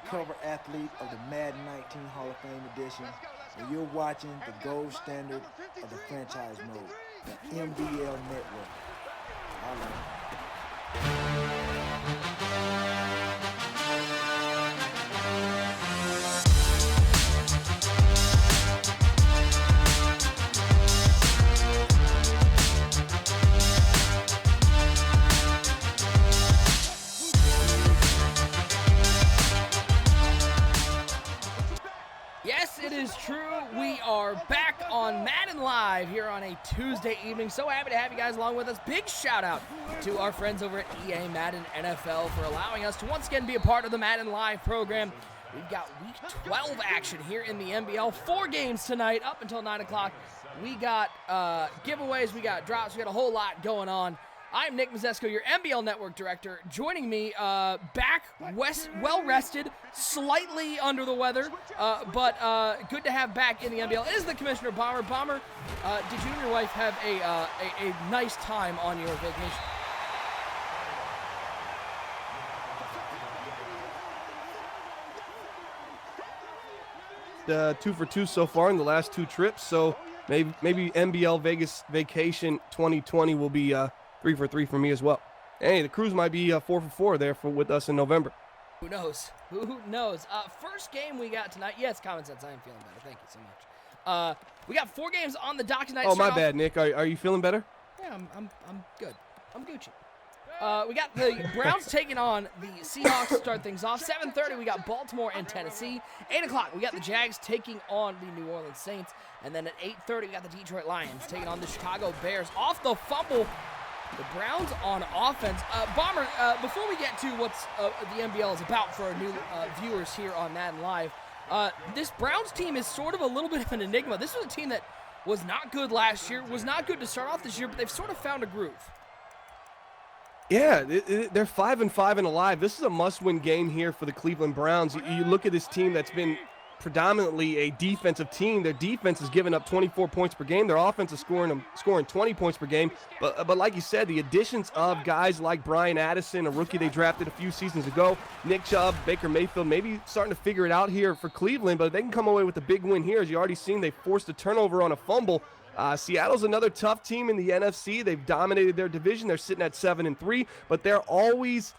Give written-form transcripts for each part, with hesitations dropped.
the cover athlete of the Madden 19 Hall of Fame edition, and you're watching the gold standard of the franchise mode, the MBL Network. All right. Yes, it is true. We are back on Madden Live here on a Tuesday evening. So happy to have you guys along with us. Big shout out to our friends over at EA Madden NFL for allowing us to once again be a part of the Madden Live program. We've got Week 12 action here in the NBL. 4 games tonight up until 9 o'clock. We got giveaways, we got drops, we got a whole lot going on. I'm Nick Mazesco, your NBL Network Director. Joining me, back, well-rested, slightly under the weather, but good to have back in the NBL, is the Commissioner Bomber. Bomber, did you and your wife have a nice time on your vacation? Two for two so far in the last 2 trips, so maybe NBL Vegas Vacation 2020 will be 3 for 3 for me as well. Hey, the Crews might be 4 for 4 there with us in November. Who knows? Who knows? First game we got tonight. Yes, common sense. I am feeling better. Thank you so much. We got 4 games on the dock tonight. Oh, my bad, Nick. Are you feeling better? Yeah, I'm good. I'm Gucci. We got the Browns taking on the Seahawks to start things off. 7:30, we got Baltimore and Tennessee. 8 o'clock, we got the Jags taking on the New Orleans Saints. And then at 8:30, we got the Detroit Lions taking on the Chicago Bears. Off the fumble, the Browns on offense. Bomber, before we get to what's the NBL is about for our new viewers here on Madden Live, this Browns team is sort of a little bit of an enigma. This was a team that was not good last year, was not good to start off this year, but they've sort of found a groove. Yeah, they're 5-5 and alive. This is a must-win game here for the Cleveland Browns. You look at this team that's been predominantly a defensive team. Their defense is giving up 24 points per game. Their offense is scoring 20 points per game. But like you said, the additions of guys like Brian Addison, a rookie they drafted a few seasons ago, Nick Chubb, Baker Mayfield, maybe starting to figure it out here for Cleveland. But they can come away with a big win here. As you already seen, they forced a turnover on a fumble. Seattle's another tough team in the NFC. They've dominated their division. They're sitting at 7-3, but they're always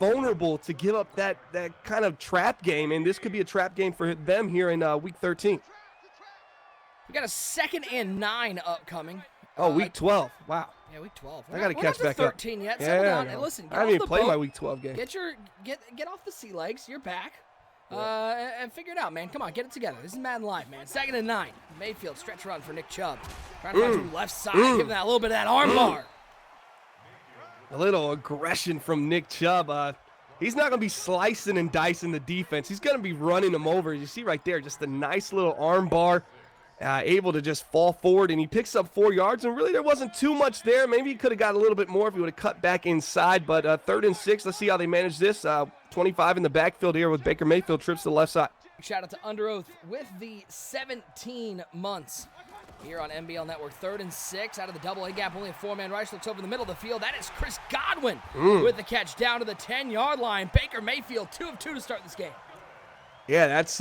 vulnerable to give up that kind of trap game, and this could be a trap game for them here in Week 13. We got a 2nd and 9 upcoming. Oh, Week 12. Wow. Yeah, Week 12. I got to catch back 13 yet. up. Settle Yeah, down. Hey, listen, I haven't even played my Week 12 game. Get off the sea legs. You're back. And figure it out, man. Come on, get it together. This is Madden Live, man. 2nd and 9. Mayfield, stretch run for Nick Chubb. Trying to find some left side. Give him that a little bit of that arm bar. A little aggression from Nick Chubb. He's not going to be slicing and dicing the defense. He's going to be running them over. You see right there, just a nice little arm bar. Able to just fall forward, and he picks up 4 yards, and really there wasn't too much there. Maybe he could have got a little bit more if he would have cut back inside, but 3rd and 6, let's see how they manage this. 25 in the backfield here with Baker Mayfield, trips to the left side. Shout out to Under Oath with the 17 months here on NBL Network. 3rd and 6 out of the double A gap, only a 4-man rush, looks over the middle of the field. That is Chris Godwin with the catch down to the 10-yard line. Baker Mayfield, 2 of 2 to start this game. Yeah, that's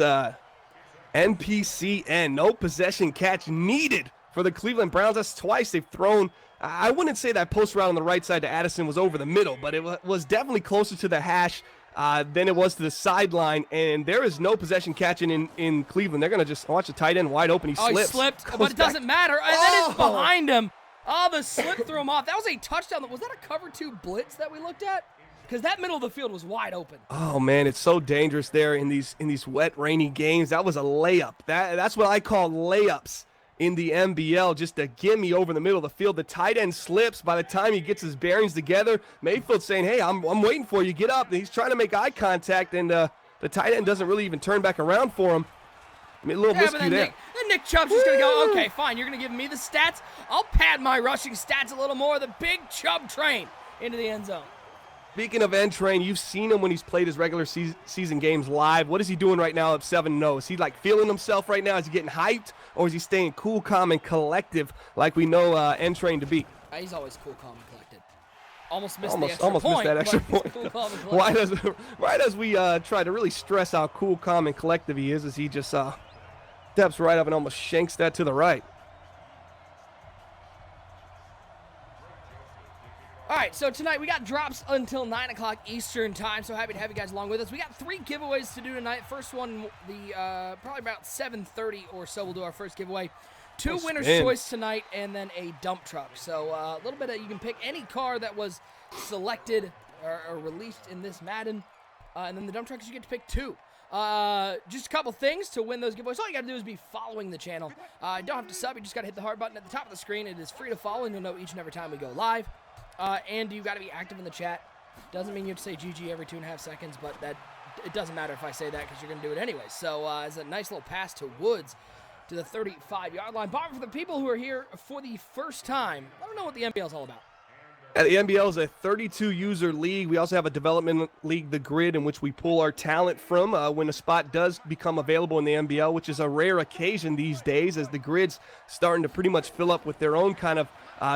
NPCN, no possession catch needed for the Cleveland Browns. That's twice they've thrown. I wouldn't say that post route on the right side to Addison was over the middle, but it was definitely closer to the hash than it was to the sideline, and there is no possession catching in Cleveland. They're going to just watch the tight end wide open. He slips. He slipped, but it doesn't matter. And then it's behind him. Oh, the slip threw him off. That was a touchdown. Was that a cover 2 blitz that we looked at? Because that middle of the field was wide open. Oh, man, it's so dangerous there in these wet, rainy games. That was a layup. That's what I call layups in the NBL, just a gimme over the middle of the field. The tight end slips. By the time he gets his bearings together, Mayfield's saying, hey, I'm waiting for you. Get up. And he's trying to make eye contact, and the tight end doesn't really even turn back around for him. I mean, a little miscue there. Then Nick Chubb's just going to go, okay, fine, you're going to give me the stats. I'll pad my rushing stats a little more. The big Chubb train into the end zone. Speaking of end train, you've seen him when he's played his regular season games live. What is he doing right now at 7-0? Is he like feeling himself right now? Is he getting hyped? Or is he staying cool, calm, and collective like we know end train to be? He's always cool, calm, and collected. Almost missed the extra Almost point. missed that extra but point. Cool, calm, and collected. Right as we try to really stress how cool, calm, and collective he is, as he just steps right up and almost shanks that to the right. All right, so tonight we got drops until 9 o'clock Eastern time, so happy to have you guys along with us. We got 3 giveaways to do tonight. First one, probably about 7:30 or so, we'll do our first giveaway. 2 winner's choice tonight, and then a dump truck. So a little bit of, you can pick any car that was selected or released in this Madden, and then the dump trucks, you get to pick 2. Just a couple things to win those giveaways. All you got to do is be following the channel. You don't have to sub, you just got to hit the heart button at the top of the screen. It is free to follow, and you'll know each and every time we go live. And you got to be active in the chat. Doesn't mean you have to say GG every 2.5 seconds, but it doesn't matter if I say that because you're going to do it anyway. So it's a nice little pass to Woods to the 35-yard line. Bomber, for the people who are here for the first time, I don't know what the NBL is all about. The NBL is a 32-user league. We also have a development league, the Grid, in which we pull our talent from when a spot does become available in the NBL, which is a rare occasion these days, as the Grid's starting to pretty much fill up with their own kind of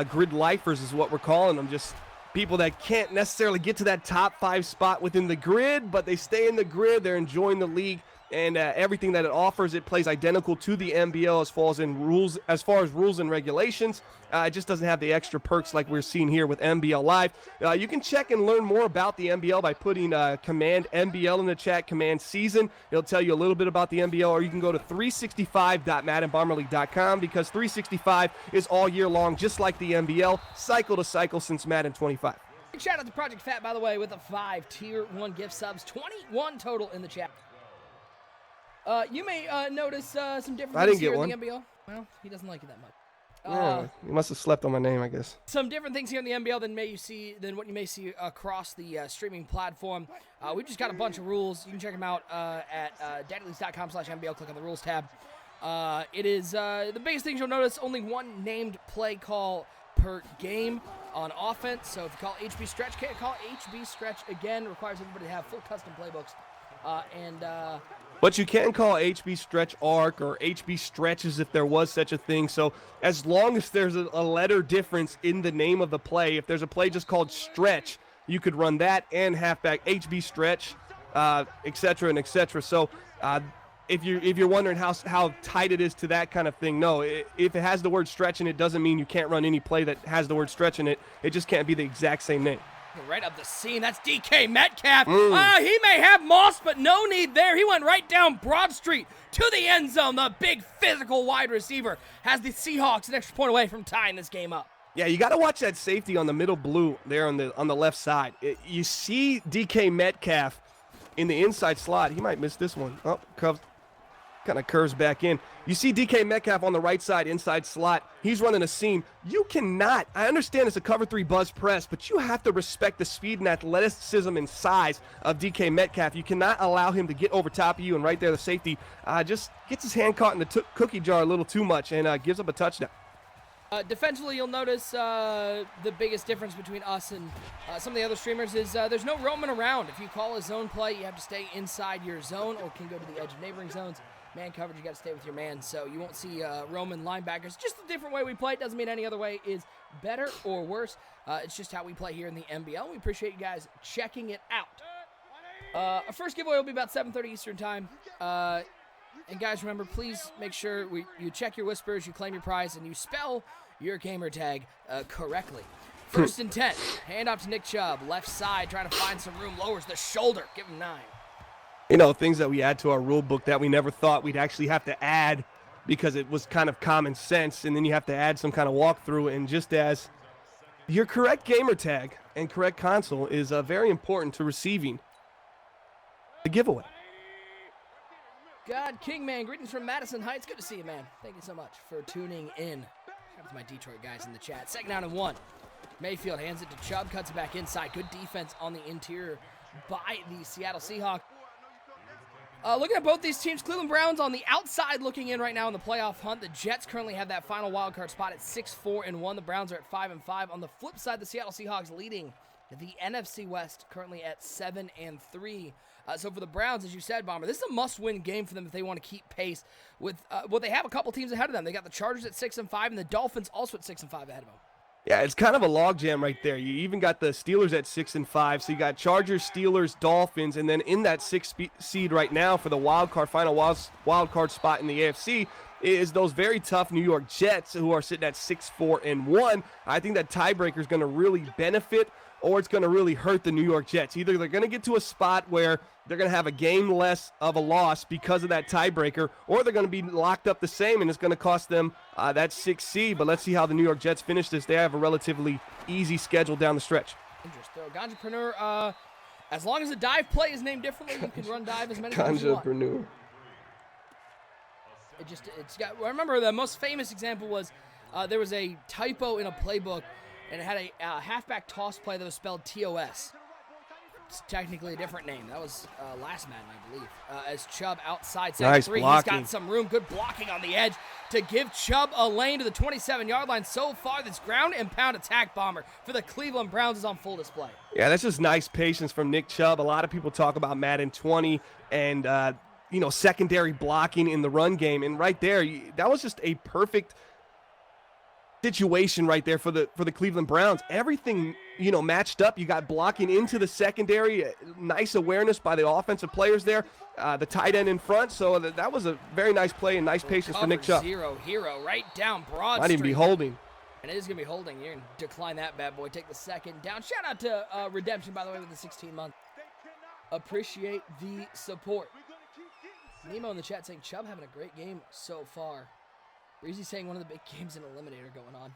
grid lifers is what we're calling them. Just people that can't necessarily get to that top 5 spot within the Grid, but they stay in the Grid. They're enjoying the league. And everything that it offers, it plays identical to the NBL as far as rules and regulations. It just doesn't have the extra perks like we're seeing here with NBL Live. You can check and learn more about the NBL by putting command NBL in the chat, command season. It'll tell you a little bit about the NBL, or you can go to 365.maddenbomberleague.com, because 365 is all year long, just like the NBL, cycle to cycle since Madden 25. Big shout out to Project Fat, by the way, with the 5 Tier 1 gift subs, 21 total in the chat. You may notice some different things here in the NBL. Well, he doesn't like it that much. You must have slept on my name, I guess. Some different things here in the NBL than what you may see across the streaming platform. We've just got a bunch of rules. You can check them out at daddyleaks.com/NBL. Click on the rules tab. It is the biggest things you'll notice: only 1 named play call per game on offense. So if you call HB stretch, can't call HB stretch again. Requires everybody to have full custom playbooks. But you can call HB stretch arc or HB stretches if there was such a thing. So as long as there's a letter difference in the name of the play, if there's a play just called stretch, you could run that and halfback HB stretch, et cetera and et cetera. So if you're wondering how tight it is to that kind of thing, no. If it has the word stretch in it, doesn't mean you can't run any play that has the word stretch in it. It just can't be the exact same name. Right up the seam. That's DK Metcalf. He may have moss, but no need there. He went right down Broad Street to the end zone. The big physical wide receiver has the Seahawks an extra point away from tying this game up. Yeah, you got to watch that safety on the middle blue there on the left side. You see DK Metcalf in the inside slot. He might miss this one. Oh, kind of curves back in. You see DK Metcalf on the right side, inside slot. He's running a seam. You cannot, I understand it's a cover 3 buzz press, but you have to respect the speed and athleticism and size of DK Metcalf. You cannot allow him to get over top of you, and right there the safety just gets his hand caught in the cookie jar a little too much and gives up a touchdown. Defensively, you'll notice the biggest difference between us and some of the other streamers is there's no roaming around. If you call a zone play, you have to stay inside your zone or can go to the edge of neighboring zones. Man coverage, you got to stay with your man, so you won't see Roman linebackers. Just a different way we play. It doesn't mean any other way is better or worse. It's just how we play here in the NBL. We appreciate you guys checking it out. Our first giveaway will be about 7:30 Eastern time. And guys, remember, please make sure you check your whispers, you claim your prize, and you spell your gamer tag correctly. First and 10. Hand off to Nick Chubb. Left side, trying to find some room. Lowers the shoulder. Give him 9. You know, things that we add to our rule book that we never thought we'd actually have to add because it was kind of common sense, and then you have to add some kind of walkthrough. And just as your correct gamer tag and correct console is very important to receiving the giveaway. God Kingman, greetings from Madison Heights. Good to see you, man. Thank you so much for tuning in. Shout out to my Detroit guys in the chat. 2nd down and 1. Mayfield hands it to Chubb, cuts it back inside. Good defense on the interior by the Seattle Seahawks. Looking at both these teams, Cleveland Browns on the outside looking in right now in the playoff hunt. The Jets currently have that final wild card spot at 6-4-1. The Browns are at 5-5. On the flip side, the Seattle Seahawks leading the NFC West currently at 7-3. So for the Browns, as you said, Bomber, this is a must-win game for them if they want to keep pace with they have a couple teams ahead of them. They got the Chargers at 6-5, and the Dolphins also at 6-5 ahead of them. Yeah, it's kind of a logjam right there. You even got the Steelers at 6-5, so you got Chargers, Steelers, Dolphins, and then in that sixth seed right now for the final wild card spot in the AFC is those very tough New York Jets who are sitting at 6-4-1. I think that tiebreaker is going to really benefit or it's going to really hurt the New York Jets. Either they're going to get to a spot where they're going to have a game less of a loss because of that tiebreaker, or they're going to be locked up the same, and it's going to cost them that 6th seed. But let's see how the New York Jets finish this. They have a relatively easy schedule down the stretch. Interesting. Ganjapreneur, as long as the dive play is named differently, you can run dive as many times as you want. Ganjapreneur. I remember the most famous example was there was a typo in a playbook, and it had a halfback toss play that was spelled TOS. It's technically a different name. That was last Madden, I believe. As Chubb outside nice 3, blocking. He's got some room. Good blocking on the edge to give Chubb a lane to the 27-yard line. So far, this ground and pound attack bomber for the Cleveland Browns is on full display. Yeah, that's just nice patience from Nick Chubb. A lot of people talk about Madden 20 and secondary blocking in the run game, and right there, that was just a perfect situation right there for the Cleveland Browns. Everything matched up. You got blocking into the secondary, nice awareness by the offensive players there, the tight end in front. So that was a very nice play and nice patience for Nick Chubb. Zero hero right down Broad Might Street. even be holding. And it is going to be holding. You're going to decline that bad boy. Take the second down. Shout out to Redemption, by the way, with the 16 month. Appreciate the support. Nemo in the chat saying Chubb having a great game so far. Reezy's saying one of the big games in Eliminator going on.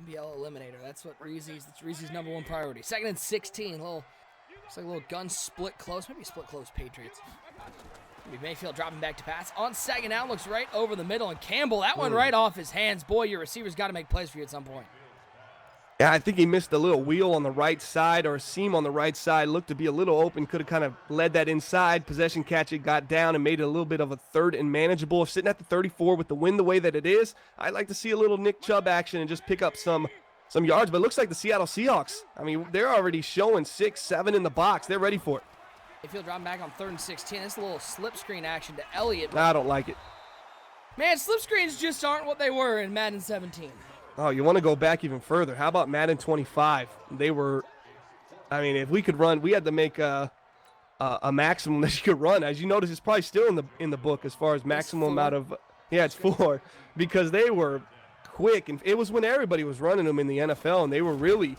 NBL Eliminator. That's Reezy's number one priority. 2nd and 16. Looks like a little gun split close. Maybe split close Patriots. Maybe Mayfield dropping back to pass. On 2nd down, looks right over the middle. And Campbell, that one right off his hands. Boy, your receiver's got to make plays for you at some point. Yeah, I think he missed a little wheel on the right side or a seam on the right side. Looked to be a little open. Could have kind of led that inside. Possession catch it, got down and made it a little bit of a 3rd and manageable. Sitting at the 34 with the wind the way that it is, I'd like to see a little Nick Chubb action and just pick up some yards. But it looks like the Seattle Seahawks, they're already showing 6, 7 in the box. They're ready for it. Mayfield dropping back on 3rd and 16. It's a little slip screen action to Elliott. I don't like it. Man, slip screens just aren't what they were in Madden 17. Oh, you want to go back even further. How about Madden 25? They were, if we could run, we had to make a maximum that you could run. As you notice, it's probably still in the book as far as maximum amount of, it's 4, because they were quick. And it was when everybody was running them in the NFL, and they were really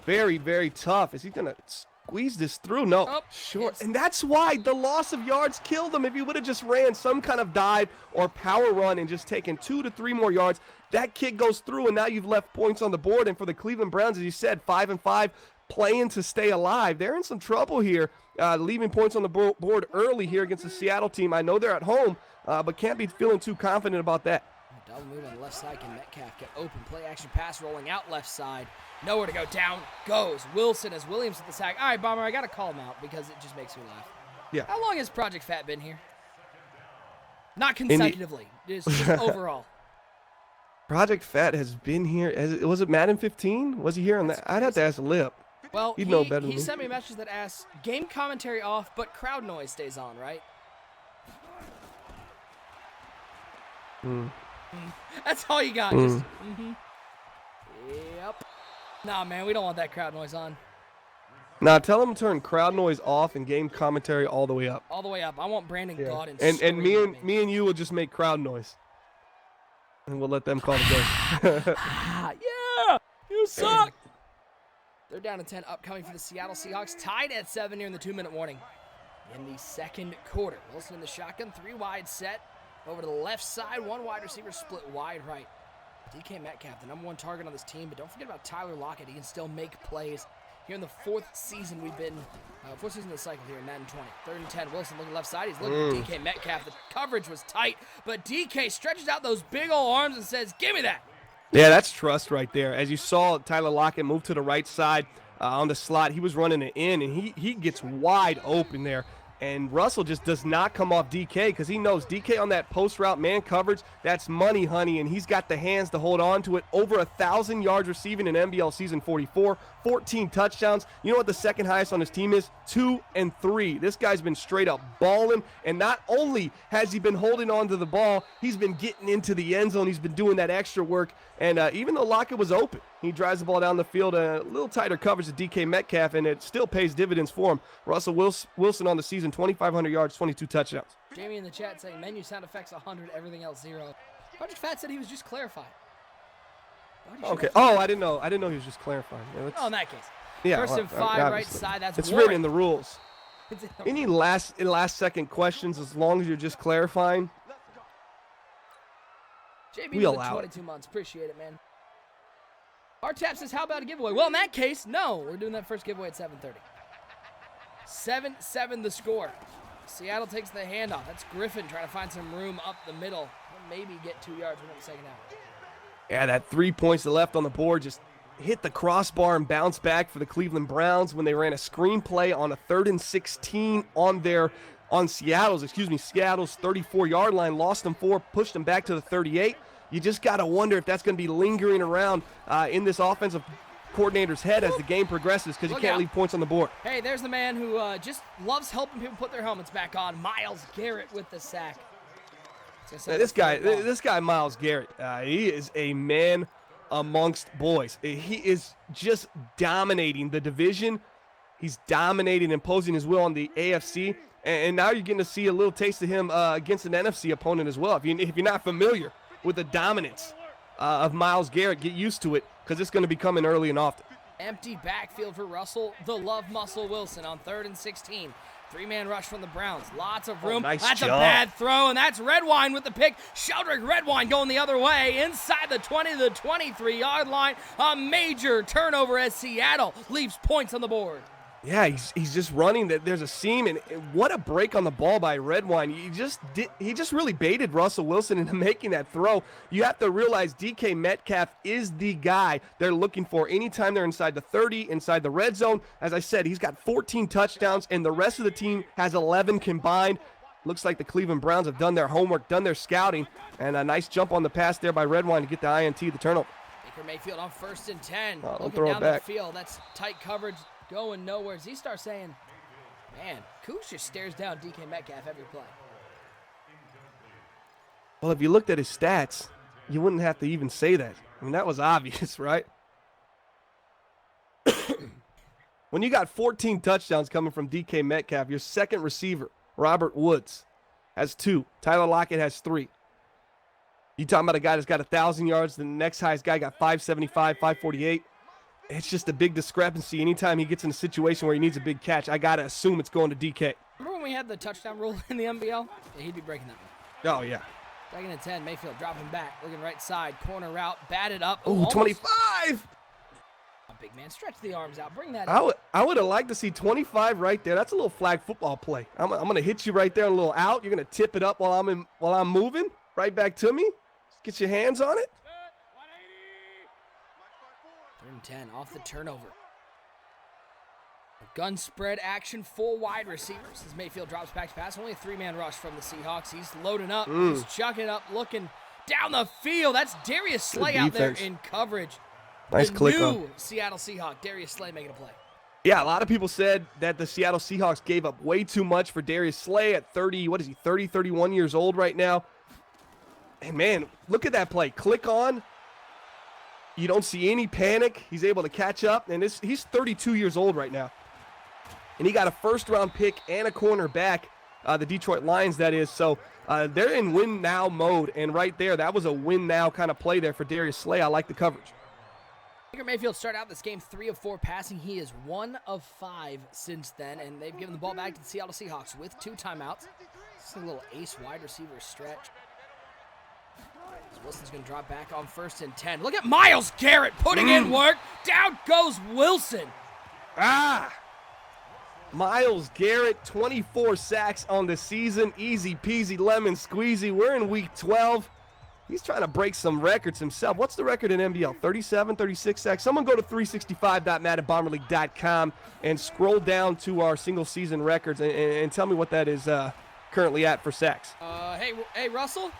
very, very tough. Is he going to squeeze this through? No, sure. And that's why the loss of yards killed them. If you would have just ran some kind of dive or power run and just taken 2 to 3 more yards, that kick goes through, and now you've left points on the board. And for the Cleveland Browns, as you said, 5-5, playing to stay alive. They're in some trouble here, leaving points on the board early here against the Seattle team. I know they're at home, but can't be feeling too confident about that. Double move on the left side. Can Metcalf get open? Play action pass rolling out left side. Nowhere to go. Down goes Wilson as Williams at the sack. All right, Bomber, I got to call him out because it just makes me laugh. Yeah. How long has Project Fat been here? Not consecutively, just overall. Project Fat has been here. Was it Madden 15? Was he here on that? I'd have to ask Lip. Well, He'd know better than he me. sent me a message that asks, game commentary off, but crowd noise stays on, right? That's all you got. Just, Yep. Nah, man, we don't want that crowd noise on. Nah, tell him to turn crowd noise off and game commentary all the way up. All the way up. I want Brandon Gaudin. And me and you will just make crowd noise. And we'll let them call the game. Yeah! You suck! They're down to 10, upcoming for the Seattle Seahawks. Tied at 7 here in the 2-minute warning. In the 2nd quarter. Wilson in the shotgun, 3 wide set. Over to the left side, 1 wide receiver split wide right. DK Metcalf, the number 1 target on this team. But don't forget about Tyler Lockett. He can still make plays. Here in the 4th season we've been, 4th season of the cycle here in Madden 20. 3rd and 10, Wilson looking left side. He's looking at DK Metcalf. The coverage was tight, but DK stretches out those big old arms and says, give me that. Yeah, that's trust right there. As you saw Tyler Lockett move to the right side on the slot, he was running it in, and he gets wide open there. And Russell just does not come off DK because he knows DK on that post route man coverage, that's money, honey, and he's got the hands to hold on to it. Over 1,000 yards receiving in NBL season 44, 14 touchdowns. You know what the second highest on his team is? 2 and 3. This guy's been straight up balling, and not only has he been holding on to the ball, he's been getting into the end zone. He's been doing that extra work, and even though Lockett was open, he drives the ball down the field, a little tighter coverage to DK Metcalf, and it still pays dividends for him. Russell Wilson on the season, 2,500 yards, 22 touchdowns. Jamie in the chat saying menu sound effects 100, everything else 0. Project Fat said he was just clarifying. Okay. Oh, I didn't know he was just clarifying. Yeah, in that case. Yeah, First and 5, right side. That's it's Warren. written in the rules. Any last second questions, as long as you're just clarifying. JB We with allow 22 months. Appreciate it, man. R-Tap says, how about a giveaway? Well, in that case, no. We're doing that first giveaway at 7:30. 7-7 the score. Seattle takes the handoff. That's Griffin trying to find some room up the middle. Maybe get 2 yards within the second half. Yeah, that 3 points left on the board just hit the crossbar and bounced back for the Cleveland Browns when they ran a screen play on a 3rd and 16 on Seattle's 34-yard line, lost them 4, pushed them back to the 38. You just got to wonder if that's going to be lingering around in this offensive coordinator's head as the game progresses, because you can't leave points on the board. Hey, there's the man who just loves helping people put their helmets back on. Myles Garrett with the sack. This guy, Myles Garrett, he is a man amongst boys. He is just dominating the division. He's dominating, imposing his will on the AFC. And now you're getting to see a little taste of him against an NFC opponent as well. If you're not familiar with the dominance of Myles Garrett, get used to it, because it's going to be coming early and often. Empty backfield for Russell, the love muscle Wilson on 3rd and 16. 3-man rush from the Browns. Lots of room. Nice that's jump. A bad throw, and that's Redwine with the pick. Sheldrick Redwine going the other way inside the 20 to the 23-yard line. A major turnover as Seattle leaves points on the board. Yeah, he's just running. There's a seam, and what a break on the ball by Redwine. He just really baited Russell Wilson into making that throw. You have to realize DK Metcalf is the guy they're looking for anytime they're inside the 30, inside the red zone. As I said, he's got 14 touchdowns, and the rest of the team has 11 combined. Looks like the Cleveland Browns have done their homework, done their scouting, and a nice jump on the pass there by Redwine to get the INT, the turnover. Baker Mayfield on 1st and 10. Don't Looking throw it down back. the field. That's tight coverage. Going nowhere. Z starts saying, man, Kooks just stares down DK Metcalf every play. Well, if you looked at his stats, you wouldn't have to even say that. I mean, that was obvious, right? When you got 14 touchdowns coming from DK Metcalf, your second receiver, Robert Woods, has 2. Tyler Lockett has 3. You talking about a guy that's got 1,000 yards. The next highest guy got 575, 548. It's just a big discrepancy. Anytime he gets in a situation where he needs a big catch, I got to assume it's going to DK. Remember when we had the touchdown rule in the NBL? Yeah, he'd be breaking that one. Oh, yeah. 2nd and 10, Mayfield dropping back, looking right side, corner route, batted up. Ooh, 25! A big man, stretch the arms out, bring that I would have liked to see 25 right there. That's a little flag football play. I'm going to hit you right there, a little out. You're going to tip it up while I'm moving right back to me. Get your hands on it. 3rd and 10 off the turnover. A gun spread action, 4 wide receivers as Mayfield drops back to pass. Only a 3-man rush from the Seahawks. He's loading up. He's chucking up, looking down the field. That's Darius Slay out there in coverage. Nice click on. Seattle Seahawk, Darius Slay making a play. Yeah, a lot of people said that the Seattle Seahawks gave up way too much for Darius Slay at 30, 31 years old right now. And, man, look at that play. Click on. You don't see any panic. He's able to catch up, and he's 32 years old right now. And he got a first-round pick and a cornerback, the Detroit Lions, that is. So they're in win-now mode, and right there, that was a win-now kind of play there for Darius Slay. I like the coverage. Baker Mayfield started out this game 3 of 4 passing. He is 1 of 5 since then, and they've given the ball back to the Seattle Seahawks with 2 timeouts. It's a little ace wide receiver stretch. Wilson's going to drop back on 1st and 10. Look at Myles Garrett putting in work. Down goes Wilson. Myles Garrett, 24 sacks on the season. Easy peasy lemon squeezy. We're in week 12. He's trying to break some records himself. What's the record in NBL? 37, 36 sacks? Someone go to 365.maddenbomberleague.com and scroll down to our single-season records and tell me what that is currently at for sacks. Hey, Russell.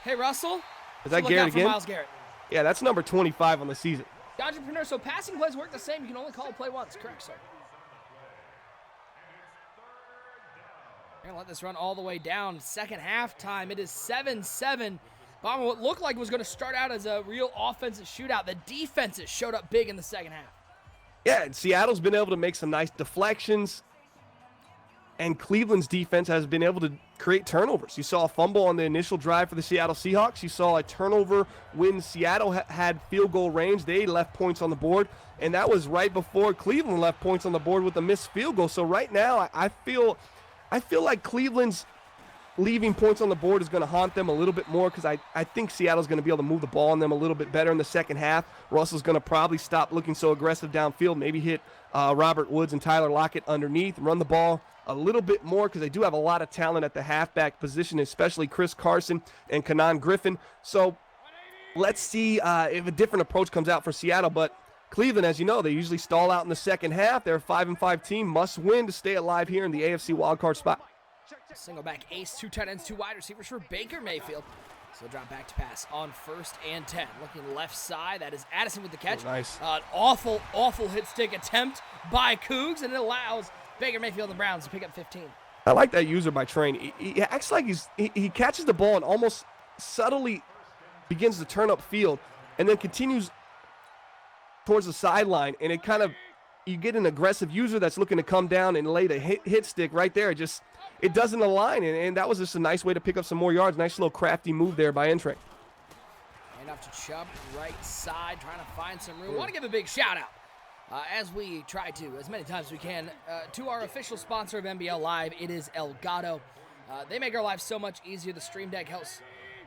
Hey, Russell. Is that Garrett again? Miles Garrett. Yeah, that's number 25 on the season. The entrepreneur, so passing plays work the same. You can only call a play once. Correct, sir. We're going to let this run all the way down. Second half time, it is 7-7. Bomber, what looked like was going to start out as a real offensive shootout. The defenses showed up big in the second half. Yeah, and Seattle's been able to make some nice deflections, and Cleveland's defense has been able to create turnovers. You saw a fumble on the initial drive for the Seattle Seahawks. You saw a turnover when Seattle had field goal range. They left points on the board, and that was right before Cleveland left points on the board with a missed field goal. So right now, I feel like Cleveland's leaving points on the board is going to haunt them a little bit more because I think Seattle's going to be able to move the ball on them a little bit better in the second half. Russell's going to probably stop looking so aggressive downfield, maybe hit Robert Woods and Tyler Lockett underneath, run the ball a little bit more because they do have a lot of talent at the halfback position, especially Chris Carson and Kanan Griffin. So let's see if a different approach comes out for Seattle. But Cleveland, as you know, they usually stall out in the second half. They're a 5-5 team, must win to stay alive here in the AFC wildcard spot. Single back ace, 2 tight ends, 2 wide receivers for Baker Mayfield. So drop back to pass on 1st and 10. Looking left side, that is Addison with the catch. Oh, nice. An awful hit stick attempt by Cougs, and it allows Baker Mayfield and the Browns to pick up 15. I like that user by Train. He acts like he catches the ball and almost subtly begins to turn up field and then continues towards the sideline, and it kind of, you get an aggressive user that's looking to come down and lay the hit stick right there. It doesn't align, and that was just a nice way to pick up some more yards. Nice little crafty move there by Entrain. Hand off to Chubb, right side, trying to find some room. Want to give a big shout out, as we try to, as many times as we can, to our official sponsor of NBL Live. It is Elgato. They make our lives so much easier. The Stream Deck helps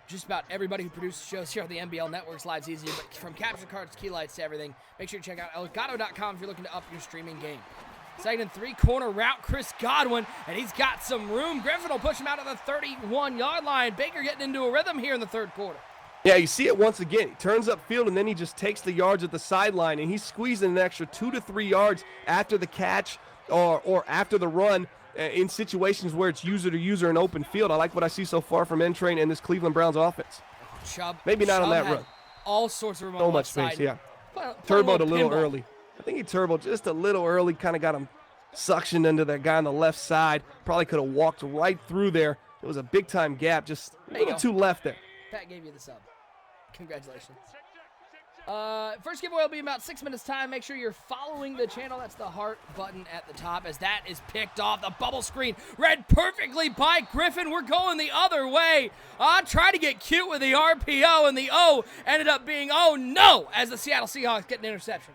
just about everybody who produces shows here on the NBL Network's lives easier, but from capture cards, key lights to everything, make sure you check out Elgato.com if you're looking to up your streaming game. Second and 3 corner route, Chris Godwin, and he's got some room. Griffin will push him out of the 31-yard line. Baker getting into a rhythm here in the third quarter. Yeah, you see it once again. He turns upfield, and then he just takes the yards at the sideline, and he's squeezing an extra 2 to 3 yards after the catch or after the run in situations where it's user-to-user in open field. I like what I see so far from Entrain and this Cleveland Browns offense. Chubb. Maybe not Chubb on that run. All sorts of room So on much side. space, yeah. Turboed A little early. I think he turboed just a little early, kind of got him suctioned into that guy on the left side. Probably could have walked right through there. It was a big-time gap, just a little too left there. Pat gave you the sub. Congratulations. First giveaway will be in about 6 minutes time. Make sure you're following the channel. That's the heart button at the top as that is picked off. The bubble screen read perfectly by Griffin. We're going the other way. Try to get cute with the RPO, and the O ended up being oh no as the Seattle Seahawks get an interception.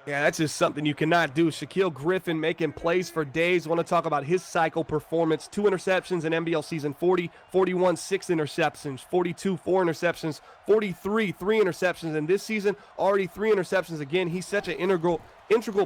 Yeah, that's just something you cannot do. Shaquille Griffin making plays for days. Want to talk about his cycle performance. 2 interceptions in NBL season 40, 41, 6 interceptions, 42, 4 interceptions, 43, 3 interceptions. And this season, already 3 interceptions again. He's such an integral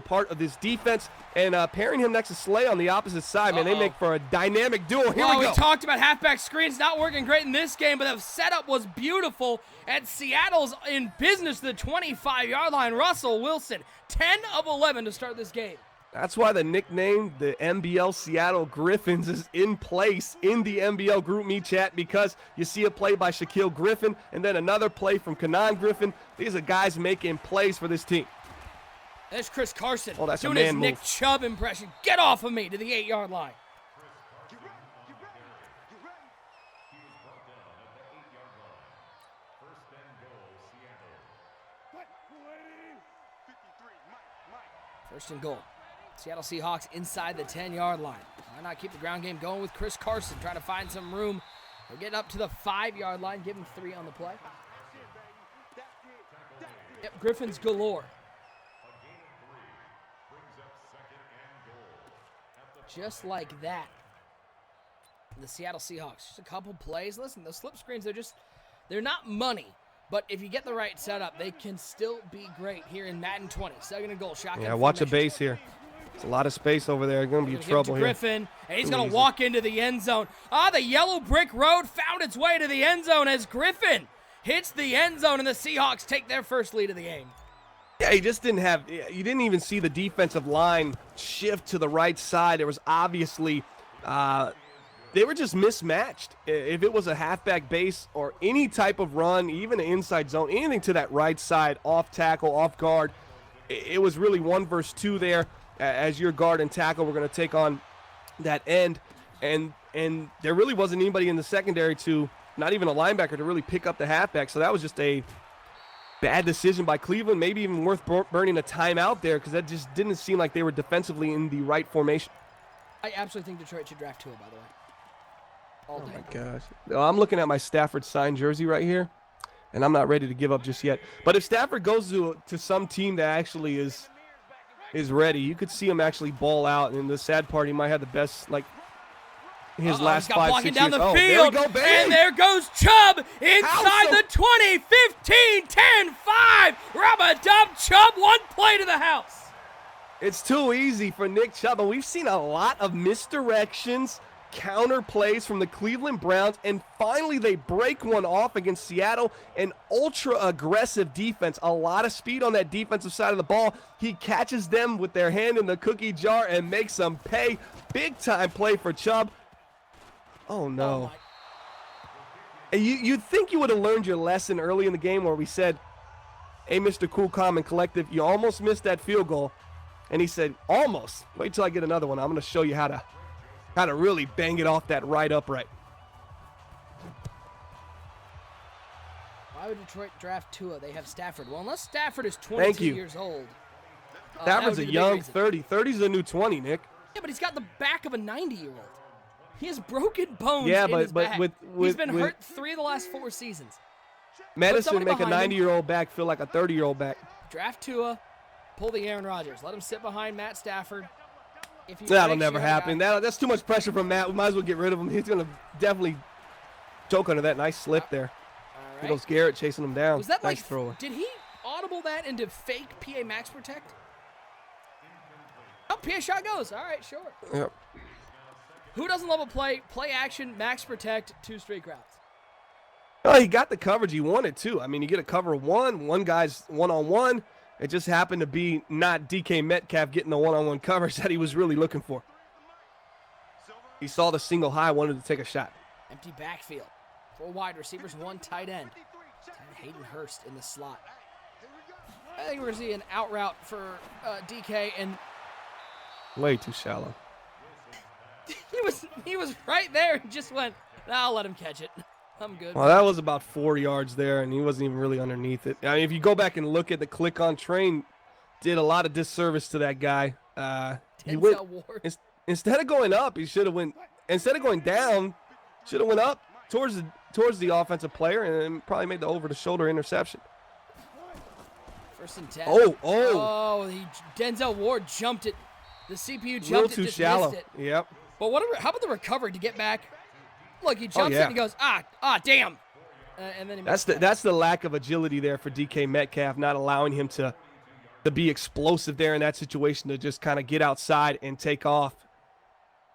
part of this defense. And pairing him next to Slay on the opposite side, man, they make for a dynamic duo. Here we go. We talked about halfback screens not working great in this game, but the setup was beautiful. And Seattle's in business to the 25-yard line. Russell Wilson, 10 of 11 to start this game. That's why the nickname, the NBL Seattle Griffins, is in place in the NBL Group Me chat, because you see a play by Shaquille Griffin and then another play from Kanan Griffin. These are guys making plays for this team. There's Chris Carson that's doing a man his move. Nick Chubb impression. Get off of me to the 8-yard line. First and goal. Seattle Seahawks inside the 10-yard line. Why not keep the ground game going with Chris Carson, trying to find some room. They're getting up to the 5-yard line, give him 3 on the play. Yep, Griffin's galore. Just like that. The Seattle Seahawks, just a couple plays. Listen, those slip screens, they're not money. But if you get the right setup, they can still be great here in Madden 20. Second and goal, shotgun. Yeah, watch a base here. It's a lot of space over there. Going to be trouble here. Griffin, and he's going to walk into the end zone. The yellow brick road found its way to the end zone as Griffin hits the end zone, and the Seahawks take their first lead of the game. Yeah, you didn't even see the defensive line shift to the right side. There was obviously, they were just mismatched. If it was a halfback base or any type of run, even an inside zone, anything to that right side, off tackle, off guard, it was really 1 versus 2 there. As your guard and tackle, we're going to take on that end. And there really wasn't anybody in the secondary to, not even a linebacker, to really pick up the halfback. So that was just a bad decision by Cleveland, maybe even worth burning a timeout there, because that just didn't seem like they were defensively in the right formation. I absolutely think Detroit should draft Tua, by the way. All day. Oh, my gosh. I'm looking at my Stafford signed jersey right here, and I'm not ready to give up just yet. But if Stafford goes to some team that actually is ready, you could see him actually ball out. And the sad part, he might have the best, like, his last 5-6 years. Down the field, there we go, baby. And there goes Chubb inside the 20, 15, 10, 5. Rub-a-dub, Chubb, 1 play to the house. It's too easy for Nick Chubb, and we've seen a lot of misdirections, counter plays from the Cleveland Browns, and finally they break one off against Seattle. An ultra-aggressive defense, a lot of speed on that defensive side of the ball. He catches them with their hand in the cookie jar and makes them pay. Big-time play for Chubb. Oh, no. And you'd think you would have learned your lesson early in the game where we said, hey, Mr. Cool, Calm, and Collective, you almost missed that field goal. And he said, almost. Wait till I get another one. I'm going to show you how to really bang it off that right upright. Why would Detroit draft Tua? They have Stafford. Well, unless Stafford is 22 years old. Stafford's a young 30. 30's the new 20, Nick. Yeah, but he's got the back of a 90-year-old. He has broken bones in his back. He's been with hurt 3 of the last 4 seasons. Medicine make a 90-year-old back feel like a 30-year-old back. Draft Tua, pull the Aaron Rodgers. Let him sit behind Matt Stafford. That'll never happen. That's too much pressure from Matt. We might as well get rid of him. He's going to definitely choke under that. Nice slip there. Right. Here goes Garrett chasing him down. Was that nice thrower. Did he audible that into fake PA Max Protect? Oh, PA shot goes. All right, sure. Yep. Who doesn't love a play action, Max Protect, 2 straight routes? Oh, he got the coverage he wanted, too. I mean, you get a cover one guy's one-on-one. It just happened to be not DK Metcalf getting the one-on-one coverage that he was really looking for. He saw the single high, wanted to take a shot. Empty backfield. 4 wide receivers, 1 tight end. Hayden Hurst in the slot. I think we're going to see an out route for DK, and way too shallow. He was right there and just went, I'll let him catch it. I'm good. Well, that was about 4 yards there, and he wasn't even really underneath it. I mean, if you go back and look at the click on train, did a lot of disservice to that guy. He went, instead of going up, he should have went. Instead of going down, should have went up towards the offensive player and probably made the over-the-shoulder interception. 1st and 10. Oh! Denzel Ward jumped it. The CPU jumped it. A little too shallow. Missed it. Yep. But how about the recovery to get back? Look, he jumps it and he goes, damn. And then he that's the lack of agility there for DK Metcalf, not allowing him to be explosive there in that situation, to just kind of get outside and take off.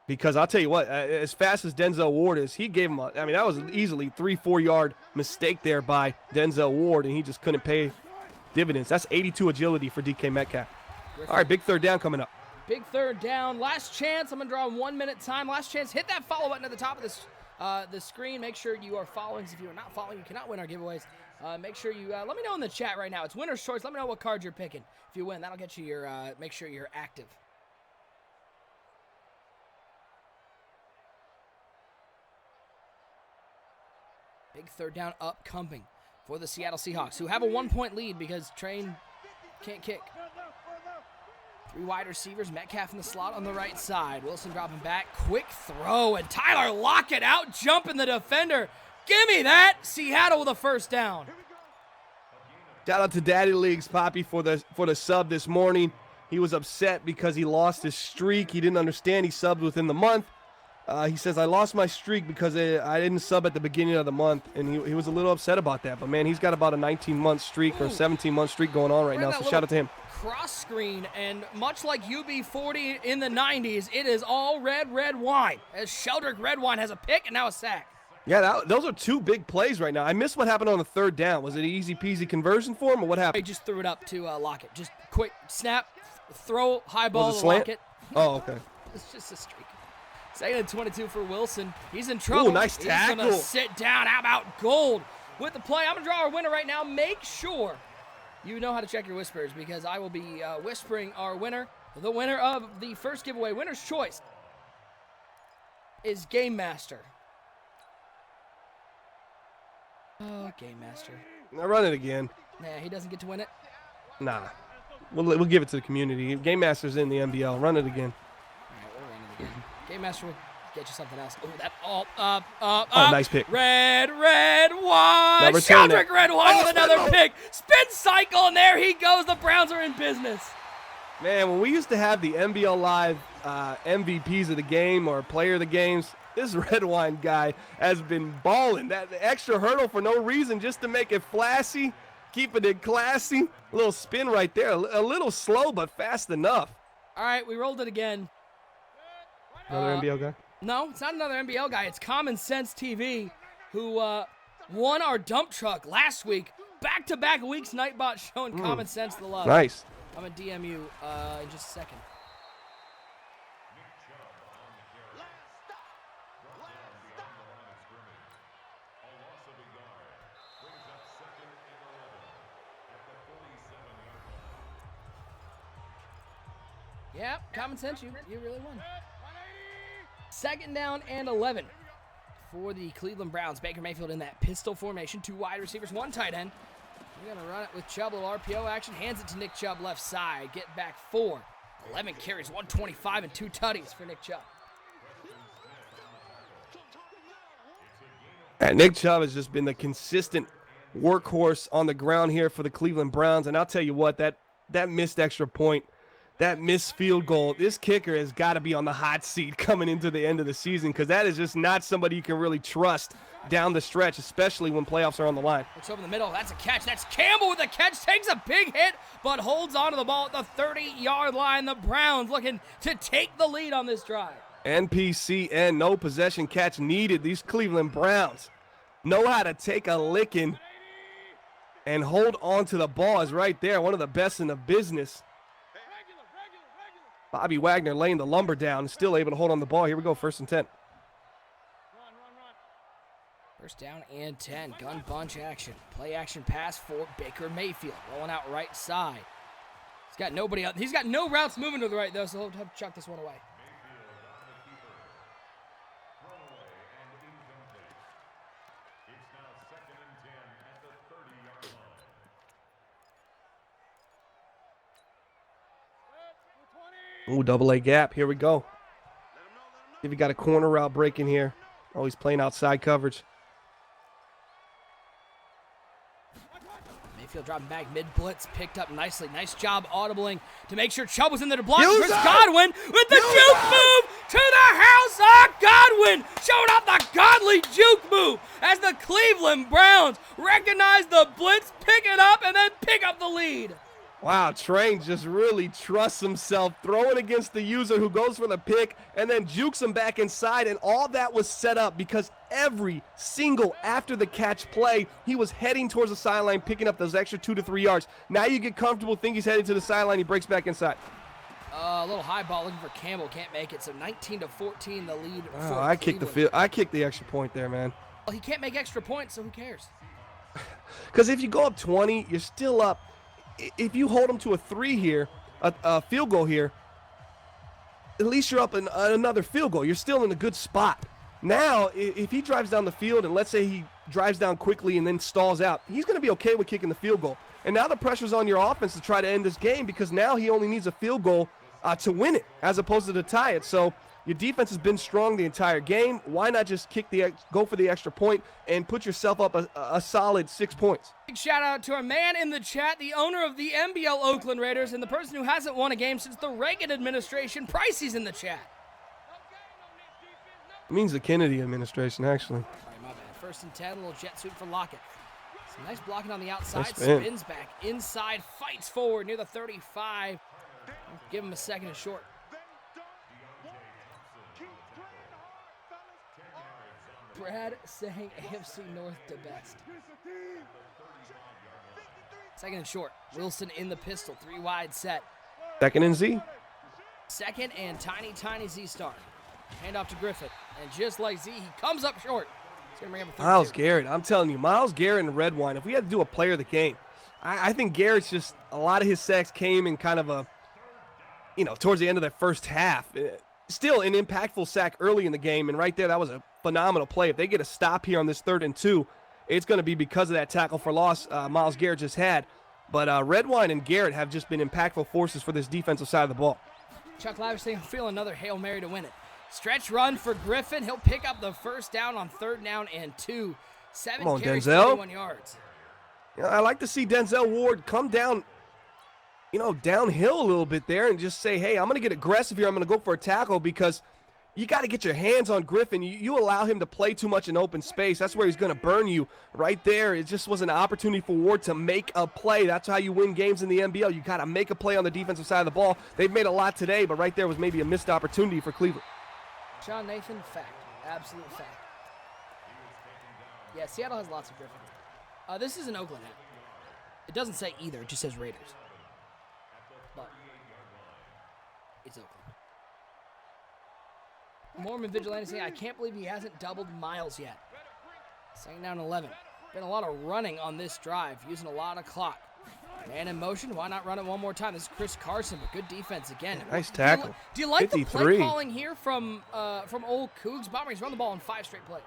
Because I'll tell you what, as fast as Denzel Ward is, he gave him that was easily 3-4 yard mistake there by Denzel Ward, and he just couldn't pay dividends. That's 82 agility for DK Metcalf. All right, big 3rd down coming up. Big 3rd down. Last chance. I'm going to draw 1 minute time. Last chance. Hit that follow button at the top of the screen. Make sure you are following. If you are not following, you cannot win our giveaways. Make sure you let me know in the chat right now. It's winner's choice. Let me know what card you're picking. If you win, that'll get you your make sure you're active. Big 3rd down upcoming for the Seattle Seahawks, who have a 1-point lead because Train can't kick. 3 wide receivers, Metcalf in the slot on the right side. Wilson dropping back, quick throw, and Tyler Lockett out jumping the defender. Give me that! Seattle with a 1st down. Shout out to Daddy Leagues, Poppy, for the sub this morning. He was upset because he lost his streak. He didn't understand he subbed within the month. He says, I lost my streak because I didn't sub at the beginning of the month, and he was a little upset about that. But, man, he's got about a 19-month streak or 17-month streak going on right now, so shout out to him. Cross screen, and much like UB40 in the 90s, it is all red wine, as Sheldrick Redwine has a pick and now a sack. Yeah, those are two big plays right now. I missed what happened on the third down. Was it an easy peasy conversion for him, or what He happened? just threw it up to Lockett. Just quick snap, throw, high ball Was it to slant? Lockett. Oh, okay. It's just a streak. Second and 22 for Wilson. He's in trouble. Ooh, nice tackle. He's going to sit down. How about Gold with the play? I'm going to draw our winner right now. Make sure you know how to check your whispers because I will be whispering our winner. The winner of the first giveaway, winner's choice, is Game Master. Oh, Game Master. Now run it again. Nah, he doesn't get to win it. Nah. We'll give it to the community. Game Master's in the NBL. Run it again. All right, we'll run it again. Game Master will get you something else. Oh, that all Oh, nice pick. Red wine. Now return it. Sheldrick Red wine with another spin pick. Spin cycle, and there he goes. The Browns are in business. Man, when we used to have the NBL Live MVPs of the game or player of the games, this red wine guy has been balling. That extra hurdle for no reason, just to make it flashy, keeping it classy. A little spin right there. A little slow, but fast enough. All right, we rolled it again. Another NBL guy? No, it's not another NBL guy. It's Common Sense TV, who won our dump truck last week. Back-to-back weeks, Nightbot showing Common Sense the love. Nice. I'm going to DM you in just a second. Yep, Common Sense, you really won. Second down and 11 for the Cleveland Browns. Baker Mayfield in that pistol formation. 2 wide receivers, 1 tight end. We're going to run it with Chubb, a little RPO action. Hands it to Nick Chubb left side. Get back 4. 11 carries, 125, and 2 tutties for Nick Chubb. And Nick Chubb has just been the consistent workhorse on the ground here for the Cleveland Browns. And I'll tell you what, that missed extra point, that missed field goal, this kicker has got to be on the hot seat coming into the end of the season because that is just not somebody you can really trust down the stretch, especially when playoffs are on the line. Looks over the middle. That's a catch. That's Campbell with a catch. Takes a big hit, but holds onto the ball at the 30-yard line. The Browns looking to take the lead on this drive. NPCN, no possession catch needed. These Cleveland Browns know how to take a licking and hold on to the ball. Is right there, one of the best in the business. Bobby Wagner laying the lumber down, still able to hold on the ball. Here we go, 1st and 10. First down and 10. Gun bunch action. Play action pass for Baker Mayfield. Rolling out right side. He's got nobody out. He's got no routes moving to the right, though, so he'll have to chuck this one away. Ooh, double A gap. Here we go. If you got a corner route breaking here. Oh, he's playing outside coverage. Mayfield dropping back mid-blitz. Picked up nicely. Nice job audibling to make sure Chubb was in there to block. Chris Godwin with the juke move to the house. Godwin showing off the godly juke move as the Cleveland Browns recognize the blitz, pick it up, and then pick up the lead. Wow, Train just really trusts himself, throwing against the user who goes for the pick and then jukes him back inside, and all that was set up because every single after the catch play, he was heading towards the sideline, picking up those extra 2 to 3 yards. Now you get comfortable, think he's heading to the sideline, he breaks back inside. A little high ball looking for Campbell, can't make it, so 19-14 the lead for I kicked the extra point there, man. Well, he can't make extra points, so who cares? Because if you go up 20, you're still up. If you hold them to a 3 here, a field goal here, at least you're up another field goal. You're still in a good spot. Now, if he drives down the field, and let's say he drives down quickly and then stalls out, he's going to be okay with kicking the field goal. And now the pressure's on your offense to try to end this game because now he only needs a field goal to win it as opposed to tie it. So your defense has been strong the entire game. Why not just go for the extra point and put yourself up a solid 6 points? Big shout out to our man in the chat, the owner of the NBL Oakland Raiders, and the person who hasn't won a game since the Reagan administration. Pricey's in the chat. It means the Kennedy administration, actually. Sorry, my bad. 1st and 10, a little jet sweep for Lockett. Some nice blocking on the outside, Nice spin. spins back inside, fights forward near the 35. Give him a second and short. Brad saying AFC North the best. Second and short. Wilson in the pistol. 3 wide set. Second and Z. Second and tiny Z-Star. Hand off to Griffin. And just like Z, he comes up short. He's going to bring up a third. Myles Garrett. I'm telling you, Myles Garrett and Redwine, if we had to do a player of the game, I think Garrett's just, a lot of his sacks came in kind of a, towards the end of that first half. Still an impactful sack early in the game, and right there, that was a phenomenal play. If they get a stop here on this 3rd and 2, it's going to be because of that tackle for loss Myles Garrett just had. But Redwine and Garrett have just been impactful forces for this defensive side of the ball. Chuck Lavish saying, feel another Hail Mary to win it. Stretch run for Griffin. He'll pick up the first down on 3rd down and 2. 7 Come on, carries, Denzel. 31 yards. I like to see Denzel Ward come down, downhill a little bit there and just say, hey, I'm going to get aggressive here. I'm going to go for a tackle because you got to get your hands on Griffin. You allow him to play too much in open space. That's where he's going to burn you right there. It just was an opportunity for Ward to make a play. That's how you win games in the NBL. You got to make a play on the defensive side of the ball. They've made a lot today, but right there was maybe a missed opportunity for Cleveland. Sean Nathan, fact. Absolute fact. Yeah, Seattle has lots of Griffin. This is an Oakland hat. It doesn't say either. It just says Raiders. But it's Oakland. Mormon Vigilante saying, I can't believe he hasn't doubled Miles yet. Second down 11. Been a lot of running on this drive, using a lot of clock. Man in motion, why not run it one more time? This is Chris Carson, but good defense again. Nice tackle. Do you like 53. the play calling here from old Cougs? Bombers run the ball in 5 straight plays.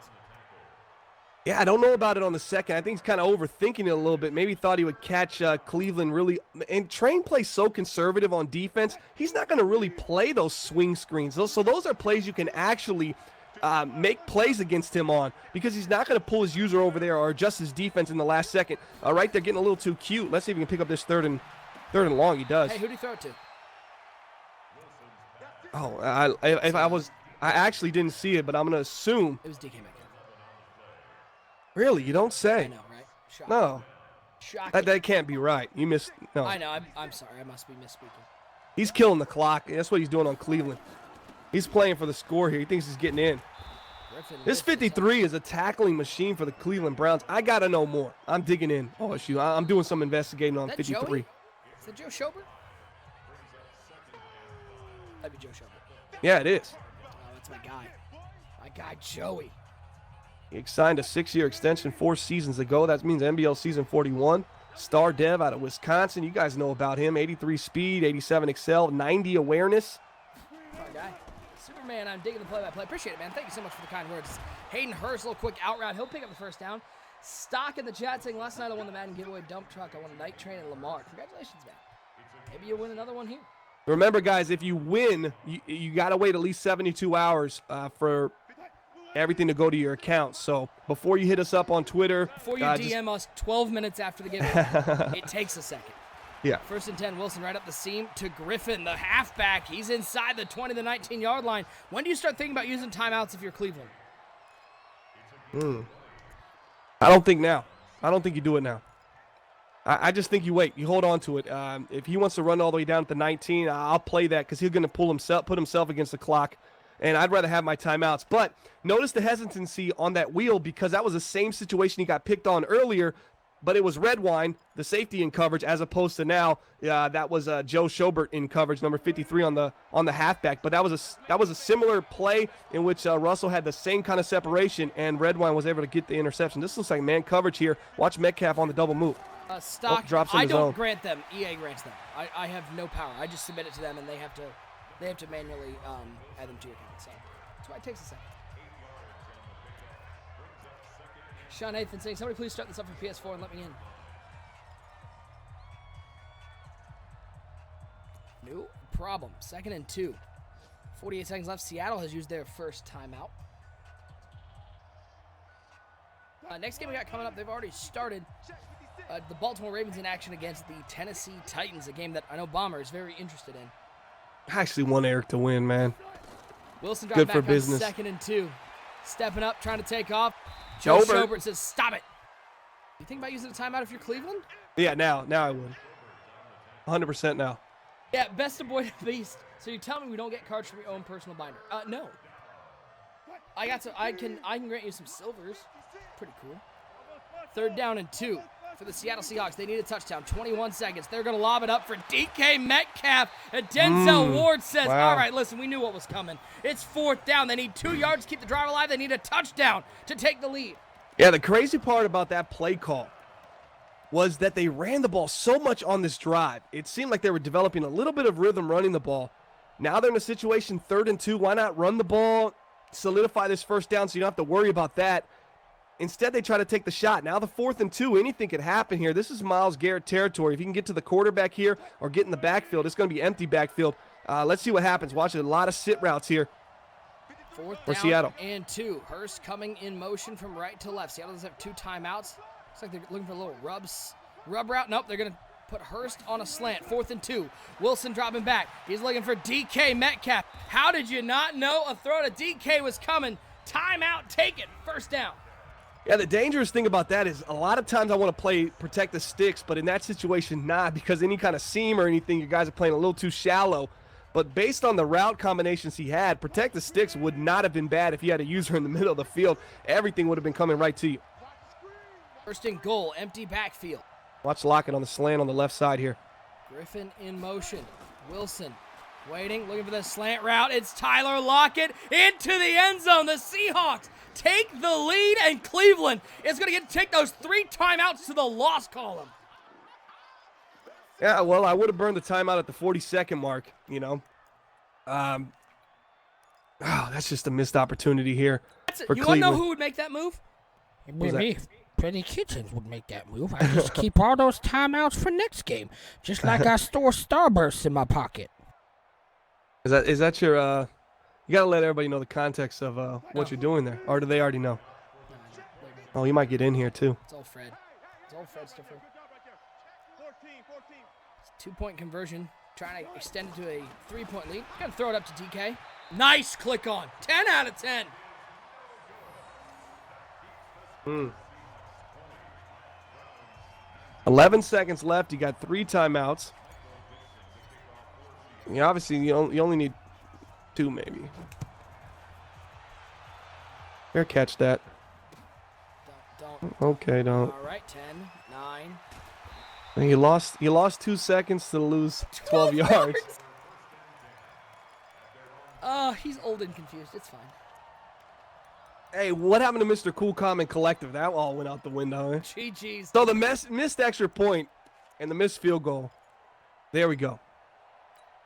Yeah, I don't know about it on the second. I think he's kind of overthinking it a little bit. Maybe thought he would catch Cleveland really. And Train plays so conservative on defense, he's not going to really play those swing screens. So those are plays you can actually make plays against him on because he's not going to pull his user over there or adjust his defense in the last second. Right there, getting a little too cute. Let's see if he can pick up this third and long. He does. Hey, who did he throw it to? Oh, I actually didn't see it, but I'm going to assume. It was DK Metcalf. Really? You don't say? I know, right? Shocking. No. Shocking. That can't be right. You missed. No. I know. I'm sorry. I must be misspeaking. He's killing the clock. That's what he's doing on Cleveland. He's playing for the score here. He thinks he's getting in. This 53 is a tackling machine for the Cleveland Browns. I got to know more. I'm digging in. Oh, shoot. I'm doing some investigating on 53. Joey? Is that Joe Schobert? That'd be Joe Schobert. Yeah, it is. Oh, that's my guy. My guy, Joey. He signed a 6-year extension 4 seasons ago. That means NBL season 41. Star dev out of Wisconsin. You guys know about him. 83 speed, 87 excel, 90 awareness. My guy. Superman, I'm digging the play-by-play. Appreciate it, man. Thank you so much for the kind words. Hayden Hurst, a little quick out route. He'll pick up the first down. Stock in the chat saying, last night I won the Madden giveaway dump truck. I won a night train in Lamar. Congratulations, man. Maybe you'll win another one here. Remember, guys, if you win, you got to wait at least 72 hours for everything to go to your account. So before you hit us up on Twitter. Before you DM us 12 minutes after the giveaway, it takes a second. Yeah. 1st and 10, Wilson right up the seam to Griffin, the halfback. He's inside the 20 to 19-yard line. When do you start thinking about using timeouts if you're Cleveland? I don't think now. I don't think you do it now. I just think you wait. You hold on to it. If he wants to run all the way down at the 19, I'll play that because he's going to put himself against the clock. And I'd rather have my timeouts. But notice the hesitancy on that wheel because that was the same situation he got picked on earlier, but it was Redwine, the safety in coverage, as opposed to now that was Joe Schobert in coverage, number 53 on the halfback. But that was a similar play in which Russell had the same kind of separation, and Redwine was able to get the interception. This looks like man coverage here. Watch Metcalf on the double move. Stock, drops in I his don't own. grant them. EA grants them. I have no power. I just submit it to them, and they have to manually add them to your account. So that's why it takes a second. Sean Nathan saying, somebody please start this up for PS4 and let me in. No problem. 2nd and 2. 48 seconds left. Seattle has used their first timeout. Next game we got coming up, they've already started. The Baltimore Ravens in action against the Tennessee Titans, a game that I know Bomber is very interested in. I actually want Eric to win, man. Wilson Good got for back on business. 2nd and 2. Stepping up, trying to take off. Joe Schobert says, stop it. You think about using a timeout if you're Cleveland? Yeah, now I would. 100% now. Yeah, best of boy to beast. So you tell me we don't get cards from your own personal binder. No. I can grant you some silvers. Pretty cool. 3rd down and 2 for the Seattle Seahawks. They need a touchdown. 21 seconds. They're going to lob it up for DK Metcalf. And Denzel Ward says, all right, listen, we knew what was coming. It's 4th down. They need 2 yards to keep the drive alive. They need a touchdown to take the lead. Yeah, the crazy part about that play call was that they ran the ball so much on this drive. It seemed like they were developing a little bit of rhythm running the ball. Now they're in a situation 3rd and 2. Why not run the ball, solidify this 1st down so you don't have to worry about that? Instead, they try to take the shot. Now the 4th and 2, anything could happen here. This is Myles Garrett territory. If you can get to the quarterback here or get in the backfield, it's going to be empty backfield. Let's see what happens. Watch a lot of sit routes here. 4th for down Seattle. And 2. Hurst coming in motion from right to left. Seattle does have 2 timeouts. Looks like they're looking for a little rub route. Nope, they're going to put Hurst on a slant. 4th and 2. Wilson dropping back. He's looking for DK Metcalf. How did you not know a throw to DK was coming? Timeout taken. 1st down. Yeah, the dangerous thing about that is a lot of times I want to protect the sticks, but in that situation, not, because any kind of seam or anything, you guys are playing a little too shallow. But based on the route combinations he had, protect the sticks would not have been bad if you had a user in the middle of the field. Everything would have been coming right to you. 1st and goal, empty backfield. Watch Lockett on the slant on the left side here. Griffin in motion. Wilson waiting, looking for the slant route. It's Tyler Lockett into the end zone. The Seahawks take the lead, and Cleveland is going to take those 3 timeouts to the loss column. Yeah, well, I would have burned the timeout at the 42nd mark, you know. That's just a missed opportunity here for You Cleveland. want to know who would make that move? It'd be me. Freddie Kitchens would make that move. I just keep all those timeouts for next game, just like I store Starbursts in my pocket. Is that your you got to let everybody know the context of what you're doing there, or do they already know? Oh, he might get in here too. It's all Fred. It's all Fred Stiffer. 2-point conversion, trying to extend it to a 3-point lead. Gonna throw it up to DK. Nice click on. 10 out of 10. 11 seconds left. You got 3 timeouts. Obviously, you only need 2 maybe. Fair catch that. Don't. Okay, don't. All right, 10, 9. And you lost 2 seconds to lose 12 yards. He's old and confused. It's fine. Hey, what happened to Mr. Cool, Calm, and Collective? That all went out the window. Eh? GG's. So the missed extra point and the missed field goal. There we go.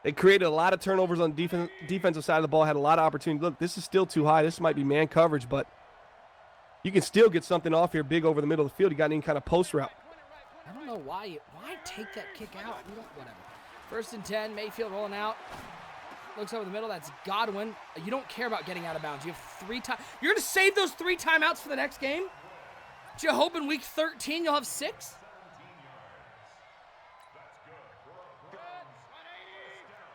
They created a lot of turnovers on the defensive side of the ball, had a lot of opportunity. Look, this is still too high. This might be man coverage, but you can still get something off here big over the middle of the field. You got any kind of post route. I don't know why take that kick out. Whatever. 1st and 10, Mayfield rolling out. Looks over the middle. That's Godwin. You don't care about getting out of bounds. You have 3 times. You're going to save those 3 timeouts for the next game? Do you hope in week 13 you'll have 6?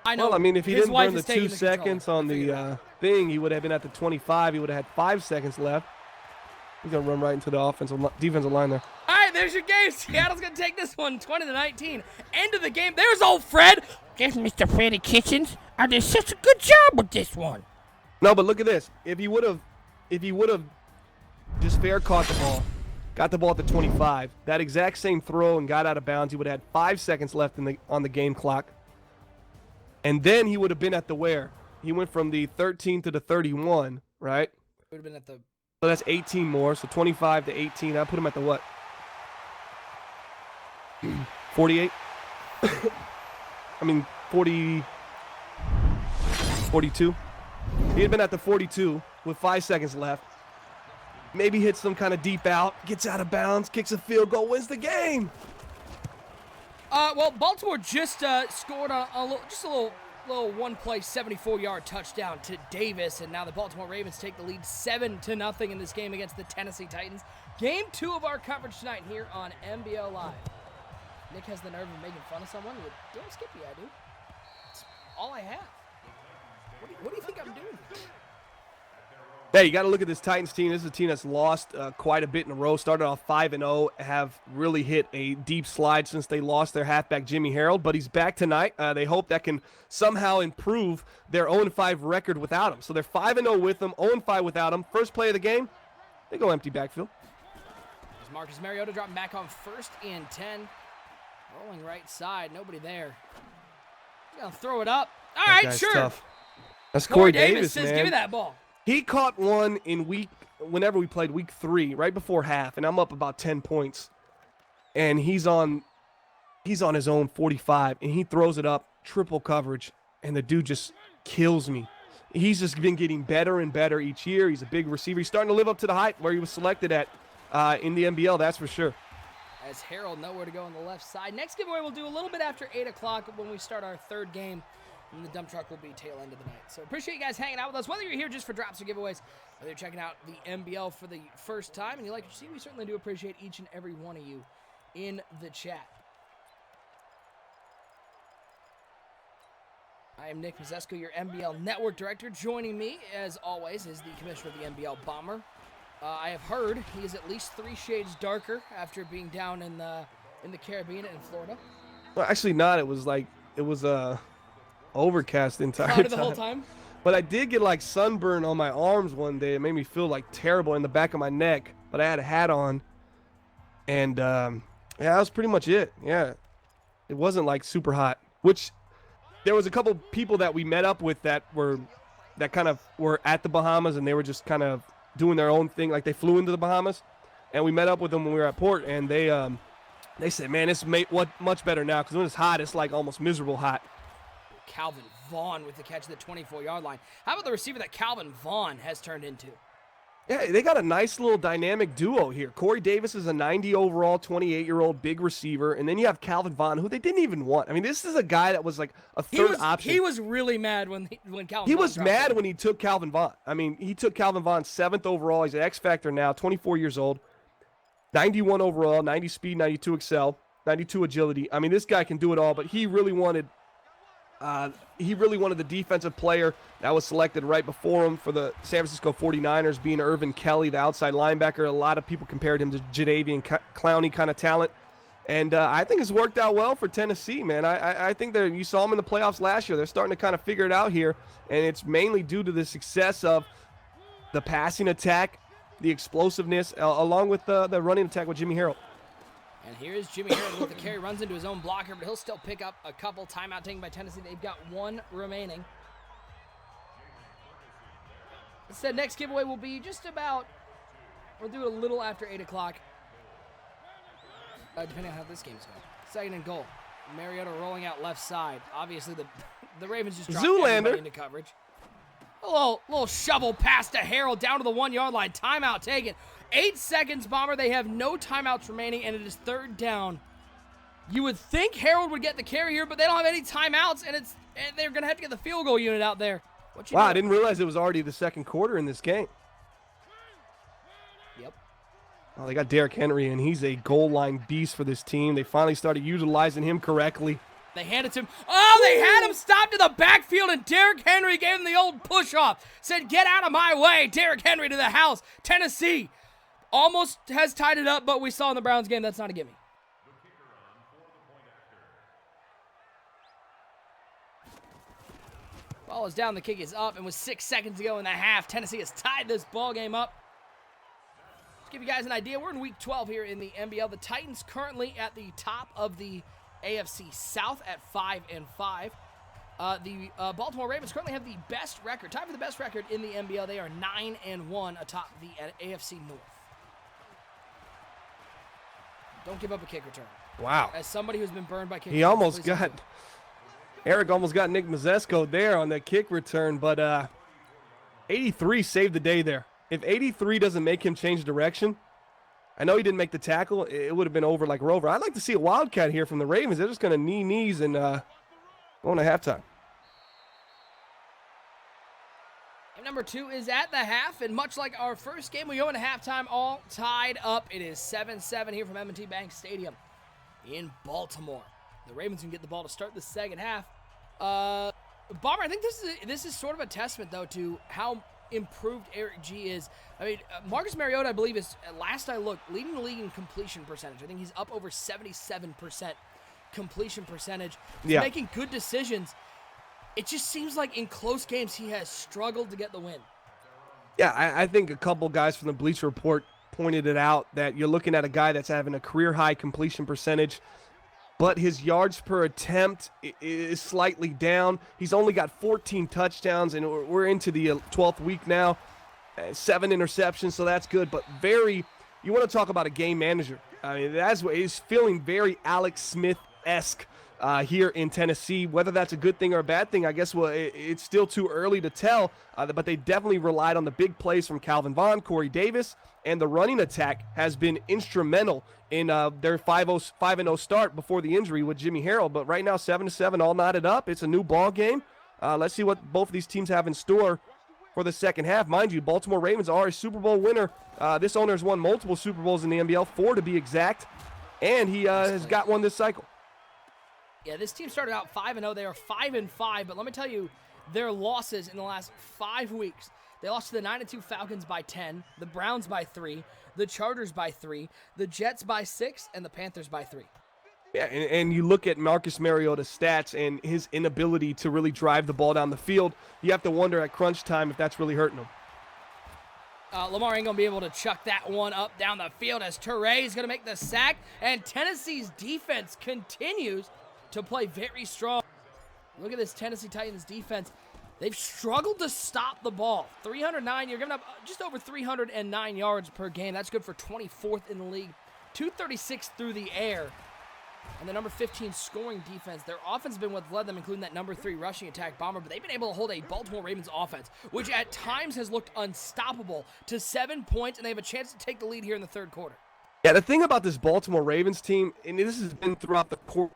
I know. Well, I mean, if he his didn't wife burn the is taking 2 seconds on the thing, he would have been at the 25. He would have had 5 seconds left. He's going to run right into the defensive line there. All right, there's your game. Seattle's going to take this one 20-19. End of the game. There's old Fred. There's Mr. Freddie Kitchens. I did such a good job with this one. No, but look at this. If he would have just fair caught the ball, got the ball at the 25, that exact same throw and got out of bounds, he would have had 5 seconds left on the game clock. And then he would have been at the where? He went from the 13 to the 31, right? Would have been at the. So that's 18 more. So 25 to 18. That put him at the what? 48? I mean, 42. He had been at the 42 with 5 seconds left. Maybe hits some kind of deep out, gets out of bounds, kicks a field goal, wins the game. Well, Baltimore just scored a little one-play 74-yard touchdown to Davis, and now the Baltimore Ravens take the lead 7-0 in this game against the Tennessee Titans. Game 2 of our coverage tonight here on MBL Live. Nick has the nerve of making fun of someone. Damn Skippy, I do. It's all I have. What do you think I'm doing? Hey, you got to look at this Titans team. This is a team that's lost quite a bit in a row. Started off 5-0, have really hit a deep slide since they lost their halfback Jimmy Harold, but he's back tonight. They hope that can somehow improve their 0-5 record without him. So they're 5-0 with him, 0-5 without him. First play of the game, they go empty backfield. There's Marcus Mariota dropping back on 1st and 10. Rolling right side, nobody there. He's going to throw it up. All right, sure. Tough. That's Corey Davis, says, man. give me that ball. He caught one in whenever we played week 3, right before half, and I'm up about 10 points. And he's on his own 45, and he throws it up, triple coverage, and the dude just kills me. He's just been getting better and better each year. He's a big receiver. He's starting to live up to the hype where he was selected at in the NBL, that's for sure. As Harold nowhere to go on the left side. Next giveaway we'll do a little bit after 8 o'clock when we start our 3rd game. And the dump truck will be tail end of the night. So appreciate you guys hanging out with us. Whether you're here just for drops or giveaways, whether you're checking out the NBL for the first time and you like what you see, we certainly do appreciate each and every one of you in the chat. I am Nick Mazesco, your NBL Network Director. Joining me, as always, is the Commissioner of the NBL Bomber. I have heard he is at least 3 shades darker after being down in the Caribbean and in Florida. Well, actually not. It was overcast the entire Cloudy time. the whole time? But I did get like sunburn on my arms one day. It made me feel like terrible in the back of my neck. But I had a hat on. And yeah, that was pretty much it. Yeah. It wasn't like super hot. Which there was a couple people that we met up with that kind of were at the Bahamas, and they were just kind of doing their own thing. Like they flew into the Bahamas. And we met up with them when we were at port, and they said, man, it's much better now, because when it's hot, it's like almost miserable hot. Calvin Vaughn with the catch at the 24-yard line. How about the receiver that Calvin Vaughn has turned into? Yeah, they got a nice little dynamic duo here. Corey Davis is a 90 overall, 28-year-old big receiver, and then you have Calvin Vaughn, who they didn't even want. I mean, this is a guy that was like a third option. He was really mad when Calvin He Vaughn was mad when he took Calvin Vaughn. I mean, he took Calvin Vaughn 7th overall. He's an X-Factor now, 24 years old, 91 overall, 90 speed, 92 excel, 92 agility. I mean, this guy can do it all, but he really wanted the defensive player that was selected right before him for the San Francisco 49ers, being Irvin Kelly, the outside linebacker. A lot of people compared him to Jadeveon Clowney kind of talent. And I think it's worked out well for Tennessee, man. I think that you saw him in the playoffs last year. They're starting to kind of figure it out here, and it's mainly due to the success of the passing attack, the explosiveness, along with the running attack with Jimmy Harold. And here is Jimmy Harold with the carry, runs into his own blocker, but he'll still pick up a couple. Timeout taken by Tennessee. They've got 1 remaining. Instead, next giveaway will be just about, we'll do it a little after 8 o'clock, depending on how this game's going. 2nd and goal. Mariota rolling out left side. Obviously, the Ravens just dropped everybody into coverage. A little shovel pass to Harold down to the 1-yard line. Timeout taken. 8 seconds, Bomber. They have no timeouts remaining, and it is 3rd down. You would think Harold would get the carry here, but they don't have any timeouts, and they're going to have to get the field goal unit out there. Wow, I didn't realize it was already the 2nd quarter in this game. Yep. Oh, they got Derrick Henry, and he's a goal line beast for this team. They finally started utilizing him correctly. They handed to him. Oh, they had him stopped in the backfield, and Derrick Henry gave him the old push-off. Said, get out of my way. Derrick Henry to the house. Tennessee almost has tied it up, but we saw in the Browns game that's not a gimme. Ball is down, the kick is up, and with 6 seconds to go in the half, Tennessee has tied this ball game up. To give you guys an idea, we're in week 12 here in the NBL. The Titans currently at the top of the AFC South at 5-5. The Baltimore Ravens currently have the best record, tied for the best record in the NBL. They are 9-1 atop the AFC North. Don't give up a kick return. Wow. As somebody who's been burned by kick returns, Eric almost got Nick Mazesco there on that kick return, but 83 saved the day there. If 83 doesn't make him change direction, I know he didn't make the tackle. It would have been over like Rover. I'd like to see a Wildcat here from the Ravens. They're just going to knees and going to halftime. Game number 2 is at the half, and much like our first game, we go into halftime all tied up. It is 7-7 here from M&T Bank Stadium in Baltimore. The Ravens can get the ball to start the second half. Bomber, I think this is sort of a testament, though, to how improved Eric G is. I mean, Marcus Mariota, I believe, is, last I looked, leading the league in completion percentage. I think he's up over 77% completion percentage. He's making good decisions. It just seems like in close games he has struggled to get the win. Yeah, I think a couple guys from the Bleacher Report pointed it out that you're looking at a guy that's having a career-high completion percentage, but his yards per attempt is slightly down. He's only got 14 touchdowns, and we're into the 12th week now. 7 interceptions, so that's good, but you want to talk about a game manager. I mean, that's what he's feeling, very Alex Smith-esque here in Tennessee. Whether that's a good thing or a bad thing, I guess it's still too early to tell, but they definitely relied on the big plays from Calvin Vaughn, Corey Davis, and the running attack has been instrumental in their 5-0 start before the injury with Jimmy Harrell. But right now, 7-7, all knotted up. It's a new ball game. Let's see what both of these teams have in store for the second half. Mind you, Baltimore Ravens are a Super Bowl winner. This owner has won multiple Super Bowls in the NBL, 4 to be exact, and he has got one this cycle. Yeah, this team started out 5-0. They are 5-5, but let me tell you, their losses in the last 5 weeks. They lost to the 9-2 Falcons by 10, the Browns by 3, the Chargers by 3, the Jets by 6, and the Panthers by 3. Yeah, and you look at Marcus Mariota's stats and his inability to really drive the ball down the field. You have to wonder at crunch time if that's really hurting him. Lamar ain't going to be able to chuck that one up down the field as Toure is going to make the sack, and Tennessee's defense continues to play very strong. Look at this Tennessee Titans defense. They've struggled to stop the ball. 309, you're giving up just over 309 yards per game. That's good for 24th in the league. 236 through the air. And the number 15 scoring defense. Their offense has been what's led them, including that number 3 rushing attack bomber. But they've been able to hold a Baltimore Ravens offense, which at times has looked unstoppable, to 7 points, and they have a chance to take the lead here in the third quarter. Yeah, the thing about this Baltimore Ravens team, and this has been throughout the course,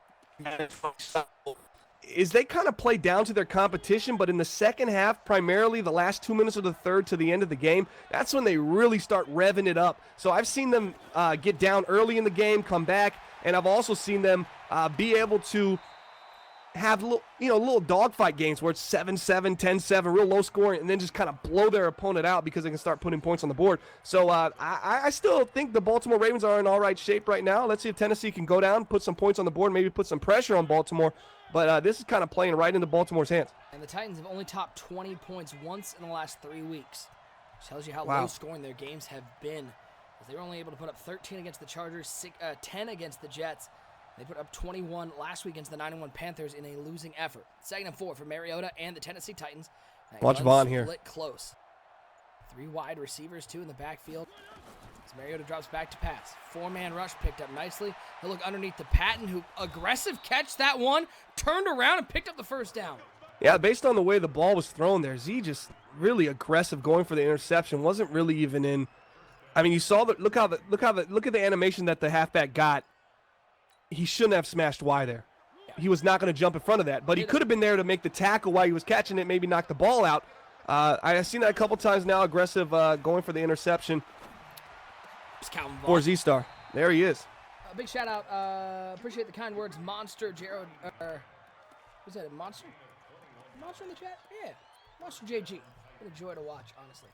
is they kind of play down to their competition, but in the second half, primarily the last 2 minutes of the third to the end of the game, that's when they really start revving it up. So I've seen them get down early in the game, come back, and I've also seen them be able to have little dogfight games where it's 7-7, 10-7, real low scoring, and then just kind of blow their opponent out because they can start putting points on the board. So I still think the Baltimore Ravens are in all right shape right now. Let's see if Tennessee can go down, put some points on the board, maybe put some pressure on Baltimore. But this is kind of playing right into Baltimore's hands. And the Titans have only topped 20 points once in the last 3 weeks, which tells you how Wow. low scoring their games have been. As they were only able to put up 13 against the Chargers, 10 against the Jets. They put up 21 last week against the 9-1 Panthers in a losing effort. 2nd and 4 for Mariota and the Tennessee Titans. Watch Vaughn here. Split close. 3 wide receivers, 2 in the backfield. As Mariota drops back to pass. 4-man rush picked up nicely. He'll look underneath to Patton, who aggressive catch that one, turned around and picked up the first down. Yeah, based on the way the ball was thrown there, Z just really aggressive going for the interception. Wasn't really even in. I mean, you saw look at the animation that the halfback got. He shouldn't have smashed Y there. He was not going to jump in front of that, but he could have been there to make the tackle while he was catching it, maybe knock the ball out. I've seen that a couple times now, aggressive going for the interception for Z-Star. There he is. A big shout out. Appreciate the kind words, Monster Jared. Was that a Monster? Monster in the chat? Yeah. Monster JG. Been a joy to watch, honestly.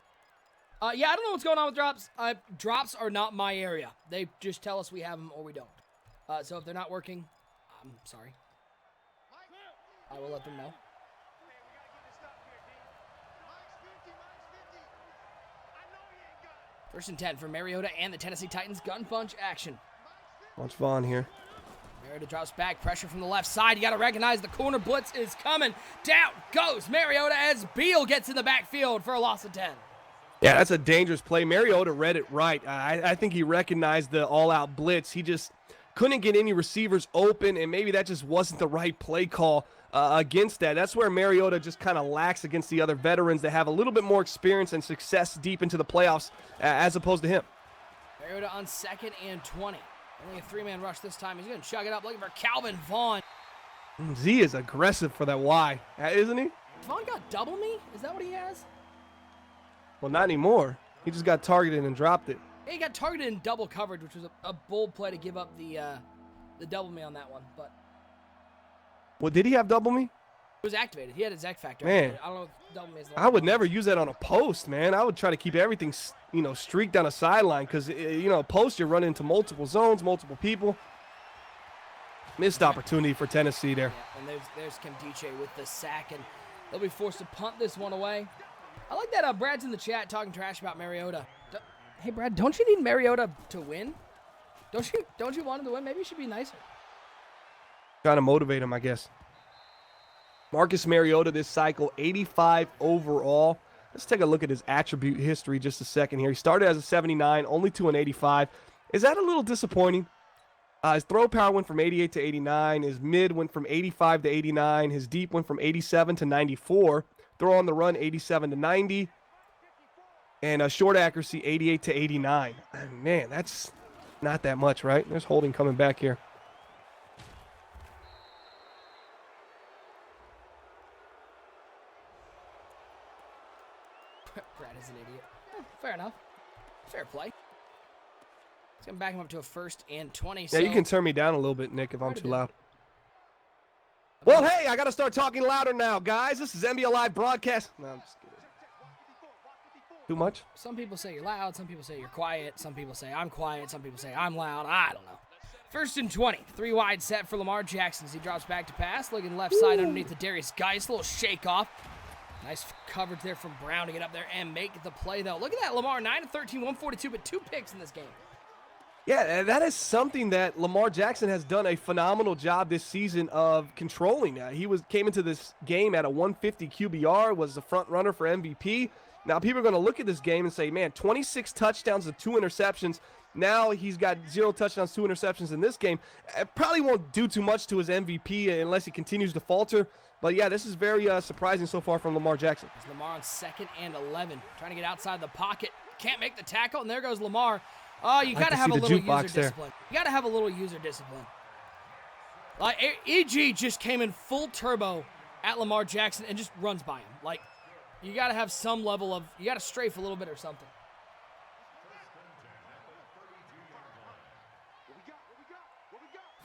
Yeah, I don't know what's going on with drops. Drops are not my area. They just tell us we have them or we don't. So if they're not working, I'm sorry. I will let them know. First and 10 for Mariota and the Tennessee Titans. Gun punch action. Watch Vaughn here. Mariota drops back. Pressure from the left side. You got to recognize the corner blitz is coming. Down goes Mariota as Beal gets in the backfield for a loss of 10. Yeah, that's a dangerous play. Mariota read it right. I think he recognized the all-out blitz. He just couldn't get any receivers open, and maybe that just wasn't the right play call against that. That's where Mariota just kind of lacks against the other veterans that have a little bit more experience and success deep into the playoffs as opposed to him. Mariota on 2nd and 20. Only a 3-man rush this time. He's going to chug it up looking for Calvin Vaughn. Z is aggressive for that Y, isn't he? Vaughn got double me? Is that what he has? Well, not anymore. He just got targeted and dropped it. He got targeted in double coverage, which was a bold play to give up the double me on that one. But Well, did he have double me? It was activated. He had his X factor. Man. Activated. I don't know if double is the I would never use that on a post, man. I would try to keep everything, streaked down a sideline because, a post, you're running into multiple zones, multiple people. Missed opportunity for Tennessee there. Yeah, and there's Kim Diche with the sack, and they'll be forced to punt this one away. I like that Brad's in the chat talking trash about Mariota. Hey, Brad, don't you need Mariota to win? Don't you want him to win? Maybe you should be nicer. Trying to motivate him, I guess. Marcus Mariota this cycle, 85 overall. Let's take a look at his attribute history just a second here. He started as a 79, only to an 85. Is that a little disappointing? His throw power went from 88 to 89. His mid went from 85 to 89. His deep went from 87 to 94. Throw on the run, 87 to 90. And short accuracy, 88 to 89. Man, that's not that much, right? There's holding coming back here. Brad is an idiot. Fair enough. Fair play. It's going to back him up to a 1st and 20. Yeah, so you can turn me down a little bit, Nick, if I'm too loud. Well, hey, I got to start talking louder now, guys. This is NBA Live broadcast. No, I'm just kidding. Too much? Some people say you're loud. Some people say you're quiet. Some people say I'm quiet. Some people say I'm loud. I don't know. 1st and 20. 3 wide set for Lamar Jackson as he drops back to pass. Looking left side underneath the Darius Geis. A little shake off. Nice coverage there from Brown to get up there and make the play, though. Look at that, Lamar, 9 of 13, 142, but 2 picks in this game. Yeah, that is something that Lamar Jackson has done a phenomenal job this season of controlling. He came into this game at a 150 QBR, was the front runner for MVP. Now, people are going to look at this game and say, man, 26 touchdowns to 2 interceptions. Now he's got 0 touchdowns, 2 interceptions in this game. It probably won't do too much to his MVP unless he continues to falter. But, yeah, this is very surprising so far from Lamar Jackson. It's Lamar on 2nd and 11, trying to get outside the pocket. Can't make the tackle, and there goes Lamar. Oh, you got to have a little user discipline. You got to have a little user discipline. Like, EG just came in full turbo at Lamar Jackson and just runs by him. Like, you got to have some level of, you got to strafe a little bit or something.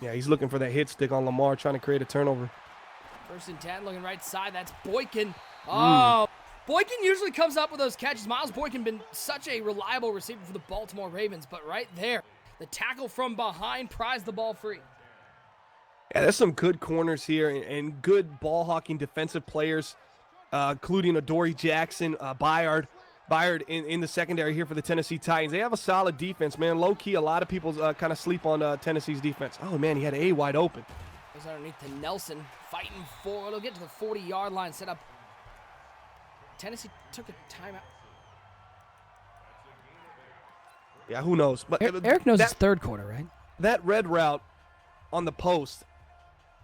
Yeah, he's looking for that hit stick on Lamar, trying to create a turnover. 1st and 10, looking right side. That's Boykin. Oh, Boykin usually comes up with those catches. Miles Boykin been such a reliable receiver for the Baltimore Ravens, but right there, the tackle from behind prized the ball free. Yeah, there's some good corners here and good ball-hawking defensive players, including Adoree Jackson, Byard in the secondary here for the Tennessee Titans. They have a solid defense, man. Low-key, a lot of people kind of sleep on Tennessee's defense. Oh, man, he had A wide open. Goes underneath to Nelson, fighting for, it'll get to the 40-yard line, set up. Tennessee took a timeout. Yeah, who knows? But Eric knows it's 3rd quarter, right? That red route on the post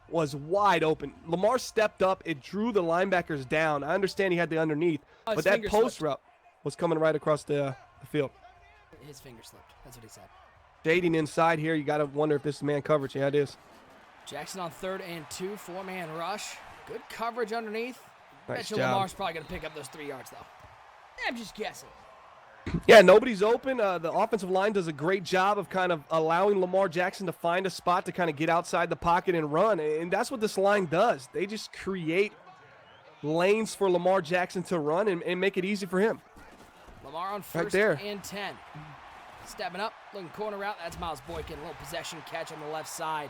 was wide open. Lamar stepped up. It drew the linebackers down. I understand he had the underneath, but that post route was coming right across the field. His finger slipped. That's what he said. Shading inside here. You got to wonder if this is man coverage. Yeah, it is. Jackson on 3rd and 2, 4-man rush. Good coverage underneath. Nice Bet you job. Lamar's probably going to pick up those 3 yards, though. I'm just guessing. Yeah, nobody's open. The offensive line does a great job of kind of allowing Lamar Jackson to find a spot to kind of get outside the pocket and run, and that's what this line does. They just create lanes for Lamar Jackson to run and make it easy for him. Lamar on 1st and 10. Stepping up, looking corner route. That's Miles Boykin. A little possession catch on the left side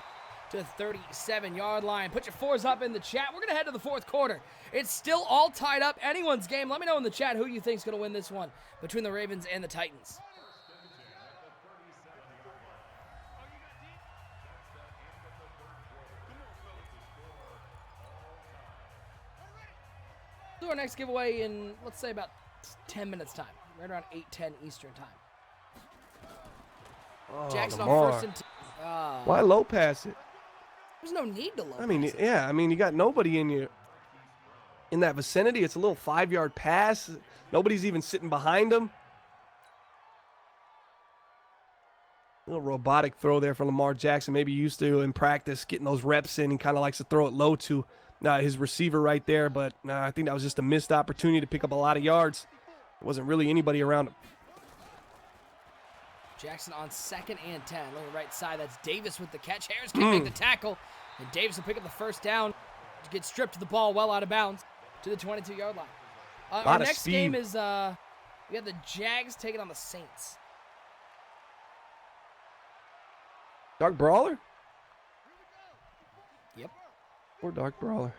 to the 37-yard line. Put your 4s up in the chat. We're going to head to the 4th quarter. It's still all tied up. Anyone's game. Let me know in the chat who you think is going to win this one between the Ravens and the Titans. Do our next giveaway in, let's say, about 10 minutes time. Right around 8:10 Eastern time. Oh, Jackson Lamar. on 1st and 2. Why low pass it? There's no need to low I mean, pass it. yeah, I mean, you got nobody in that vicinity. It's a little 5-yard pass. Nobody's even sitting behind him. A little robotic throw there for Lamar Jackson. Maybe used to in practice getting those reps in. He kind of likes to throw it low to his receiver right there. But I think that was just a missed opportunity to pick up a lot of yards. There wasn't really anybody around him. Jackson on 2nd and 10. Looking right side. That's Davis with the catch. Harris can't make the tackle. And Davis will pick up the 1st down. gets stripped of the ball well out of bounds to the 22-yard line. Our Lot of next speed. game is we have the Jags taking on the Saints. Dark Brawler? Yep. Or Dark Brawler.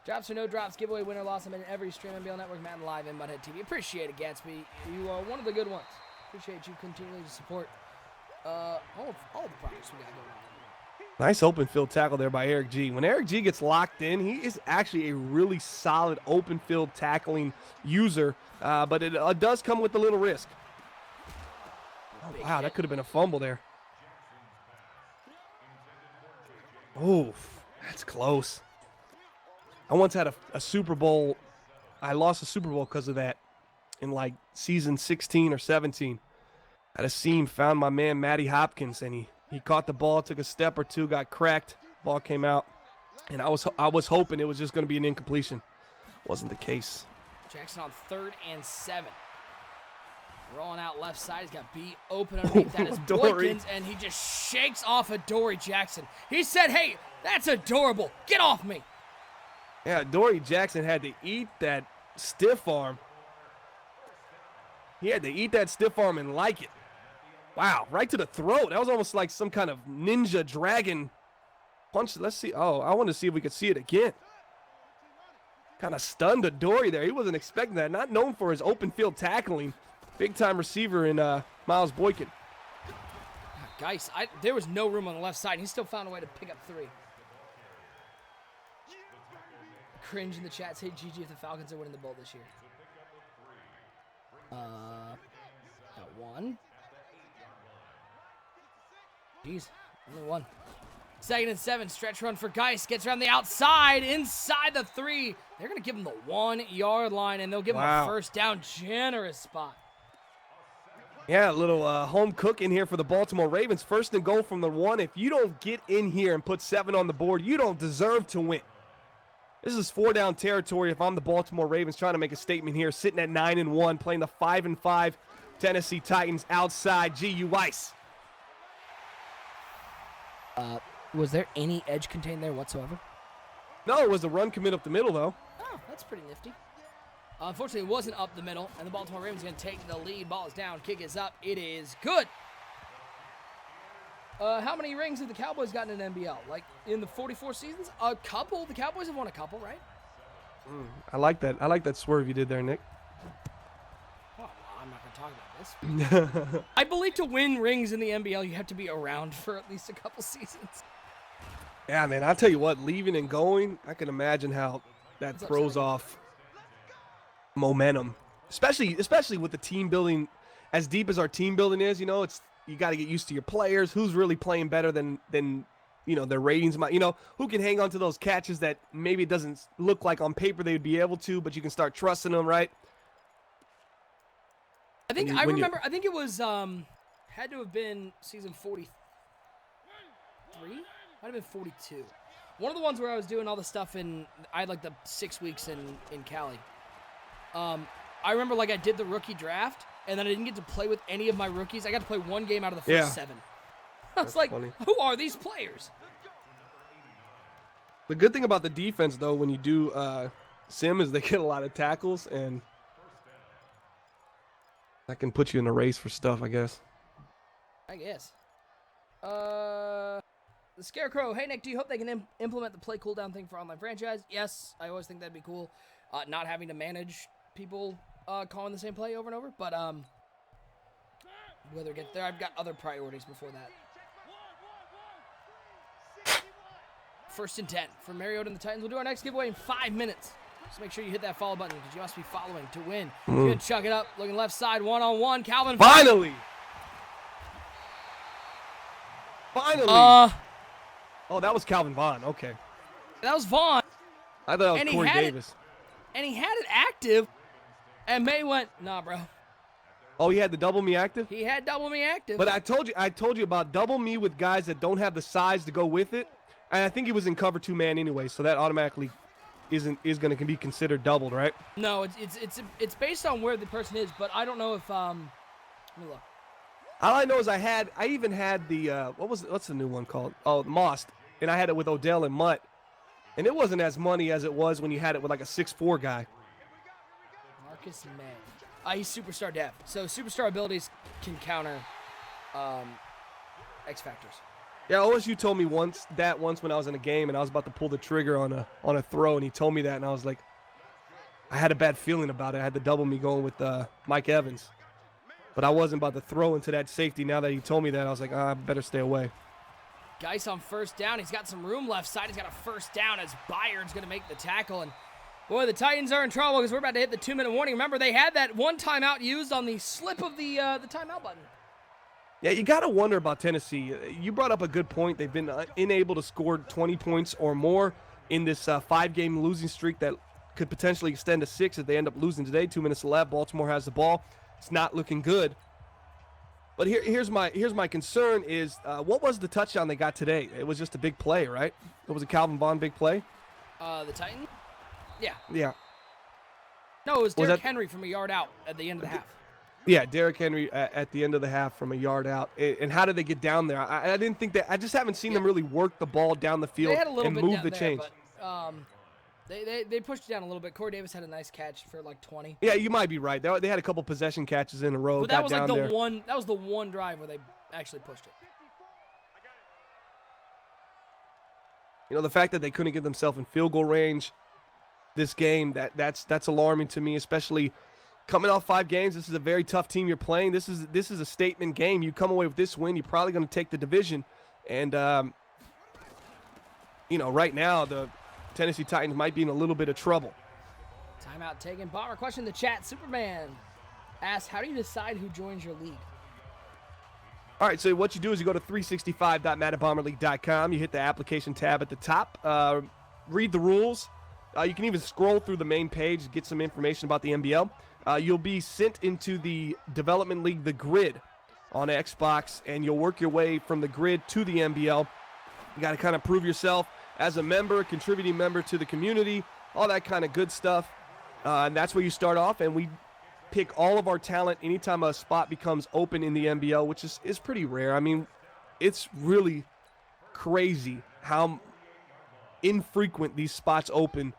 Drops or no drops, giveaway, winner, loss. I'm in every stream NBL Network, Madden Live, and Mudhead TV. Appreciate it, Gatsby. You are one of the good ones. Appreciate you continuing to support all the projects we got going on. Nice open field tackle there by Eric G. When Eric G gets locked in, he is actually a really solid open field tackling user, but it does come with a little risk. Oh, wow, that could have been a fumble there. Oof, that's close. I once had a Super Bowl. I lost a Super Bowl because of that in like season 16 or 17. Had a seam, found my man Matty Hopkins, and he caught the ball, took a step or two, got cracked. Ball came out, and I was hoping it was just going to be an incompletion. Wasn't the case. Jackson on 3rd and 7. Rolling out left side. He's got B open underneath that is Dory. Boykins, and he just shakes off Adoree Jackson. He said, hey, that's adorable. Get off me. Yeah, Dory Jackson had to eat that stiff arm. He had to eat that stiff arm and like it. Wow, right to the throat. That was almost like some kind of ninja dragon punch. Let's see. Oh, I want to see if we could see it again. Kind of stunned Adoree there. He wasn't expecting that. Not known for his open field tackling. Big-time receiver in Miles Boykin. Guys, there was no room on the left side, and he still found a way to pick up 3. Cringe in the chat. Say GG if the Falcons are winning the bowl this year. Got 1. Jeez, only 1. 2nd and 7. Stretch run for Geis. Gets around the outside. Inside the 3. They're going to give him the 1-yard line, and they'll give him a first down. Generous spot. Yeah, a little home cook in here for the Baltimore Ravens. 1st and goal from the 1. If you don't get in here and put 7 on the board, you don't deserve to win. This is 4-down territory if I'm the Baltimore Ravens trying to make a statement here. Sitting at 9-1, playing the 5-5 Tennessee Titans outside GU Weiss. Was there any edge contained there whatsoever? No, it was a run commit up the middle, though. Oh, that's pretty nifty. Unfortunately, it wasn't up the middle, and the Baltimore Ravens are going to take the lead. Ball is down, kick is up. It is good. How many rings have the Cowboys gotten in NBL? Like, in the 44 seasons? A couple. The Cowboys have won a couple, right? I like that. I like that swerve you did there, Nick. Oh, I'm not going to talk about this. I believe to win rings in the NBL, you have to be around for at least a couple seasons. Yeah, man, I'll tell you what, leaving and going, I can imagine how that throws off momentum, especially with the team building. As deep as our team building is, you know, you got to get used to your players, who's really playing better than you know, their ratings might, you know, who can hang on to those catches that maybe it doesn't look like on paper they'd be able to, but you can start trusting them, right? I think I think it was had to have been season 43. Might have been 42. One of the ones where I was doing all the stuff I had like the 6 weeks in Cali. I remember like I did the rookie draft, and then I didn't get to play with any of my rookies. I got to play one game out of the first 7. I was like, funny. Who are these players? The good thing about the defense, though, when you do sim, is they get a lot of tackles, and that can put you in a race for stuff, I guess. The Scarecrow. Hey, Nick, do you hope they can implement the play cooldown thing for online franchise? Yes, I always think that'd be cool. Not having to manage people calling the same play over and over, but whether it gets there, I've got other priorities before that. 1st and 10 for Mariota and the Titans. We'll do our next giveaway in 5 minutes. So make sure you hit that follow button because you must be following to win. Good, chuck it up. Looking left side, one-on-one. Calvin. Finally. Oh, that was Calvin Vaughn. Okay. That was Vaughn. I thought that was Corey Davis. And he had it active, and May went, nah, bro. Oh, he had the double me active? He had double me active. But I told you about double me with guys that don't have the size to go with it. And I think he was in cover 2 man anyway, so that automatically is going to be considered doubled, right? No, it's based on where the person is, but I don't know if let me look. All I know is I even had the what's the new one called? Oh, the Most, and I had it with Odell and Mutt, And it wasn't as money as it was when you had it with like a 6'4" guy. Marcus May. He's superstar depth. So superstar abilities can counter X factors. Yeah, OSU told me once when I was in a game and I was about to pull the trigger on a throw, and he told me that, and I was like, I had a bad feeling about it. I had to double me going with Mike Evans. But I wasn't about to throw into that safety. Now that he told me that, I was like, I better stay away. Geis on first down. He's got some room left side. He's got a first down as Bayard's going to make the tackle. And, boy, the Titans are in trouble because we're about to hit the 2-minute warning. Remember, they had that one timeout used on the slip of the timeout button. Yeah, you got to wonder about Tennessee. You brought up a good point. They've been unable to score 20 points or more in this 5-game losing streak that could potentially extend to 6 if they end up losing today. 2 minutes left. Baltimore has the ball. It's not looking good. But here's my concern is what was the touchdown they got today? It was just a big play, right? It was a Calvin Vaughn big play? The Titan? Yeah. Yeah. No, it was Derrick Henry from a yard out at the end of the half. Yeah, Derrick Henry at the end of the half from a yard out. And how did they get down there? I didn't think that. I just haven't seen them really work the ball down the field and move the chains. But, they pushed it down a little bit. Corey Davis had a nice catch for like 20. Yeah, you might be right. They had a couple possession catches in a row. But that was like the one. That was the one drive where they actually pushed it. You know, the fact that they couldn't get themselves in field goal range this game, that's alarming to me, especially coming off 5 games. This is a very tough team you're playing. This is a statement game. You come away with this win, you're probably going to take the division. And right now the Tennessee Titans might be in a little bit of trouble. Timeout taken. Bomber question in the chat. Superman asks, how do you decide who joins your league? All right, so what you do is you go to 365.maddenbomberleague.com. You hit the application tab at the top. Read the rules. You can even scroll through the main page, get some information about the NBL. You'll be sent into the development league, the Grid, on Xbox, and you'll work your way from the Grid to the NBL. You got to kind of prove yourself as a member, contributing member to the community, all that kind of good stuff. And that's where you start off, and we pick all of our talent anytime a spot becomes open in the NBL, which is pretty rare. I mean, it's really crazy how infrequent these spots open,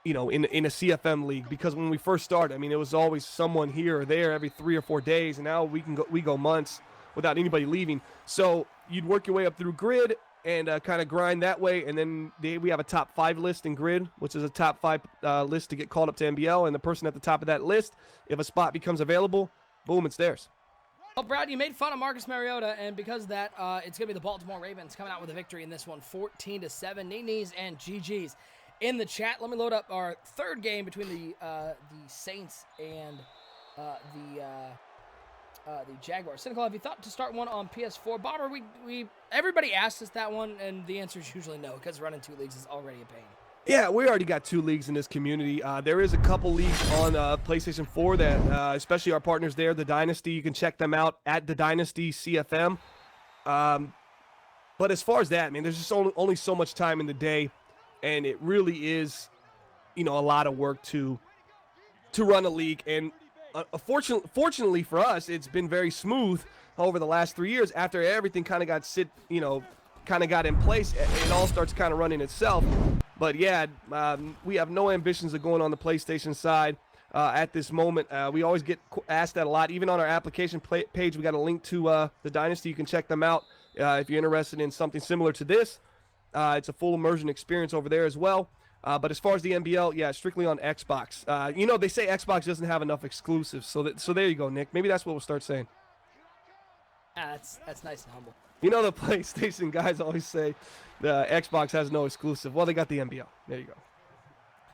in a CFM league, because when we first started, I mean, it was always someone here or there every 3 or 4 days, and now we go months without anybody leaving. So you'd work your way up through Grid and kind of grind that way, and then we have a top 5 list in Grid, which is a top 5 list to get called up to NBL, and the person at the top of that list, if a spot becomes available, boom, it's theirs. Well, Brad, you made fun of Marcus Mariota, and because of that, it's going to be the Baltimore Ravens coming out with a victory in this one, 14-7. Knees and GGs in the chat. Let me load up our third game between the Saints and the Jaguars. Cynical, have you thought to start one on PS4? Bomber, everybody asks us that one, and the answer is usually no, because running 2 leagues is already a pain. Yeah, we already got 2 leagues in this community. There is a couple leagues on PlayStation 4 that, especially our partners there, the Dynasty, you can check them out at the Dynasty CFM. But as far as that, man, there's just only so much time in the day, and it really is, a lot of work to run a league. And fortunately for us, it's been very smooth over the last 3 years. After everything kind of got in place, it all starts kind of running itself. But yeah, we have no ambitions of going on the PlayStation side at this moment. We always get asked that a lot. Even on our application page, we got a link to the Dynasty. You can check them out if you're interested in something similar to this. It's a full immersion experience over there as well. But as far as the NBL, yeah, strictly on Xbox. They say Xbox doesn't have enough exclusives. So there you go, Nick. Maybe that's what we'll start saying. That's nice and humble. The PlayStation guys always say the Xbox has no exclusive. Well, they got the NBL. There you go.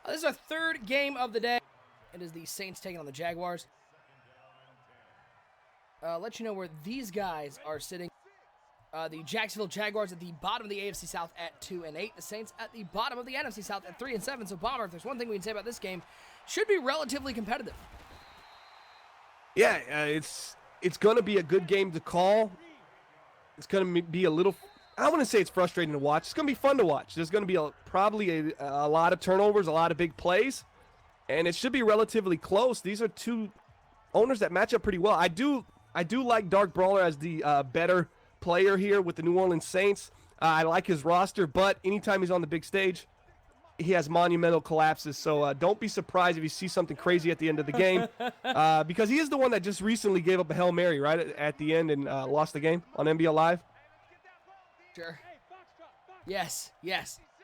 This is our third game of the day. It is the Saints taking on the Jaguars. Let you know where these guys are sitting. The Jacksonville Jaguars at the bottom of the AFC South at 2-8. The Saints at the bottom of the NFC South at 3-7. So, Bomber, if there's one thing we can say about this game, should be relatively competitive. Yeah, it's going to be a good game to call. It's going to be a little, I wouldn't say it's frustrating to watch. It's going to be fun to watch. There's going to be probably a lot of turnovers, a lot of big plays, and it should be relatively close. These are 2 owners that match up pretty well. I do like Dark Brawler as the better player here with the New Orleans Saints. I like his roster, but anytime he's on the big stage, he has monumental collapses. So don't be surprised if you see something crazy at the end of the game, because he is the one that just recently gave up a Hail Mary right at the end and lost the game on NBL Live. Sure. Yes.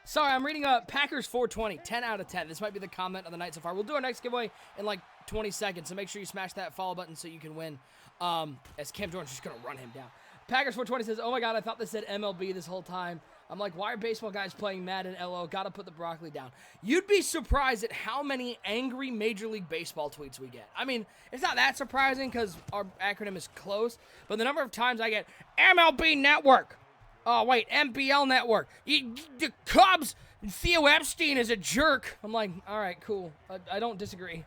Sorry, I'm reading Packers 420, 10 out of 10. This might be the comment of the night so far. We'll do our next giveaway in like 20 seconds, so make sure you smash that follow button so you can win. As Cam Jordan's just going to run him down. Packers 420 says, oh my God, I thought this said MLB this whole time. I'm like, why are baseball guys playing Madden? LO, gotta put the broccoli down. You'd be surprised at how many angry Major League Baseball tweets we get. I mean, it's not that surprising because our acronym is close, but the number of times I get MLB Network. Oh, wait, MBL Network. The Cubs, Theo Epstein is a jerk. I'm like, all right, cool. I don't disagree.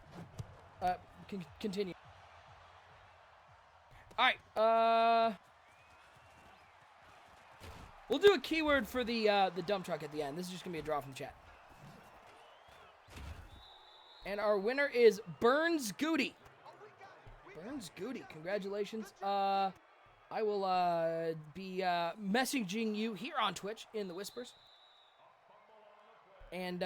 Continue. All right, we'll do a keyword for the dump truck at the end. This is just going to be a draw from chat. And our winner is Burns Goody. Burns Goody, congratulations. I will be messaging you here on Twitch in the Whispers. And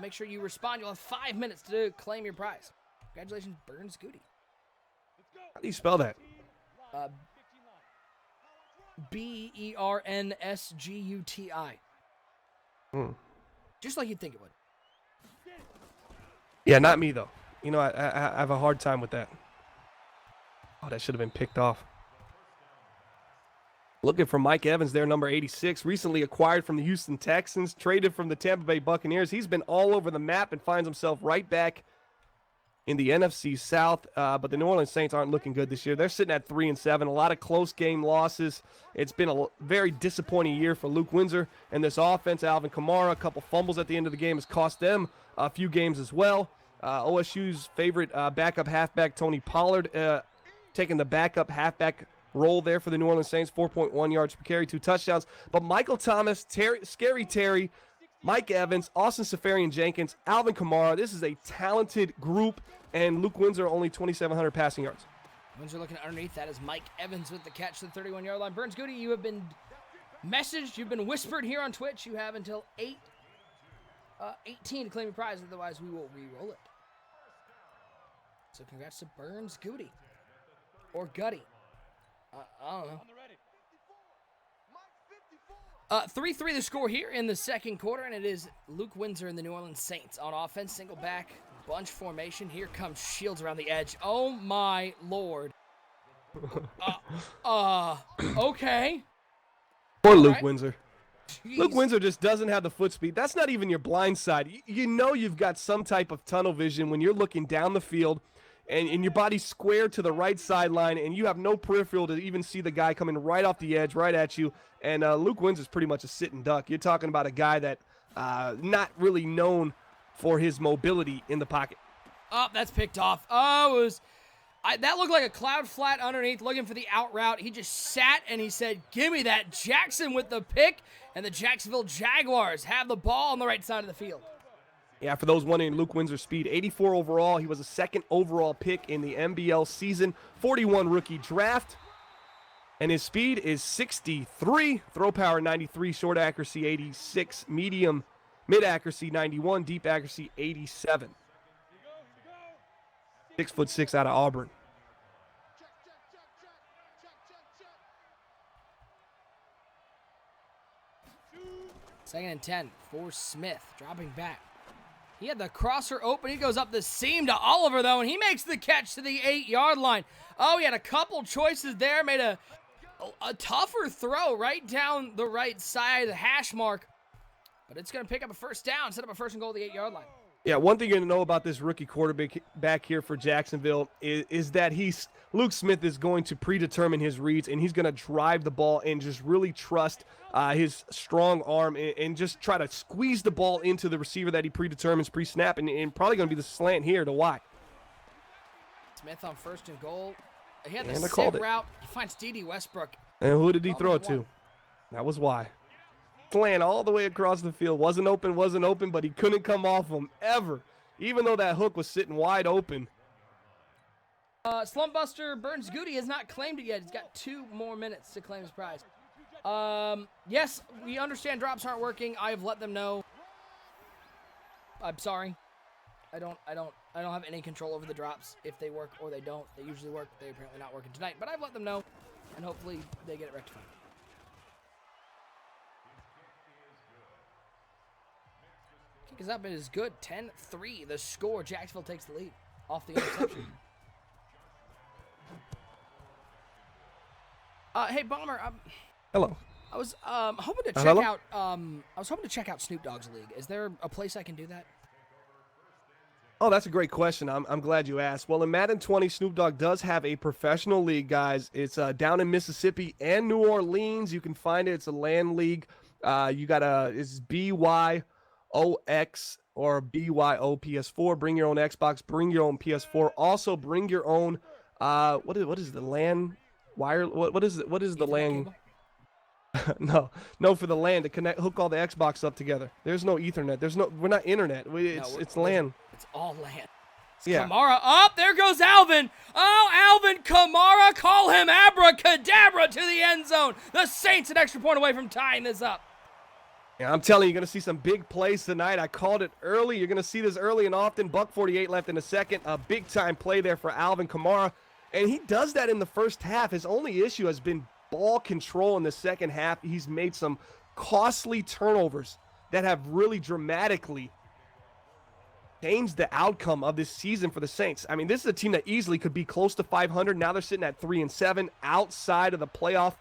make sure you respond. You'll have 5 minutes to claim your prize. Congratulations, Burns Goody. How do you spell that? Bernsguti. Just like you'd think it would. Yeah, not me, though. You know, I have a hard time with that. Oh, that should have been picked off. Looking for Mike Evans there, number 86. Recently acquired from the Houston Texans, traded from the Tampa Bay Buccaneers. He's been all over the map and finds himself right back in the NFC South. But the New Orleans Saints aren't looking good this year. They're sitting at 3-7. A lot of close game losses. It's been a very disappointing year for Luke Windsor and this offense. Alvin Kamara, a couple fumbles at the end of the game has cost them a few games as well. OSU's favorite backup halfback, Tony Pollard, taking the backup halfback role there for the New Orleans Saints, 4.1 yards per carry, 2 touchdowns. But Michael Thomas, Scary Terry, Mike Evans, Austin Seferian-Jenkins, Alvin Kamara, this is a talented group, and Luke Windsor only 2,700 passing yards. Windsor looking underneath. That is Mike Evans with the catch to the 31-yard line. Burns Goody, you have been messaged. You've been whispered here on Twitch. You have until 18 to claim your prize. Otherwise, we will re-roll it. So congrats to Burns Goody. Or Gutty. I don't know. 3-3 the score here in the second quarter, and it is Luke Windsor and the New Orleans Saints on offense. Single back, bunch formation. Here comes Shields around the edge. Oh, my Lord. Okay. Poor Luke Windsor. Jeez. Luke Windsor just doesn't have the foot speed. That's not even your blind side. You know you've got some type of tunnel vision when you're looking down the field and your body's square to the right sideline, and you have no peripheral to even see the guy coming right off the edge, right at you. And Luke Windsor's pretty much a sitting duck. You're talking about a guy that not really known for his mobility in the pocket. Oh, that's picked off. Oh, that looked like a cloud flat underneath looking for the out route. He just sat and he said, give me that. Jackson with the pick, and the Jacksonville Jaguars have the ball on the right side of the field. Yeah, for those wondering, Luke Windsor's speed, 84 overall. He was a second overall pick in the NBL season, 41 rookie draft. And his speed is 63, throw power 93, short accuracy 86, medium, mid accuracy 91, deep accuracy 87. 6'6" out of Auburn. Second and 10 for Smith, dropping back. He had the crosser open. He goes up the seam to Oliver, though, and he makes the catch to the 8-yard line. Oh, he had a couple choices there, made a tougher throw right down the right side of the hash mark. But it's going to pick up a first down, set up a first and goal at the 8-yard line. Yeah, one thing you're going to know about this rookie quarterback back here for Jacksonville is that Luke Smith is going to predetermine his reads, and he's going to drive the ball and just really trust his strong arm and just try to squeeze the ball into the receiver that he predetermines pre-snap, and probably going to be the slant here to Y. Smith on first and goal. He had And the I called sit it. route. He finds D.D. Westbrook. And who did he throw it one. to? That was Y. Slant all the way across the field. Wasn't open, but he couldn't come off him ever, even though that hook was sitting wide open. Slumpbuster Burns Goody has not claimed it yet. He's got 2 more minutes to claim his prize. Yes, we understand drops aren't working. I've let them know. I'm sorry. I don't have any control over the drops. If they work or they don't, they usually work. They're apparently not working tonight, but I've let them know, and hopefully they get it rectified. Kick is up. It is good. 10-3. The score. Jacksonville takes the lead off the interception. Hey, Bomber. Hello. I was hoping to check hello? out. I was hoping to check out Snoop Dogg's league. Is there a place I can do that? Oh, that's a great question. I'm glad you asked. Well, in Madden 20, Snoop Dogg does have a professional league, guys. It's down in Mississippi and New Orleans. You can find it. It's a land league. It's BYOX or BYOPS4. Bring your own Xbox. Bring your own PS4. Also, bring your own. What is the LAN wire? What is it? What is the LAN? No, for the LAN to hook all the Xbox up together. There's no Ethernet. We're not internet. It's LAN. It's all LAN. Yeah. Kamara up. There goes Alvin. Oh, Alvin Kamara. Call him abracadabra to the end zone. The Saints an extra point away from tying this up. Yeah, I'm telling you, you're going to see some big plays tonight. I called it early. You're going to see this early and often. $1:48 left in the second. A big-time play there for Alvin Kamara. And he does that in the first half. His only issue has been ball control in the second half. He's made some costly turnovers that have really dramatically changed the outcome of this season for the Saints. I mean, this is a team that easily could be close to 500. Now they're sitting at 3-7, outside of the playoff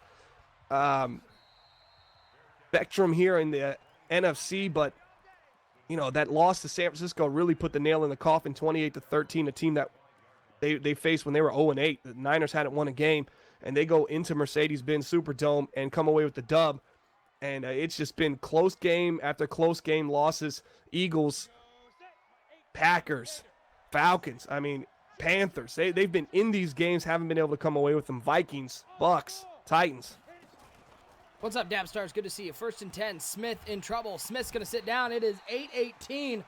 spectrum here in the NFC. But that loss to San Francisco really put the nail in the coffin. 28-13, a team that they faced when they were 0-8. The Niners hadn't won a game, and they go into Mercedes-Benz Superdome and come away with the dub. And it's just been close game after close game losses. Eagles, Packers, Falcons, Panthers. They've been in these games, haven't been able to come away with them. Vikings, Bucks, Titans. What's up, Dap Stars? Good to see you. 1st and 10. Smith in trouble. Smith's going to sit down. It is 8-18.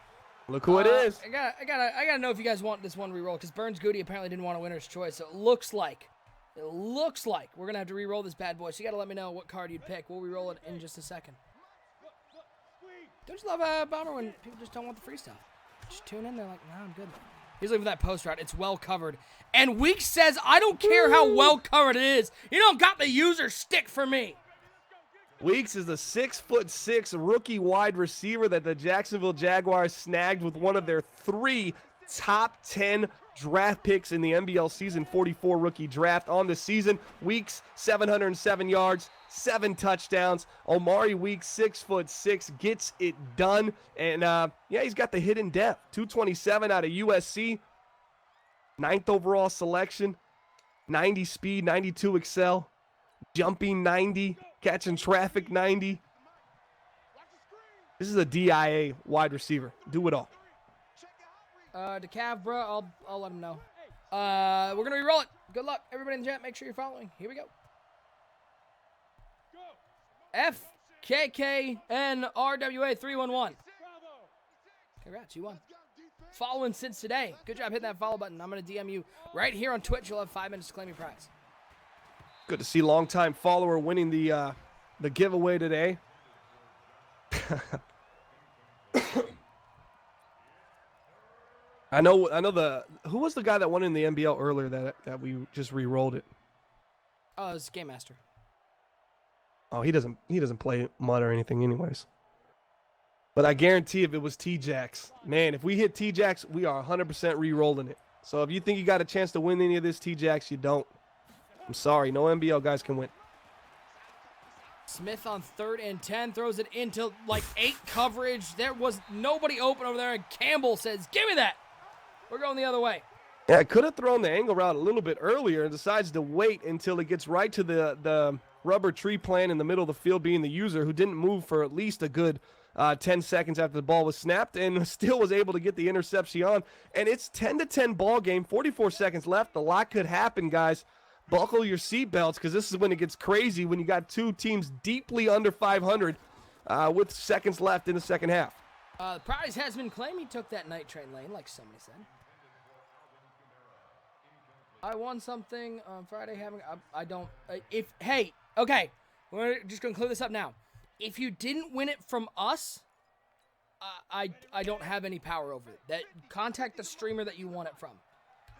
Look who it is. I gotta know if you guys want this one re-roll, because Burns Goody apparently didn't want a winner's choice. So it looks like we're gonna have to re-roll this bad boy. So you gotta let me know what card you'd pick. We'll re-roll it in just a second. Don't you love Bomber when people just don't want the freestyle? Just tune in. They're like, nah, I'm good. He's looking for that post route. It's well covered. And Weeks says, I don't care how well covered it is. You don't got the user stick for me. Weeks is a 6'6" rookie wide receiver that the Jacksonville Jaguars snagged with one of their 3 top 10 draft picks in the NBL season 44 rookie draft on the season. Weeks, 707 yards, 7 touchdowns. Omari Weeks, 6'6", gets it done. And he's got the hidden depth. 227 out of USC, 9th overall selection, 90 speed, 92 excel, jumping 90. Catching traffic 90. This is a DIA wide receiver. Do it all. DeCav, bro, I'll let him know. We're going to re-roll it. Good luck. Everybody in the chat, make sure you're following. Here we go. FKKNRWA 311. Congrats, you won. Following since today. Good job hitting that follow button. I'm going to DM you right here on Twitch. You'll have 5 minutes to claim your prize. Good to see longtime follower winning the giveaway today. I know who was the guy that won in the NBL earlier that we just re-rolled it? Oh, it was Game Master. Oh, he doesn't play MUD or anything anyways. But I guarantee if it was T-Jax, man, if we hit T-Jax, we are 100% re-rolling it. So if you think you got a chance to win any of this T-Jax, you don't. I'm sorry, no NBL guys can win. Smith on 3rd and 10 throws it into like 8 coverage. There was nobody open over there, and Campbell says, give me that. We're going the other way. Yeah, I could have thrown the angle route a little bit earlier and decides to wait until it gets right to the rubber tree plant in the middle of the field, being the user, who didn't move for at least a good 10 seconds after the ball was snapped, and still was able to get the interception on. And it's 10-10 ball game, 44 seconds left. A lot could happen, guys. Buckle your seatbelts, because this is when it gets crazy, when you got 2 teams deeply under 500 with seconds left in the second half. The prize has been claimed. He took that night train lane, like somebody said. I won something on Friday. I don't. Okay. We're just going to clear this up now. If you didn't win it from us, I don't have any power over it. Contact the streamer that you won it from.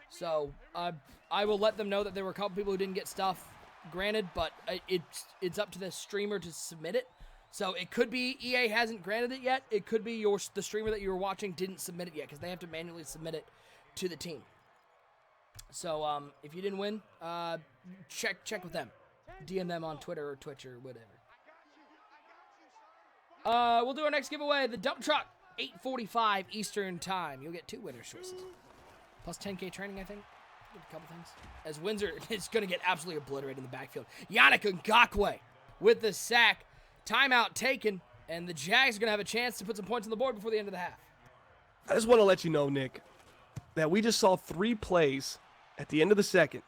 So I will let them know that there were a couple people who didn't get stuff granted, but it's up to the streamer to submit it. So it could be EA hasn't granted it yet. It could be the streamer that you were watching didn't submit it yet because they have to manually submit it to the team. So if you didn't win, check with them. DM them on Twitter or Twitch or whatever. We'll do our next giveaway, the dump truck, 8:45 Eastern time. You'll get 2 winner's choices. Plus 10K training, I think. Get a couple things. As Windsor is going to get absolutely obliterated in the backfield. Yannick Ngakoue with the sack. Timeout taken, and the Jags are going to have a chance to put some points on the board before the end of the half. I just want to let you know, Nick, that we just saw 3 plays at the end of the second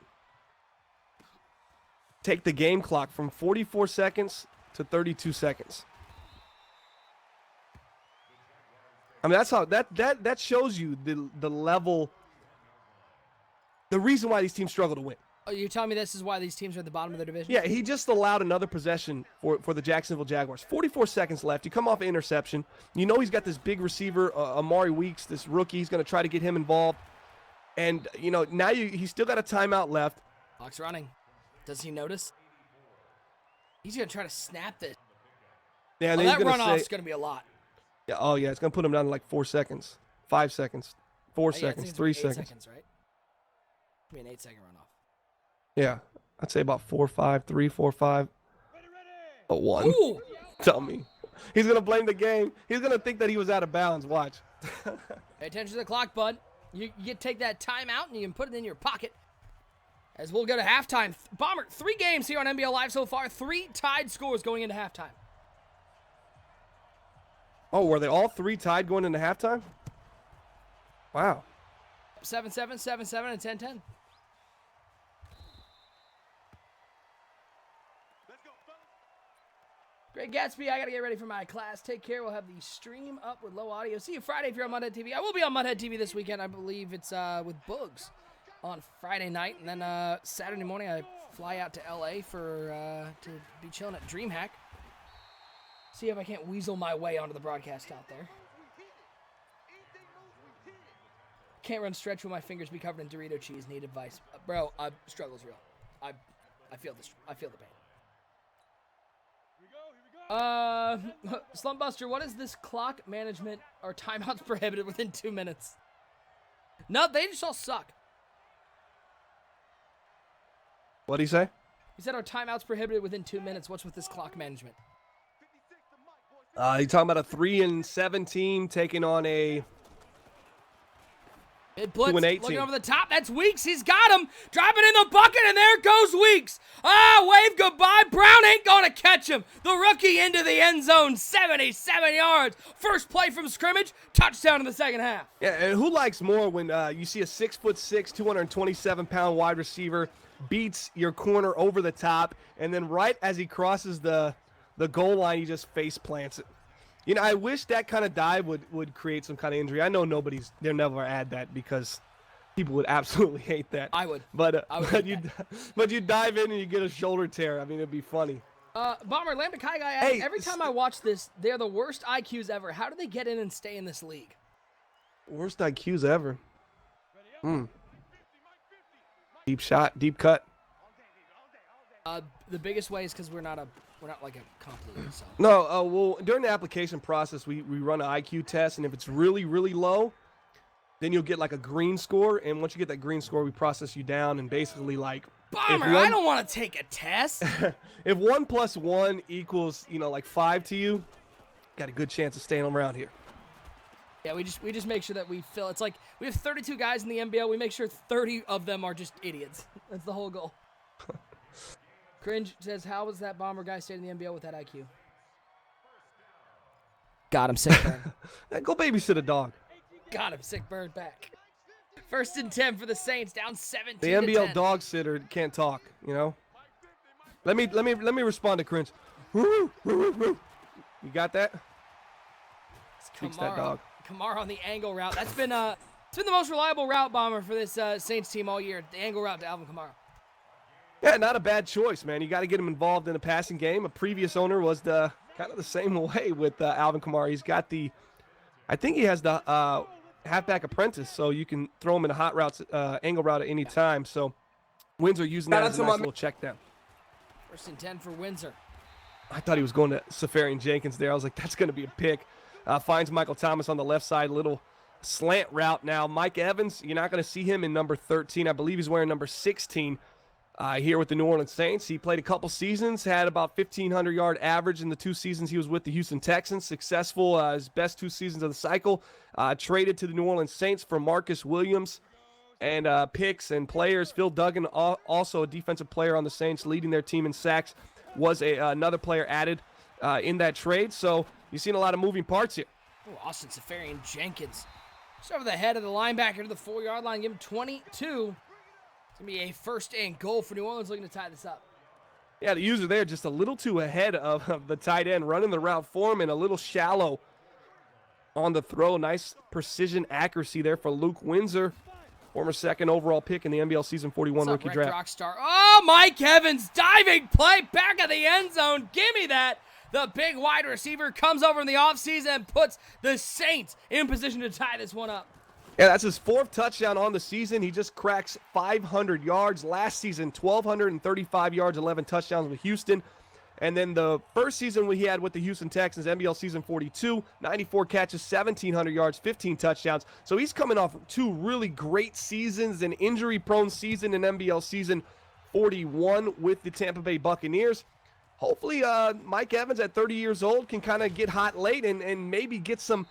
take the game clock from 44 seconds to 32 seconds. I mean, that's how that shows you the level, the reason why these teams struggle to win. Oh, you're telling me this is why these teams are at the bottom of their division? Yeah, he just allowed another possession for the Jacksonville Jaguars. 44 seconds left. You come off an interception. You know he's got this big receiver, Amari Weeks, this rookie. He's going to try to get him involved. And, you know, now he's still got a timeout left. Clock's running. Does he notice? He's going to try to snap this. Yeah, that runoff's going to be a lot. Yeah, oh, yeah, it's going to put him down to like 4 seconds, 5 seconds, 4 seconds, 3 seconds. 8 seconds, right? I mean, 8-second runoff. Yeah, I'd say about 4, 5, 3, 4, 5. A 1. Ooh. Tell me. He's going to blame the game. He's going to think that he was out of bounds. Watch. Pay attention to the clock, bud. You take that timeout and you can put it in your pocket. As we'll go to halftime. Bomber, 3 games here on NBL Live so far. 3 tied scores going into halftime. Oh, were they all 3 tied going into halftime? Wow. 7-7, 7-7, and 10-10. Great Gatsby, I got to get ready for my class. Take care. We'll have the stream up with low audio. See you Friday if you're on Mudhead TV. I will be on Mudhead TV this weekend. I believe it's with Bugs on Friday night. And then Saturday morning, I fly out to LA to be chilling at DreamHack. See if I can't weasel my way onto the broadcast out there. Can't run stretch with my fingers be covered in Dorito cheese. Need advice. Bro, struggle's real. I feel this. I feel the pain. Slumpbuster, what is this clock management or timeouts prohibited within 2 minutes? No, they just all suck. What'd he say? He said our timeouts prohibited within 2 minutes. What's with this clock management? He's talking about a 3-17 taking on a Mid blitz, 2-18. looking over the top. That's Weeks. He's got him. Driving in the bucket, and there goes Weeks. Wave goodbye. Brown ain't going to catch him. The rookie into the end zone, 77 yards. First play from scrimmage, touchdown in the second half. Yeah, and who likes more when you see a 6'6", 227-pound wide receiver beats your corner over the top, and then right as he crosses the goal line, he just face plants it. You know, I wish that kind of dive would create some kind of injury. I know they'll never add that because people would absolutely hate that. I would. But But you dive in and you get a shoulder tear. I mean, it'd be funny. Bomber, Lambda Kai Guy asks, every time I watch this, they're the worst IQs ever. How do they get in and stay in this league? Worst IQs ever. Deep shot, deep cut. The biggest way is because we're not like a comp league. So. No, well, during the application process, we run an IQ test, and if it's really, really low, then you'll get like a green score, and once you get that green score, we process you down, and basically like... Bomber, I don't want to take a test. If 1 + 1 equals, like 5 to you, got a good chance of staying around here. Yeah, we just make sure that we fill. It's like we have 32 guys in the NBL. We make sure 30 of them are just idiots. That's the whole goal. Cringe says, how was that Bomber guy staying in the NBL with that IQ? Got him, sick burn. Go babysit a dog. Got him, sick burn back. 1st and 10 for the Saints, down 17 The to NBL 10. dog sitter can't talk, Let me respond to Cringe. You got that? Speaks that dog. Kamara on the angle route. That's been it's been the most reliable route, Bomber, for this Saints team all year. The angle route to Alvin Kamara. Yeah, not a bad choice, man. You got to get him involved in the passing game. A previous owner was kind of the same way with Alvin Kamara. He's got I think he has the halfback apprentice, so you can throw him in a hot routes, angle route at any time. So Windsor using that as a nice little check down. 1st and 10 for Windsor. I thought he was going to Safarian Jenkins there. I was like, that's going to be a pick. Finds Michael Thomas on the left side, little slant route now. Mike Evans, you're not going to see him in number 13. I believe he's wearing number 16 here with the New Orleans Saints. He played a couple seasons, had about 1,500-yard average in the 2 seasons he was with the Houston Texans. Successful, his best 2 seasons of the cycle. Traded to the New Orleans Saints for Marcus Williams and picks and players. Phil Duggan, also a defensive player on the Saints, leading their team in sacks, was another player added in that trade. So you've seen a lot of moving parts here. Oh, Austin Safarian Jenkins. Just over the head of the linebacker to the 4-yard line. Give him 22. It's going to be a 1st and goal for New Orleans looking to tie this up. Yeah, the user there just a little too ahead of the tight end, running the route for him and a little shallow on the throw. Nice precision accuracy there for Luke Windsor. Former 2nd overall pick in the NBL Season 41 rookie draft. Rockstar. Oh, Mike Evans, diving play back of the end zone. Give me that. The big wide receiver comes over in the offseason and puts the Saints in position to tie this one up. Yeah, that's his 4th touchdown on the season. He just cracks 500 yards. Last season, 1,235 yards, 11 touchdowns with Houston. And then the first season he had with the Houston Texans, NBL Season 42, 94 catches, 1,700 yards, 15 touchdowns. So he's coming off 2 really great seasons, an injury-prone season in NBL Season 41 with the Tampa Bay Buccaneers. Hopefully Mike Evans at 30 years old can kind of get hot late and maybe get some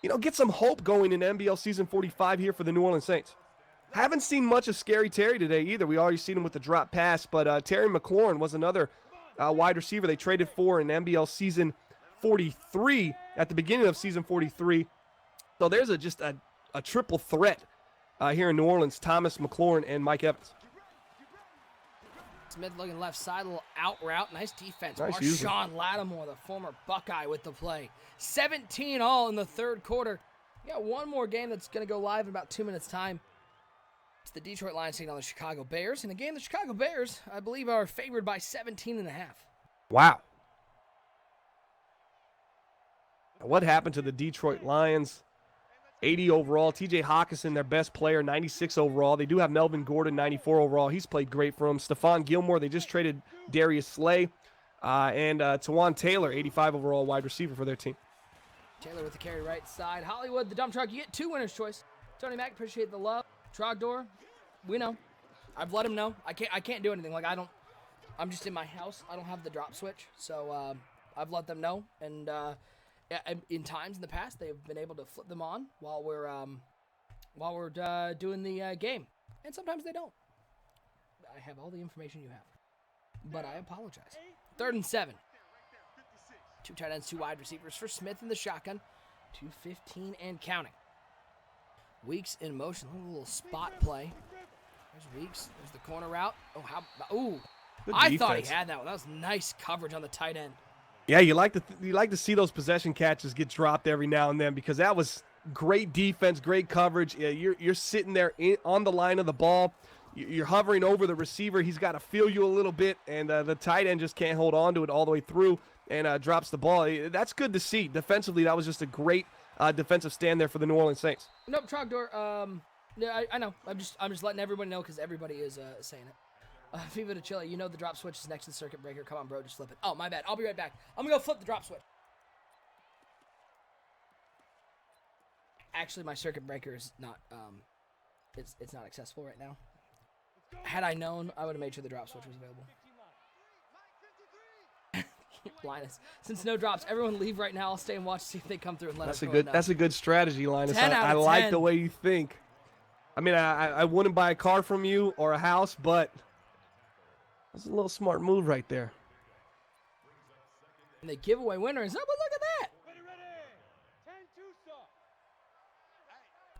hope going in NBL Season 45 here for the New Orleans Saints. Haven't seen much of Scary Terry today either. We already seen him with the drop pass, but Terry McLaurin was another wide receiver they traded for in NBL Season 43 at the beginning of Season 43. So there's just a triple threat here in New Orleans, Thomas, McLaurin, and Mike Evans. Smith looking left side, a little out route. Nice defense. Nice Marshawn Lattimore, the former Buckeye, with the play. 17 all in the 3rd quarter. We got one more game that's going to go live in about 2 minutes' time. It's the Detroit Lions taking on the Chicago Bears. In a game, the Chicago Bears, I believe, are favored by 17.5. Wow. What happened to the Detroit Lions? 80 overall. TJ Hawkinson, their best player, 96 overall. They do have Melvin Gordon, 94 overall. He's played great for them. Stephon Gilmore, they just traded Darius Slay. And Tawan Taylor, 85 overall wide receiver for their team. Taylor with the carry right side. Hollywood, the dump truck. You get 2 winners' choice. Tony Mack, appreciate the love. Trogdor, we know. I've let him know. I can't do anything. I'm just in my house. I don't have the drop switch. So I've let them know. And in times in the past, they've been able to flip them on while we're doing the game. And sometimes they don't. I have all the information you have. But I apologize. 3rd and 7. 2 tight ends, 2 wide receivers for Smith in the shotgun. 2:15 and counting. Weeks in motion. A little spot play. There's Weeks. There's the corner route. I thought he had that one. That was nice coverage on the tight end. Yeah, you like to see those possession catches get dropped every now and then because that was great defense, great coverage. Yeah, you're sitting there on the line of the ball. You're hovering over the receiver. He's got to feel you a little bit, and the tight end just can't hold on to it all the way through and drops the ball. That's good to see. Defensively, that was just a great defensive stand there for the New Orleans Saints. Nope, Trogdor. Yeah, I know. I'm just letting everybody know because everybody is saying it. Viva de Chile, you know the drop switch is next to the circuit breaker. Come on, bro, just flip it. Oh, my bad. I'll be right back. I'm going to go flip the drop switch. Actually, my circuit breaker is not, it's not accessible right now. Had I known, I would have made sure the drop switch was available. Linus, since no drops, everyone leave right now. I'll stay and watch, see if they come through and let us know. That's a good strategy, Linus. 10 out of I like 10. the way you think. I mean, I wouldn't buy a car from you or a house, but that's a little smart move right there. And the giveaway winner is up, but look at that.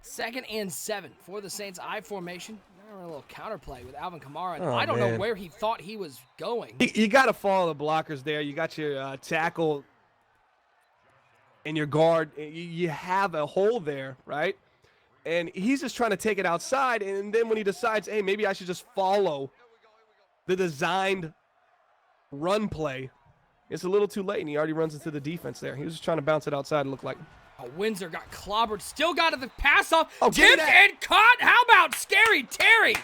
2nd and 7 for the Saints. I formation. A little counterplay with Alvin Kamara. I don't know where he thought he was going. You got to follow the blockers there. You got your tackle and your guard. You have a hole there, right? And he's just trying to take it outside. And then when he decides, hey, maybe I should just follow the designed run play. It's a little too late, and he already runs into the defense there. He was just trying to bounce it outside, it looked like. Oh, Windsor got clobbered. Still got the pass off. Oh, tipped and caught. How about Scary Terry?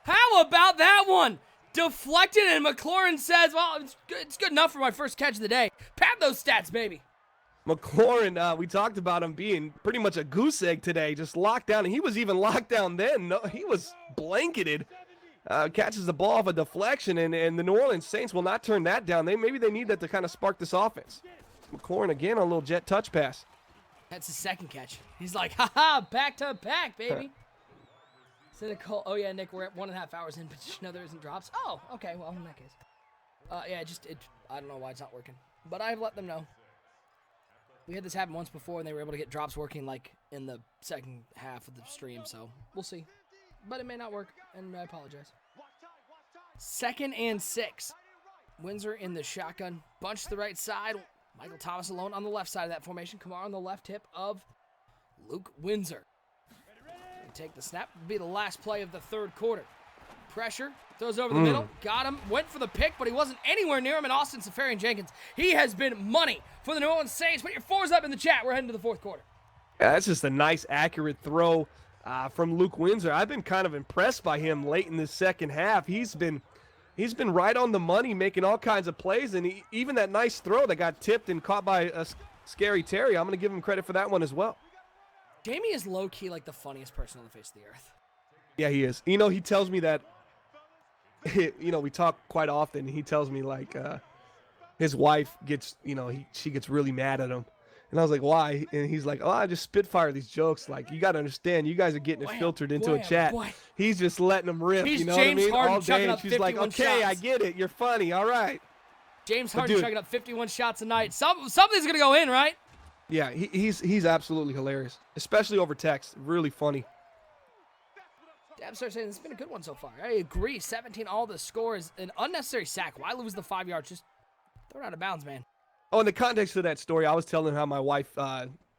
How about that one? Deflected, and McLaurin says, well, it's good enough for my first catch of the day. Pat those stats, baby. McLaurin, we talked about him being pretty much a goose egg today, just locked down. And he was even locked down then. No, he was blanketed. Catches the ball off a deflection, and the New Orleans Saints will not turn that down. Maybe they need that to kind of spark this offense. McLaurin again on a little jet touch pass. That's his second catch. He's like, ha-ha, back to back, baby. Cynical. Oh, yeah, Nick, we're at 1.5 hours in, but you know there isn't drops. Oh, okay, well, in that case. Yeah, I don't know why it's not working, but I've let them know. We had this happen once before, and they were able to get drops working, like, in the second half of the stream, so we'll see. But it may not work, and I apologize. 2nd and 6. Windsor in the shotgun. Bunch to the right side. Michael Thomas alone on the left side of that formation. Kamara on the left hip of Luke Windsor. Take the snap. Be the last play of the third quarter. Pressure. Throws over the middle. Got him. Went for the pick, but he wasn't anywhere near him. And Austin Safarian-Jenkins, he has been money for the New Orleans Saints. Put your fours up in the chat. We're heading to the fourth quarter. Yeah, that's just a nice, accurate throw from Luke Windsor. I've been kind of impressed by him late in the second half. He's been right on the money, making all kinds of plays, and even that nice throw that got tipped and caught by a Scary Terry, I'm going to give him credit for that one as well. Jamie is low-key like the funniest person on the face of the earth. Yeah, he is. You know, he tells me that, you know, we talk quite often, and he tells me, like, his wife gets, you know, she gets really mad at him. And I was like, why? And he's like, oh, I just spitfire these jokes. Like, you got to understand, you guys are getting it filtered into a chat. He's just letting them rip, He's you know James what I mean? Harden All day, and she's like, okay, shots. I get it. You're funny. All right. James Harden chucking up 51 shots a night. Something's going to go in, right? Yeah, he's absolutely hilarious, especially over text. Really funny. Dab starts saying this has been a good one so far. I agree. 17 all the score is an unnecessary sack. Why lose the 5 yards? Just throw it out of bounds, man. Oh, in the context of that story, I was telling how my wife,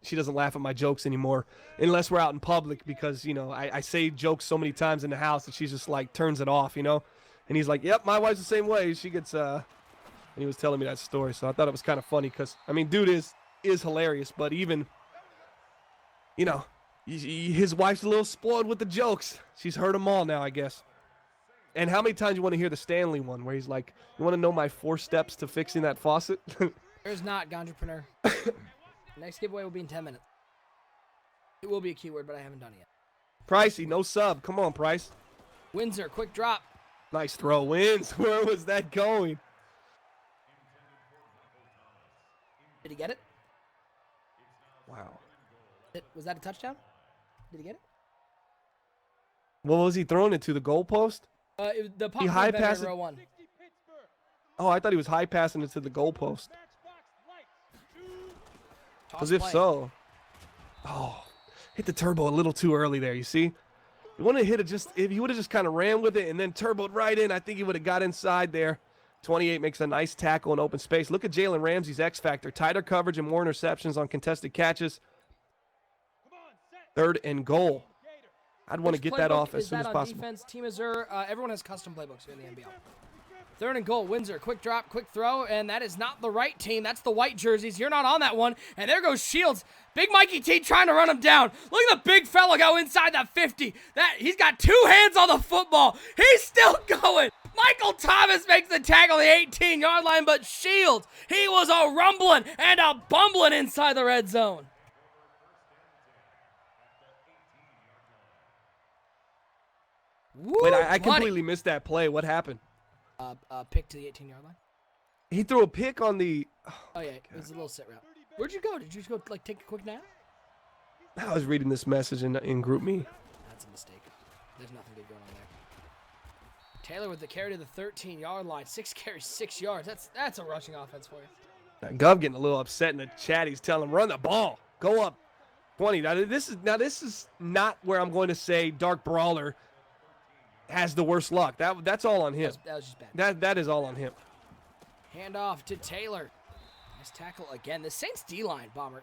she doesn't laugh at my jokes anymore unless we're out in public because, you know, I say jokes so many times in the house that she's just like turns it off, you know? And he's like, yep, my wife's the same way. She gets, and he was telling me that story. So I thought it was kind of funny because, I mean, dude is hilarious, but even, you know, his wife's a little spoiled with the jokes. She's heard them all now, I guess. And how many times you want to hear the Stanley one where he's like, you want to know my 4 steps to fixing that faucet? There's not, Gondrepreneur. Next giveaway will be in 10 minutes. It will be a keyword, but I haven't done it yet. Pricey, no sub. Come on, Price. Windsor, quick drop. Nice throw. Wins. Where was that going? Did he get it? Wow. Was that a touchdown? Did he get it? What was he throwing it to? The goalpost? The pop He high passed row 1. Oh, I thought he was high passing it to the goalpost. Because if play. so, hit the turbo a little too early there. You see, you want to hit it if he would have just kind of ran with it and then turboed right in, I think he would have got inside there. 28 makes a nice tackle in open space. Look at Jalen Ramsey's X factor: tighter coverage and more interceptions on contested catches. 3rd and goal. I'd want to get that off as soon as possible. Defense, Team Azure, everyone has custom playbooks here in the NBL. 3rd and goal, Windsor, quick drop, quick throw, and that is not the right team. That's the white jerseys. You're not on that one. And there goes Shields. Big Mikey T trying to run him down. Look at the big fella go inside that 50. He's got 2 hands on the football. He's still going. Michael Thomas makes the tackle on the 18-yard line, but Shields, he was a rumbling and a bumbling inside the red zone. Wait, I completely missed that play. What happened? Pick to the 18-yard line. He threw a pick on the... Oh, yeah, it was a little sit route. Where'd you go? Did you go, like, take a quick nap? I was reading this message in Group Me. That's a mistake. There's nothing good going on there. Taylor with the carry to the 13-yard line. 6 carries, 6 yards. That's a rushing offense for you. Gov getting a little upset in the chat. He's telling him, run the ball. Go up 20. Now, this is not where I'm going to say Dark Brawler has the worst luck. That's all on him. That was just bad. That is all on him. Handoff to Taylor. Nice tackle again. The Saints D-line, Bomber.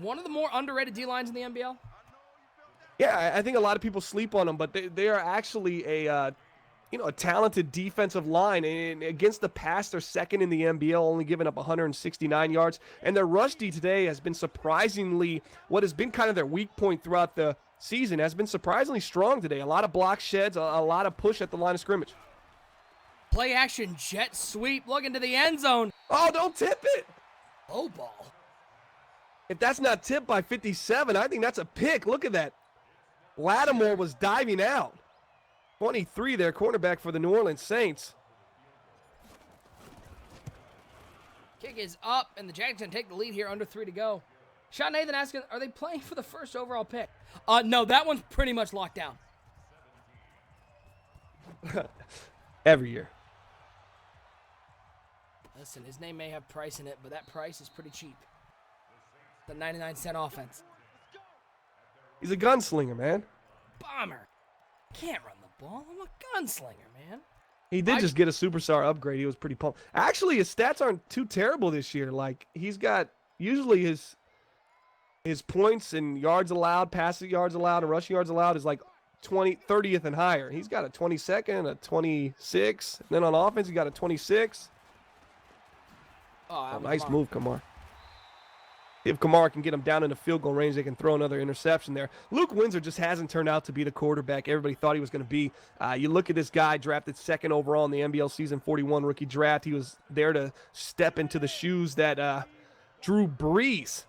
One of the more underrated D-lines in the NBL. Yeah, I think a lot of people sleep on them, but they are actually a a talented defensive line. And against the pass, they're second in the NBL, only giving up 169 yards. And their rush D today has been surprisingly, what has been kind of their weak point throughout the season, has been surprisingly strong today. A lot of block sheds, a lot of push at the line of scrimmage. Play action, jet sweep, looking to the end zone. Oh, don't tip it. Low ball. If that's not tipped by 57, I think that's a pick. Look at that. Lattimore was diving out. 23 there, cornerback for the New Orleans Saints. Kick is up, and the Jackson take the lead here, under 3 to go. Sean Nathan asking, are they playing for the first overall pick? No, that one's pretty much locked down. Every year. Listen, his name may have price in it, but that price is pretty cheap. The 99-cent offense. He's a gunslinger, man. Bomber. Can't run the ball. I'm a gunslinger, man. He did just get a superstar upgrade. He was pretty pumped. Actually, his stats aren't too terrible this year. Like, he's got usually his points and yards allowed, passing yards allowed, and rushing yards allowed is like 30th and higher. He's got a 22nd, a 26. And then on offense, he got a 26. Oh, nice move, Kamara. If Kamara can get him down in the field goal range, they can throw another interception there. Luke Windsor just hasn't turned out to be the quarterback everybody thought he was going to be. You look at this guy, drafted 2nd overall in the NBL Season 41 rookie draft. He was there to step into the shoes that Drew Brees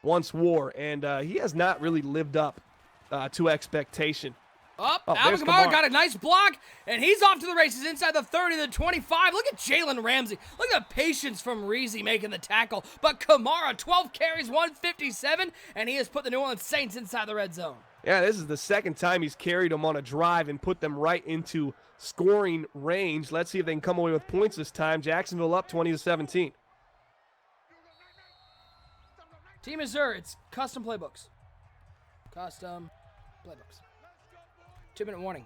once wore, and he has not really lived up to expectation. Alvin Kamara got a nice block, and he's off to the races inside the 30 to the 25. Look at Jalen Ramsey. Look at the patience from Reezy making the tackle. But Kamara, 12 carries, 157, and he has put the New Orleans Saints inside the red zone. Yeah, this is the second time he's carried them on a drive and put them right into scoring range. Let's see if they can come away with points this time. Jacksonville up 20-17. Team Missouri, it's custom playbooks. Custom playbooks. 2-minute warning.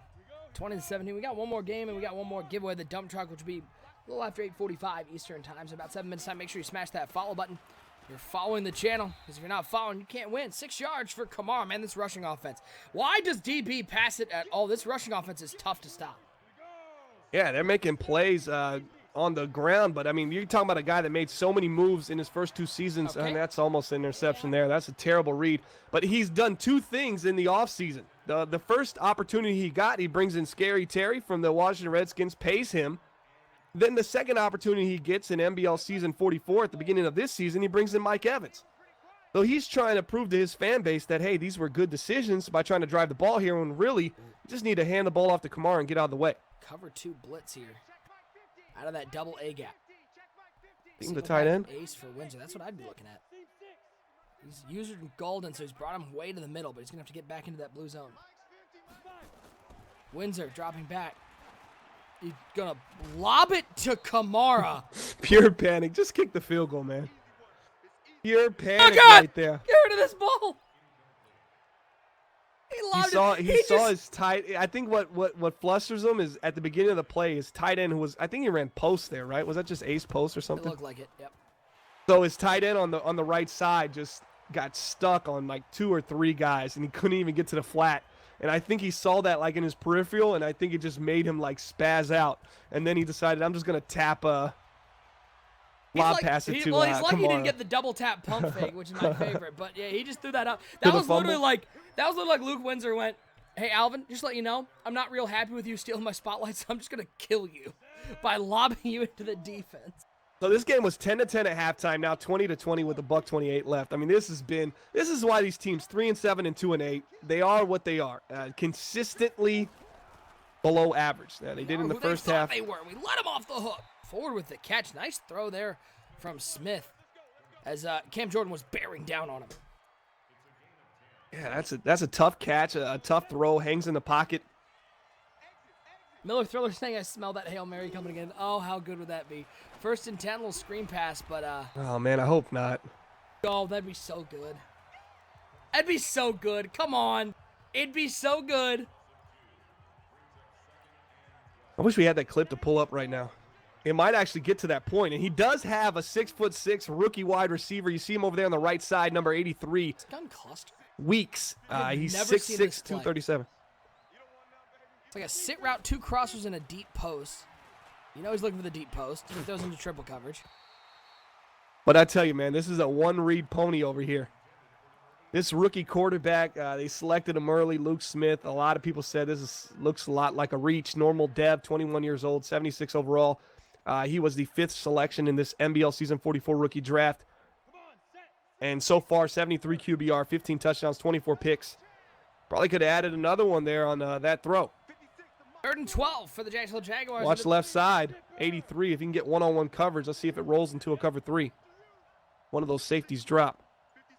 20-17. We got one more game and we got one more giveaway. The dump truck, which will be a little after 8:45 Eastern time. So about 7 minutes time. Make sure you smash that follow button. You're following the channel, because if you're not following, you can't win. 6 yards for Kamara, man. This rushing offense. Why does DB pass it at all? This rushing offense is tough to stop. Yeah, they're making plays on the ground, but I mean, you're talking about a guy that made so many moves in his first 2 seasons, and that's almost an interception there. That's a terrible read. But he's done 2 things in the offseason. The first opportunity he got, he brings in Scary Terry from the Washington Redskins, pays him. Then the second opportunity he gets in NBL Season 44 at the beginning of this season, he brings in Mike Evans. So he's trying to prove to his fan base that, hey, these were good decisions by trying to drive the ball here, when really you just need to hand the ball off to Kamara and get out of the way. Cover 2 blitz here. Out of that double A gap. Think the tight end? Ace for Windsor. That's what I'd be looking at. He's used golden, so he's brought him way to the middle, but he's going to have to get back into that blue zone. Windsor dropping back. He's going to lob it to Kamara. Pure panic. Just kick the field goal, man. Pure panic right there. Get rid of this ball. He saw his tight. I think what flusters him is at the beginning of the play, his tight end, who was, I think he ran post there, right? Was that just ace post or something? It looked like it, yep. So his tight end on the right side just got stuck on like 2 or 3 guys, and he couldn't even get to the flat. And I think he saw that like in his peripheral, and I think it just made him like spaz out. And then he decided, I'm just going to tap lob pass it to Well, he's lucky he didn't Kamara. get the double tap pump fake, which is my favorite. But yeah, he just threw that up. That was literally like Luke Windsor went, hey, Alvin, just to let you know, I'm not real happy with you stealing my spotlight, so I'm just going to kill you by lobbing you into the defense. So this game was 10-10 at halftime, now 20-20 with $1:28 left. I mean, this is why these teams 3-7 and 2-8, they are what they are. Consistently below average. Now, they did in the first half. They were. We let them off the hook. Forward with the catch. Nice throw there from Smith as Cam Jordan was bearing down on him. Yeah, that's a tough catch, a tough throw, hangs in the pocket. Miller Thriller saying, I smell that Hail Mary coming again. Oh, how good would that be? 1st and 10, little screen pass, but oh man, I hope not. Oh, that'd be so good. That'd be so good. Come on. It'd be so good. I wish we had that clip to pull up right now. It might actually get to that point, and he does have a 6'6" rookie wide receiver. You see him over there on the right side, number 83. It's gun cluster. Weeks. He's 6'6", 237. It's like a sit route, 2 crossers, and a deep post. You know he's looking for the deep post. He throws into triple coverage. But I tell you, man, this is a one-read pony over here. This rookie quarterback, they selected him early, Luke Smith. A lot of people said looks a lot like a reach. Normal dev, 21 years old, 76 overall. He was the 5th selection in this NBL Season 44 rookie draft. And so far, 73 QBR, 15 touchdowns, 24 picks. Probably could have added another one there on that throw. 3rd and 12 for the Jacksonville Jaguars. Watch left side, 83. If you can get one-on-one coverage, let's see if it rolls into a cover 3. One of those safeties drop.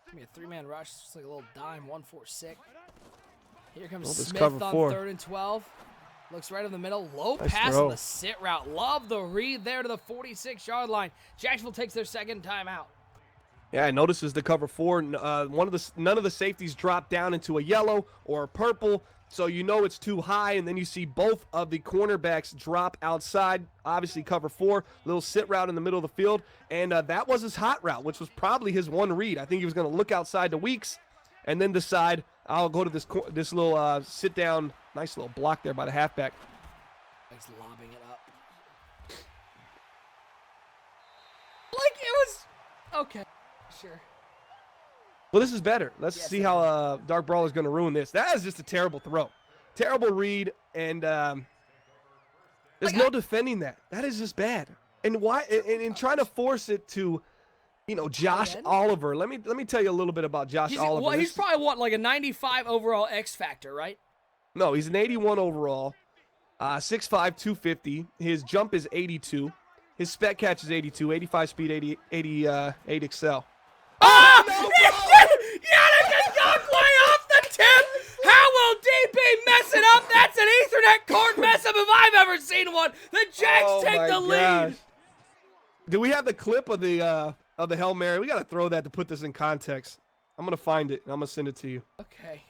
Give me a 3-man rush. It's like a little dime, 1-4-6. Here comes this Smith cover on 4. 3rd and 12. Looks right in the middle. Low Nice pass throw. on the sit route. Love the read there to the 46-yard line. Jacksonville takes their 2nd timeout. Yeah, notices the cover 4. None of the safeties drop down into a yellow or a purple, so you know it's too high, and then you see both of the cornerbacks drop outside. Obviously, cover 4, little sit route in the middle of the field, and that was his hot route, which was probably his one read. I think he was going to look outside to Weeks and then decide, I'll go to this little sit down, nice little block there by the halfback. He's lobbing it up. Like it was okay. Sure. Well, this is better. Let's see how Dark Brawler is going to ruin this. That is just a terrible throw. Terrible read, and there's no defending that. That is just bad. And why? And trying to force it to, Josh Oliver. Let me tell you a little bit about Josh Oliver. Well, he's probably like a 95 overall X factor, right? No, he's an 81 overall, 6'5", 250. His jump is 82. His spec catch is 82, 85 speed, 88 excel. Oh, no, Yannick Ngakoue off the tip. How will DB mess it up? That's an Ethernet cord mess up if I've ever seen one. The Jacks take the lead. Do we have the clip of the Hail Mary? We got to throw that to put this in context. I'm going to find it, and I'm going to send it to you. Okay.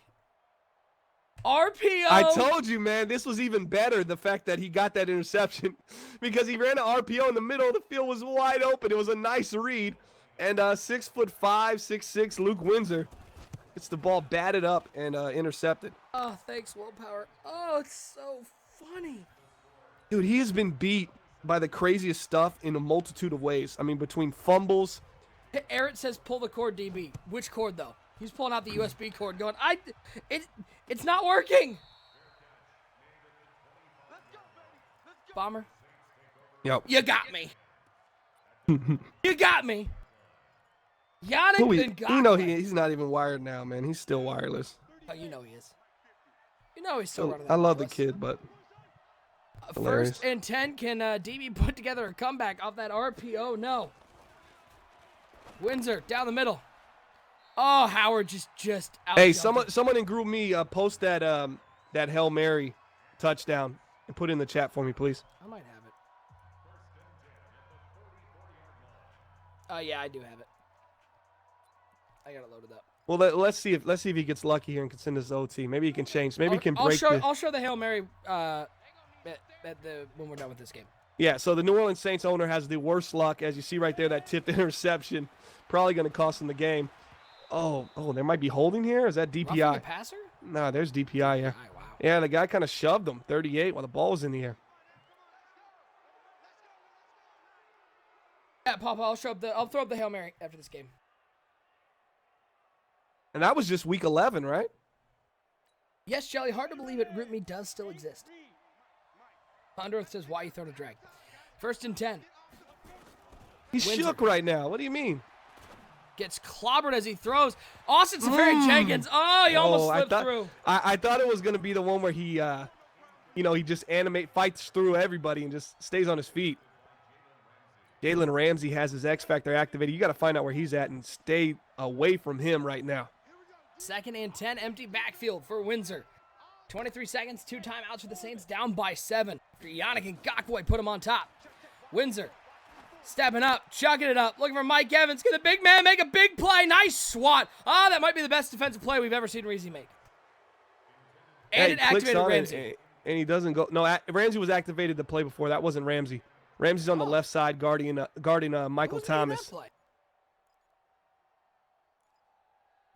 RPO. I told you, man, this was even better, the fact that he got that interception, because he ran an RPO in the middle of the field, was wide open. It was a nice read. And 6'5", 6'6", Luke Windsor gets the ball batted up and intercepted. Oh, thanks, Willpower. Oh, it's so funny. Dude, he has been beat by the craziest stuff in a multitude of ways. I mean, between fumbles. Eric says pull the cord, DB. Which cord, though? He's pulling out the USB cord going, it's not working. Bomber. Yep. You got me. You got me. Yannick Ngakoue. He's not even wired now, man. He's still wireless. Oh, you know he is. You know he's still running that I love wireless. the kid, but Hilarious. 1st and 10. Can DB put together a comeback off that RPO? No. Windsor down the middle. Oh, Howard just out. Hey, someone in Group Me post that Hail Mary touchdown and put it in the chat for me, please. I might have it. Oh yeah, I do have it. I got it loaded up. Well, let's see if he gets lucky here and can send us OT. Maybe he can change. Maybe he can break. I'll show the Hail Mary when we're done with this game. Yeah. So the New Orleans Saints owner has the worst luck, as you see right there. That tipped interception, probably going to cost him the game. Oh, there might be holding here. Is that DPI? Roughing the passer? No, there's DPI. Yeah. Wow. Yeah, the guy kind of shoved him 38 while the ball was in the air. Yeah, Papa, I'll throw up the Hail Mary after this game. And that was just week 11, right? Yes, Jelly. Hard to believe it. GroupMe does still exist. Underearth says, why you throwing a drag? 1st and 10. He's Windsor. shook right now. What do you mean? Gets clobbered as he throws. Austin Safari Jenkins. Oh, he almost slipped through. I thought it was going to be the one where he, he just fights through everybody and just stays on his feet. Jalen Ramsey has his X Factor activated. You got to find out where he's at and stay away from him right now. 2nd and 10, empty backfield for Windsor. 23 seconds, 2 timeouts for the Saints, down by 7. Yannick Ngakoue put him on top. Windsor stepping up, chucking it up, looking for Mike Evans. Can the big man make a big play? Nice swat. Oh, that might be the best defensive play we've ever seen Ramsey make. And it activated Ramsey. And he doesn't go. No, Ramsey was activated the play before. That wasn't Ramsey. Ramsey's on the left side guarding Michael Thomas.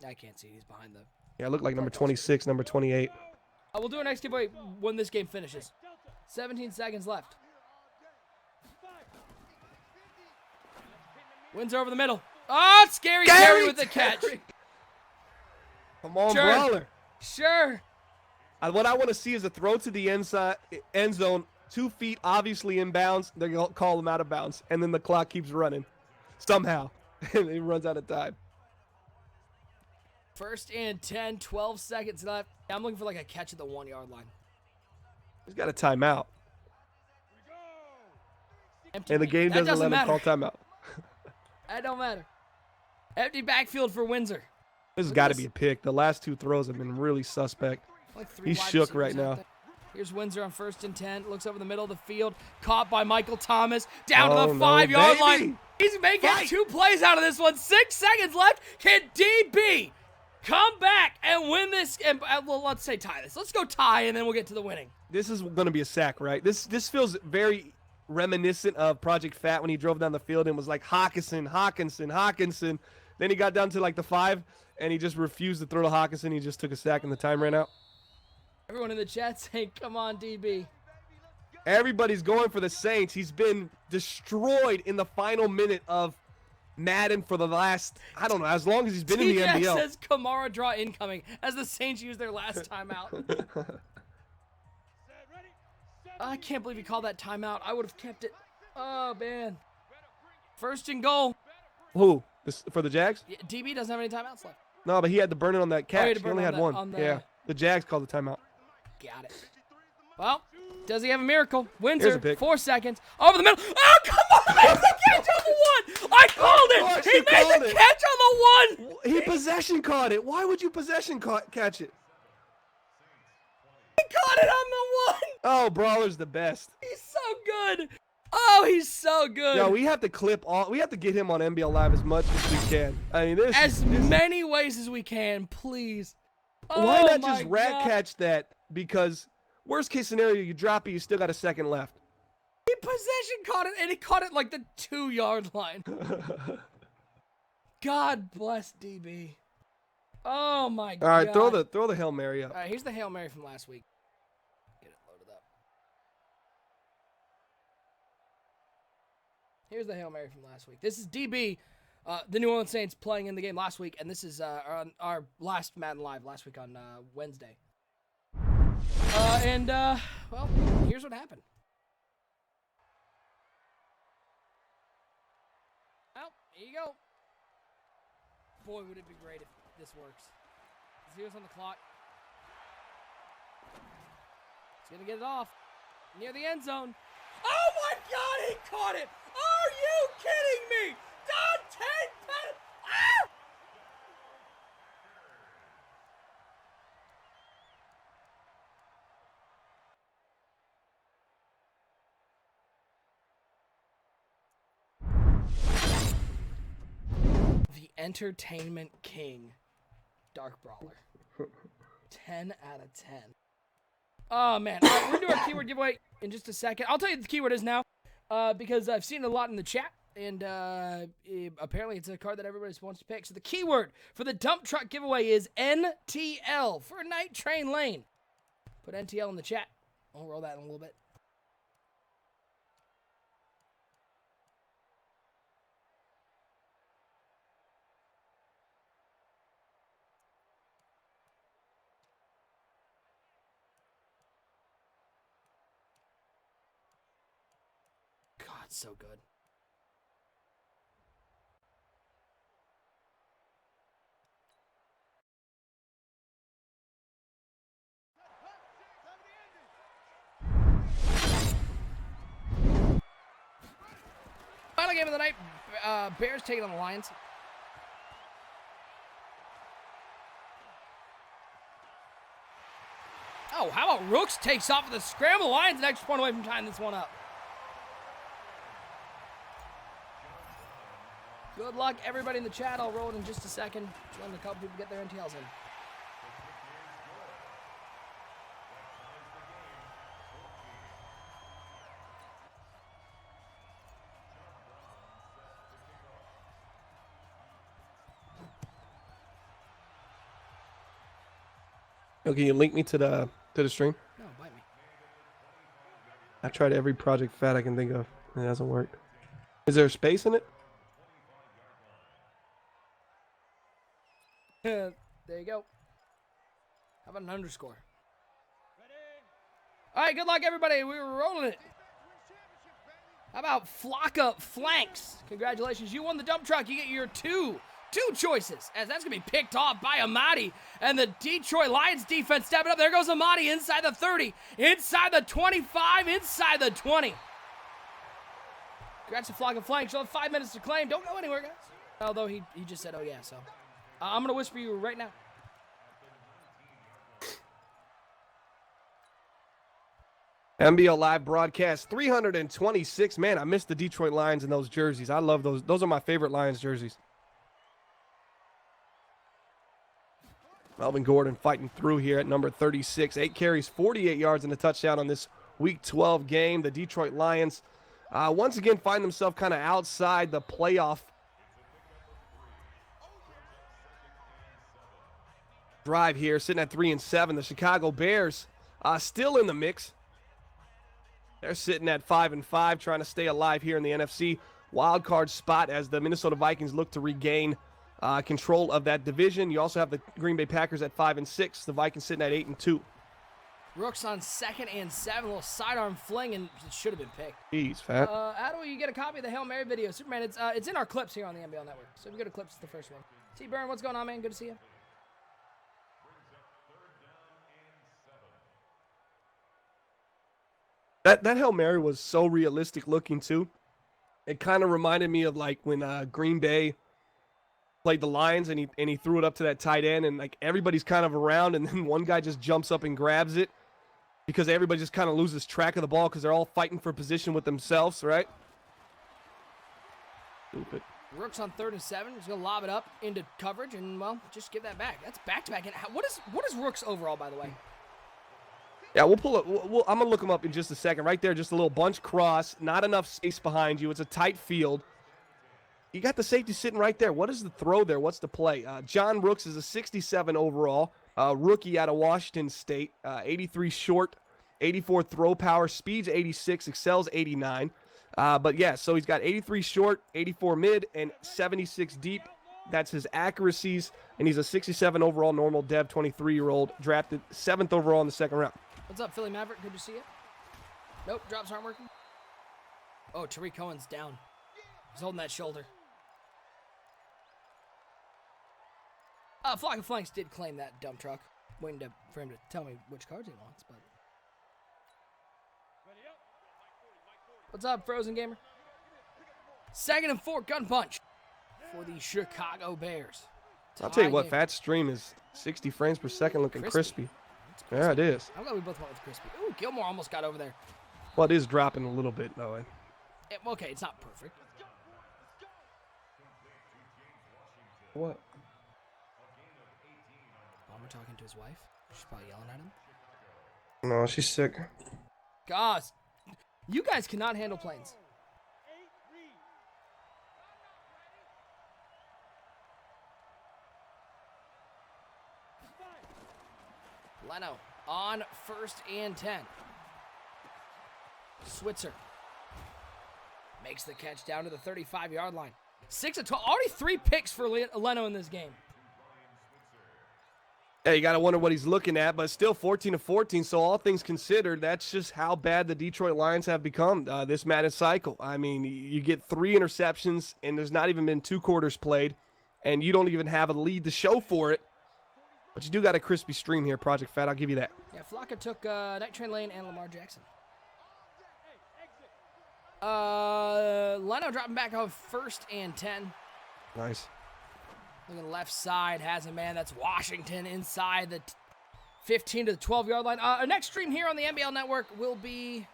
I can't see. He's behind the. Yeah, it looked like number 26, number 28. We'll do our next giveaway when this game finishes. 17 seconds left. Windsor over the middle. Oh, scary Terry with the catch. Come on, Sure. brawler. Sure. What I want to see is a throw to the end zone, 2 feet, obviously inbounds. They're going to call him out of bounds, and then the clock keeps running somehow, and it runs out of time. 1st and 10, 12 seconds left. I'm looking for like a catch at the 1-yard line. He's got a timeout, Empty and the game that doesn't let matter. him call timeout. That don't matter. Empty backfield for Windsor. This has got to be a pick. The last 2 throws have been really suspect. Like 3 He's wide shook receivers right out now. there. Here's Windsor on 1st and 10. Looks over the middle of the field. Caught by Michael Thomas. Down to the 5-yard line. He's making 2 plays out of this one. 6 seconds left. Can DB come back and win this? And well, let's say tie this. Let's go tie, and then we'll get to the winning. This is going to be a sack, right? This feels very reminiscent of Project Fat when he drove down the field and was like Hawkinson. Then he got down to like the 5, and he just refused to throw to Hawkinson. He just took a sack, and the time ran out. Everyone in the chat saying, come on, DB. Everybody's going for the Saints. He's been destroyed in the final minute of Madden for the last, I don't know, as long as he's been in the TJ NBL. says Kamara draw incoming as the Saints use their last timeout. I can't believe he called that timeout. I would have kept it. Oh, man. 1st and goal. Who? For the Jags? Yeah, DB doesn't have any timeouts left. No, but he had to burn it on that catch. He only had one. Yeah, the Jags called the timeout. Got it. Well, does he have a miracle? Here's Windsor, a pick. 4 seconds. Over the middle. Oh, come on. He made the catch on the 1. I called it. He made the catch on the 1. He possession caught it. Why would you possession catch it? He caught it on the 1. Oh, Brawler's the best. He's so good. Oh, he's so good. No, we have to clip all. We have to get him on NBL Live as much as we can. I mean, as many ways as we can, please. Why Oh not my just rat God. catch that? Because worst case scenario, you drop it, you still got a second left. He possession caught it, and he caught it like the 2-yard line. God bless DB. Oh my God. All right, throw the Hail Mary up. All right, here's the Hail Mary from last week. Get it loaded up. Here's the Hail Mary from last week. This is DB, the New Orleans Saints playing in the game last week, and this is on our last Madden Live last week on Wednesday. Well, here's what happened. Well, here you go. Boy, would it be great if this works. 0's on the clock. He's going to get it off. Near the end zone. Oh my God, he caught it! Are you kidding me? Dante Pettit! Ah! The Entertainment King, Dark Brawler. 10 out of 10. Oh, man. All right, we're going to do our keyword giveaway in just a second. I'll tell you what the keyword is now because I've seen it a lot in the chat, and apparently it's a card that everybody wants to pick. So the keyword for the dump truck giveaway is NTL for Night Train Lane. Put NTL in the chat. I'll roll that in a little bit. God, so good. Final game of the night, Bears taking on the Lions. Oh, how about Rooks takes off with a scramble? Lions an extra point away from tying this one up. Good luck, everybody in the chat. I'll roll it in just a second. Just letting a couple people get their NTLs in. Okay, you link me to the To the stream? No, bite me. I tried every Project Fat I can think of. It hasn't worked. Is there a space in it? There you go. How about an underscore? All right, good luck, everybody. We were rolling it. How about Flocka Flanks? Congratulations. You won the dump truck. You get your two choices, as that's going to be picked off by Amadi. And the Detroit Lions defense stepping up. There goes Amadi inside the 30, inside the 25, inside the 20. Congrats to Flocka Flanks. You'll have 5 minutes to claim. Don't go anywhere, guys. Although he just said, oh, yeah, so. I'm going to whisper you right now. NBL Live broadcast 326. Man, I missed the Detroit Lions in those jerseys. I love those. Those are my favorite Lions jerseys. Melvin Gordon fighting through here at number 36. 8 carries, 48 yards, and a touchdown on this Week 12 game. The Detroit Lions once again find themselves kind of outside the playoff drive here, sitting at 3-7. The Chicago Bears still in the mix. They're sitting at 5-5, trying to stay alive here in the NFC wildcard spot as the Minnesota Vikings look to regain control of that division. You also have the Green Bay Packers at 5-6. The Vikings sitting at 8-2. Rooks on 2nd and 7. A little sidearm fling, and it should have been picked. Jeez, Fat. How do you get a copy of the Hail Mary video? Superman, it's in our clips here on the NBL Network. So if you go to clips, it's the first one. T. Burn, what's going on, man? Good to see you. That Hail Mary was so realistic looking, too. It kind of reminded me of, like, when Green Bay played the Lions and he threw it up to that tight end, and, like, everybody's kind of around, and then one guy just jumps up and grabs it because everybody just kind of loses track of the ball because they're all fighting for position with themselves, right? Stupid. Rooks on 3rd and 7. He's going to lob it up into coverage and, well, just give that back. That's back-to-back. What is Rooks overall, by the way? Yeah, we'll pull it. I'm going to look him up in just a second. Right there, just a little bunch cross. Not enough space behind you. It's a tight field. You got the safety sitting right there. What is the throw there? What's the play? John Rooks is a 67 overall. Rookie out of Washington State. 83 short, 84 throw power. Speed's 86, excels 89. But, yeah, so he's got 83 short, 84 mid, and 76 deep. That's his accuracies. And he's a 67 overall normal dev, 23-year-old, drafted 7th overall in the 2nd round. What's up, Philly Maverick? Good to see you. Nope, drops aren't working. Oh, Tariq Cohen's down. He's holding that shoulder. Flock of Flanks did claim that dump truck. Waiting for him to tell me which cards he wants, but. What's up, Frozen Gamer? 2nd and 4, gun punch for the Chicago Bears. I'll tell you what, Fat's stream is 60 frames per second looking crispy. Yeah, it is. I'm glad we both went with crispy. Ooh, Gilmore almost got over there. Well, it is dropping a little bit, though. Okay, it's not perfect. What? Bomber talking to his wife. She's probably yelling at him. No, she's sick. Gosh, you guys cannot handle planes. Leno on 1st and 10. Switzer makes the catch down to the 35-yard line. 6 of 12. Already 3 picks for Leno in this game. Yeah, you got to wonder what he's looking at, but still 14-14. So all things considered, that's just how bad the Detroit Lions have become this Madden cycle. I mean, you get 3 interceptions, and there's not even been 2 quarters played, and you don't even have a lead to show for it. But you do got a crispy stream here, Project Fat. I'll give you that. Yeah, Flocka took Night Train Lane and Lamar Jackson. Leno dropping back on 1st and 10. Nice. Looking left side, has a man. That's Washington inside the 15 to the 12-yard line. Our next stream here on the NBL Network will be...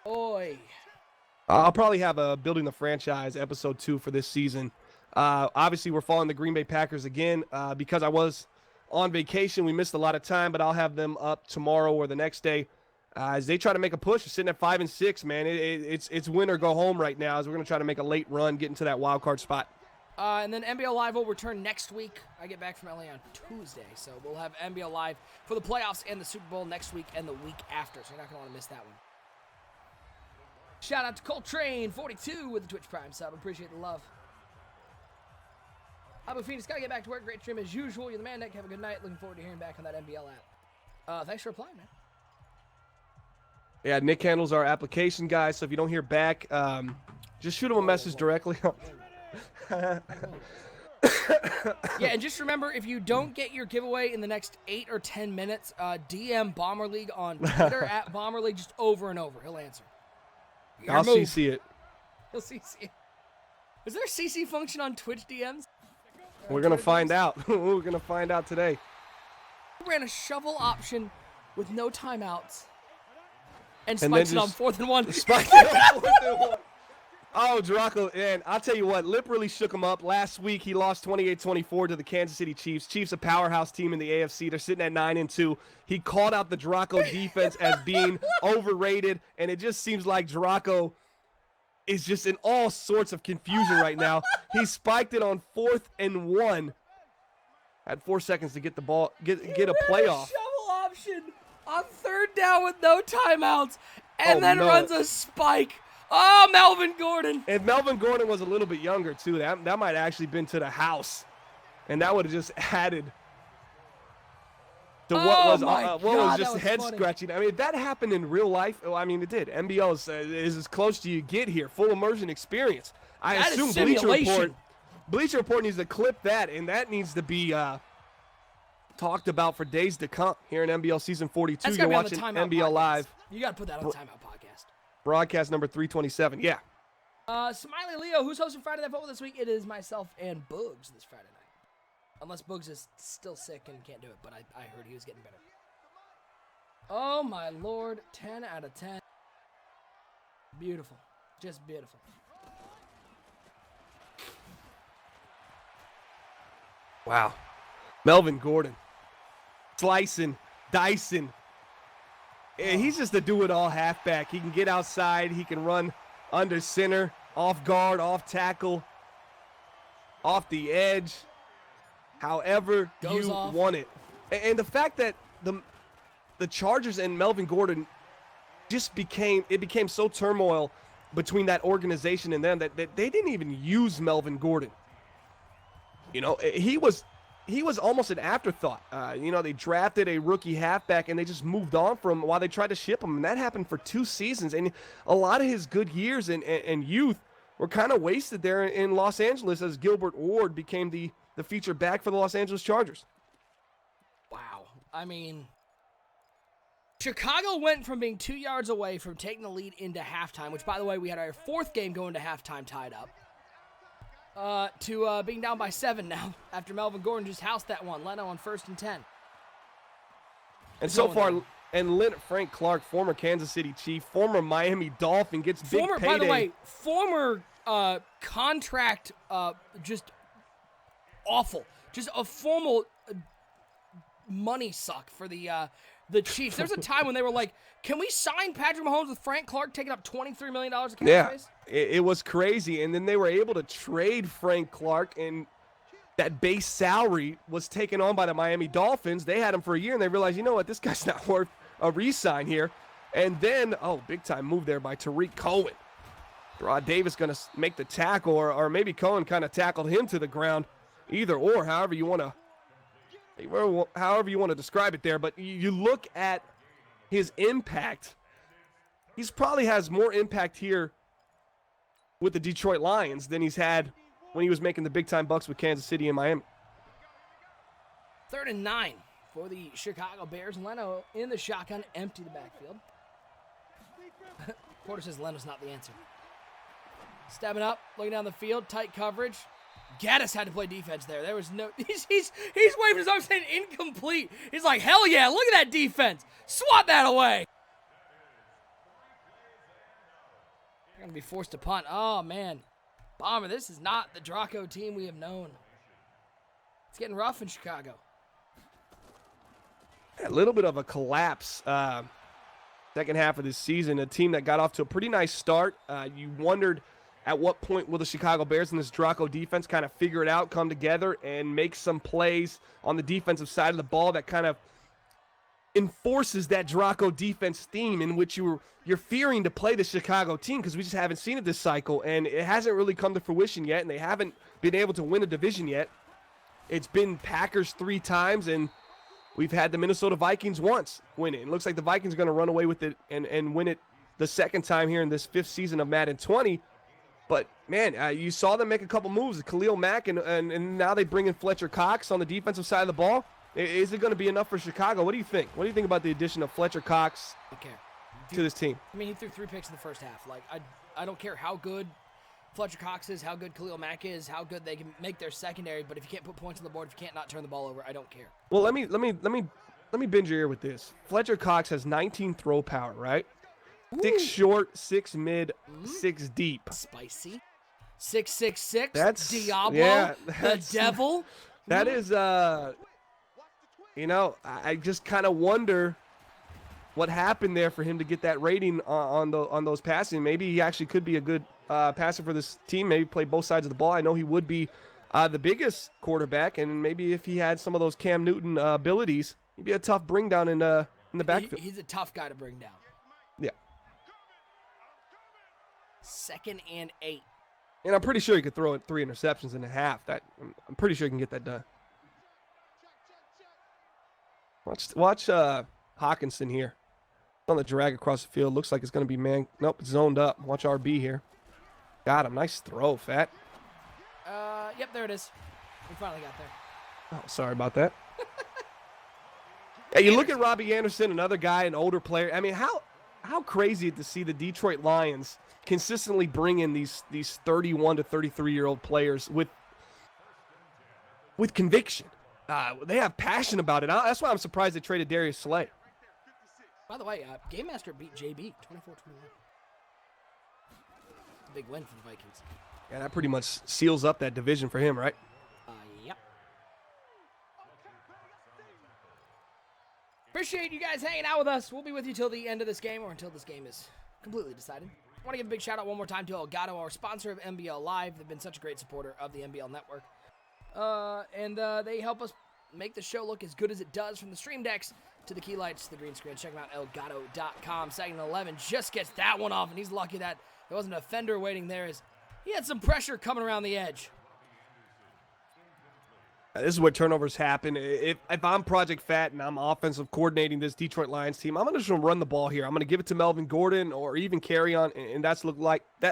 I'll probably have a Building the Franchise episode 2 for this season. Obviously, we're following the Green Bay Packers again. Because I was on vacation, we missed a lot of time, but I'll have them up tomorrow or the next day as they try to make a push. They're sitting at 5-6, man. It's win or go home right now as we're going to try to make a late run, get into that wild card spot. And then NBL Live will return next week. I get back from LA on Tuesday, so we'll have NBL Live for the playoffs and the Super Bowl next week and the week after, so you're not going to want to miss that one. Shout out to Coltrane42 with the Twitch Prime sub. Appreciate the love. Abu Phoenix, got to get back to work. Great stream as usual. You're the man, Nick. Have a good night. Looking forward to hearing back on that NBL app. Thanks for replying, man. Yeah, Nick handles our application, guys, so if you don't hear back, just shoot him a message directly. Yeah, and just remember, if you don't get your giveaway in the next 8 or 10 minutes, DM Bomber League on Twitter at Bomber League just over and over. He'll answer. I'll CC it. He'll CC it. Is there a CC function on Twitch DMs? We're going to find out. We're going to find out today. We ran a shovel option with no timeouts. And spikes it on 4th and 1. Spiked it on 4th and 1. Oh, Draco, and I'll tell you what, Lip really shook him up. Last week, he lost 28-24 to the Kansas City Chiefs. Chiefs, a powerhouse team in the AFC. They're sitting at 9-2. He called out the Draco defense as being overrated, and it just seems like Draco is just in all sorts of confusion right now. He spiked it on 4th and 1. Had 4 seconds to get the ball, get a playoff. Shovel option on 3rd down with no timeouts, and then runs a spike. Oh, Melvin Gordon. If Melvin Gordon was a little bit younger, too, that might have actually been to the house. And that would have just added to what was just head-scratching. I mean, if that happened in real life, I mean, it did. NBL is as close to you get here, full immersion experience. I assume Bleacher Report needs to clip that, and that needs to be talked about for days to come here in NBL Season 42. You're watching NBL podcast. Live. You got to put that on the Timeout podcast. Broadcast number 327, yeah. Smiley Leo, who's hosting Friday Night Football this week? It is myself and Boogs this Friday night. Unless Boogs is still sick and can't do it, but I heard he was getting better. Oh, my Lord. 10 out of 10. Beautiful. Just beautiful. Wow. Melvin Gordon. Slicing, dicing. He's just a do-it-all halfback. He can get outside. He can run under center, off guard, off tackle, off the edge, however you want it. And the fact that the Chargers and Melvin Gordon just became so turmoil between that organization and them that they didn't even use Melvin Gordon. You know, he was almost an afterthought. They drafted a rookie halfback and they just moved on from him while they tried to ship him. And that happened for 2 seasons. And a lot of his good years and youth were kind of wasted there in Los Angeles as Gilbert Ward became the feature back for the Los Angeles Chargers. Wow. I mean, Chicago went from being 2 yards away from taking the lead into halftime, which, by the way, we had our 4th game going to halftime tied up. To being down by 7 now after Melvin Gordon just housed that one. Leno on 1st and 10. And so far, and Frank Clark, former Kansas City Chief, former Miami Dolphin, gets big payday. By the way, former contract, just awful. Just a formal money suck for the Chiefs. There's a time when they were like, can we sign Patrick Mahomes with Frank Clark taking up $23 million of cap space? It was crazy. And then they were able to trade Frank Clark, and that base salary was taken on by the Miami Dolphins. They had him for a year, and they realized, you know what, this guy's not worth a re-sign here. And then, big-time move there by Tariq Cohen. Rod Davis going to make the tackle, or maybe Cohen kind of tackled him to the ground. Either or, however you want to describe it there. But you look at his impact. He's probably has more impact here with the Detroit Lions than he's had when he was making the big-time bucks with Kansas City and Miami. 3rd and 9 for the Chicago Bears. Leno in the shotgun, empty the backfield. Porter says Leno's not the answer. Stepping up, looking down the field, tight coverage. Gaddis had to play defense there. There was no. He's waving his arms saying incomplete. He's like, hell yeah! Look at that defense. Swat that away. They're gonna be forced to punt. Oh man, Bomber. This is not the Draco team we have known. It's getting rough in Chicago. A little bit of a collapse. Second half of this season, a team that got off to a pretty nice start. You wondered at what point will the Chicago Bears and this Draco defense kind of figure it out, come together, and make some plays on the defensive side of the ball that kind of enforces that Draco defense theme in which you're fearing to play the Chicago team, because we just haven't seen it this cycle, and it hasn't really come to fruition yet, and they haven't been able to win a division yet. It's been Packers 3 times, and we've had the Minnesota Vikings once win it. It looks like the Vikings are going to run away with it and win it the second time here in this 5th season of Madden 20. But, man, you saw them make a couple moves, Khalil Mack, and now they bring in Fletcher Cox on the defensive side of the ball. Is it going to be enough for Chicago? What do you think? What do you think about the addition of Fletcher Cox to this team? I mean, he threw 3 picks in the first half. Like, I don't care how good Fletcher Cox is, how good Khalil Mack is, how good they can make their secondary, but if you can't put points on the board, if you can't not turn the ball over, I don't care. Well, let me bend your ear with this. Fletcher Cox has 19 throw power, right? Ooh. 6 short, 6 mid, 6 deep. Spicy. 6'6". That's Diablo. Yeah, the devil. That is I just kind of wonder what happened there for him to get that rating on those passing. Maybe he actually could be a good passer for this team. Maybe play both sides of the ball. I know he would be the biggest quarterback, and maybe if he had some of those Cam Newton abilities, he'd be a tough bring down in the backfield. He's a tough guy to bring down. Yeah. 2nd and 8. And I'm pretty sure he could throw it 3 interceptions in a half. I'm pretty sure he can get that done. Watch Hawkinson here. On the drag across the field. Looks like it's going to be man. Nope, it's zoned up. Watch RB here. Got him. Nice throw, Fat. Yep, there it is. We finally got there. Oh, sorry about that. Hey, you look at Robbie Anderson, another guy, an older player. I mean, how crazy to see the Detroit Lions consistently bring in these 31 to 33-year-old players with conviction. They have passion about it. That's why I'm surprised they traded Darius Slay. By the way, Game Master beat JB 24-21. Big win for the Vikings. Yeah, that pretty much seals up that division for him, right? Yep. Appreciate you guys hanging out with us. We'll be with you till the end of this game, or until this game is completely decided. I want to give a big shout out one more time to Elgato, our sponsor of NBL Live. They've been such a great supporter of the NBL Network. And they help us make the show look as good as it does, from the stream decks to the key lights to the green screen. Check them out, elgato.com. 2nd and 11 just gets that one off, and he's lucky that there wasn't a defender waiting there, as he had some pressure coming around the edge. This is where turnovers happen. If I'm Project Fat and I'm offensive coordinating this Detroit Lions team, I'm just going to run the ball here. I'm going to give it to Melvin Gordon or even carry on, and that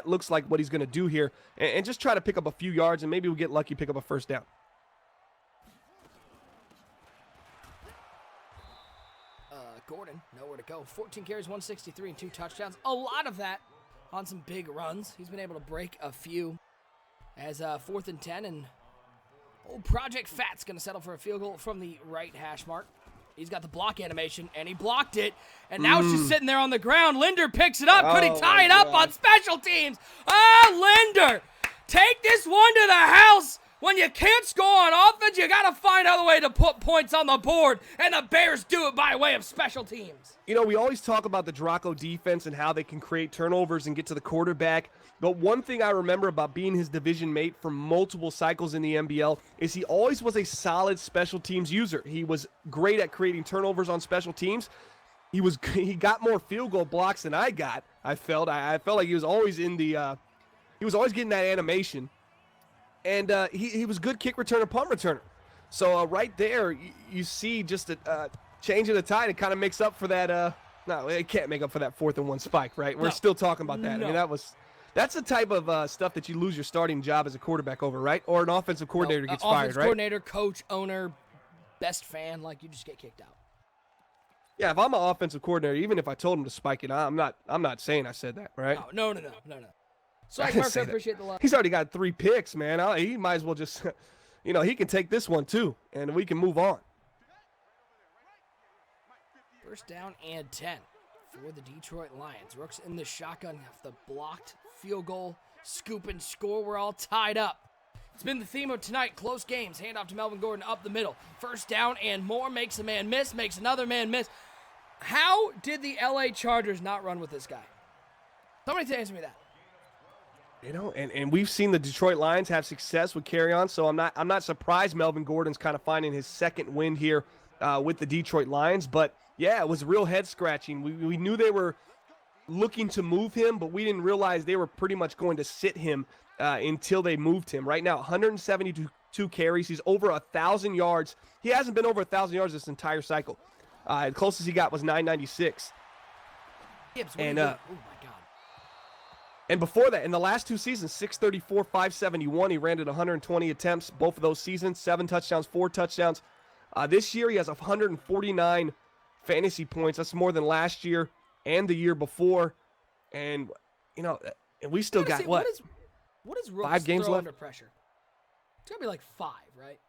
looks like what he's going to do here, and just try to pick up a few yards, and maybe we'll get lucky, pick up a first down. Gordon, nowhere to go. 14 carries, 163, and 2 touchdowns. A lot of that on some big runs. He's been able to break a few. As 4th and 10, and old Project Fat's going to settle for a field goal from the right hash mark. He's got the block animation, and he blocked it, and now it's just sitting there on the ground. Linder picks it up. Could he tie it up on special teams? Linder, take this one to the house. When you can't score on offense, you got to find other way to put points on the board, and the Bears do it by way of special teams. You know, we always talk about the Draco defense and how they can create turnovers and get to the quarterback, but one thing I remember about being his division mate for multiple cycles in the NBL is he always was a solid special teams user. He was great at creating turnovers on special teams. He got more field goal blocks than I got. I felt like he was always he was always getting that animation. And he was a good kick returner, punt returner. So right there, you see just a change in the tide. It kind of makes up for that. No, it can't make up for that 4th and 1 spike, right? We're still talking about that. No. I mean, that's the type of stuff that you lose your starting job as a quarterback over, right? Or an offensive coordinator gets fired, offensive right? Coordinator, coach, owner, best fan, like you just get kicked out. Yeah, if I'm an offensive coordinator, even if I told him to spike it, I'm not saying I said that, right? No. So, Mark, I appreciate the love. He's already got 3 picks, man. He might as well just, he can take this one too, and we can move on. 1st down and 10 for the Detroit Lions. Rooks in the shotgun, have the blocked field goal, scoop and score. We're all tied up. It's been the theme of tonight. Close games. Handoff to Melvin Gordon up the middle. 1st down and more. Makes a man miss. Makes another man miss. How did the LA Chargers not run with this guy? Somebody answer me that. You know, and we've seen the Detroit Lions have success with carry on, so I'm not surprised Melvin Gordon's kind of finding his second wind here with the Detroit Lions. But yeah, it was real head scratching. We knew they were looking to move him, but we didn't realize they were pretty much going to sit him until they moved him. Right now, 172 carries. He's over 1,000 yards. He hasn't been over 1,000 yards this entire cycle. The closest he got was 996. Gibbs, and oh my God. And before that, in the last two seasons, 634, 571. He ran at 120 attempts both of those seasons, 7 touchdowns, 4 touchdowns. This year, he has 149 fantasy points. That's more than last year and the year before. And, you know, we still got, what is Rooks 5 games throw left? under pressure? It's got to be like 5, right?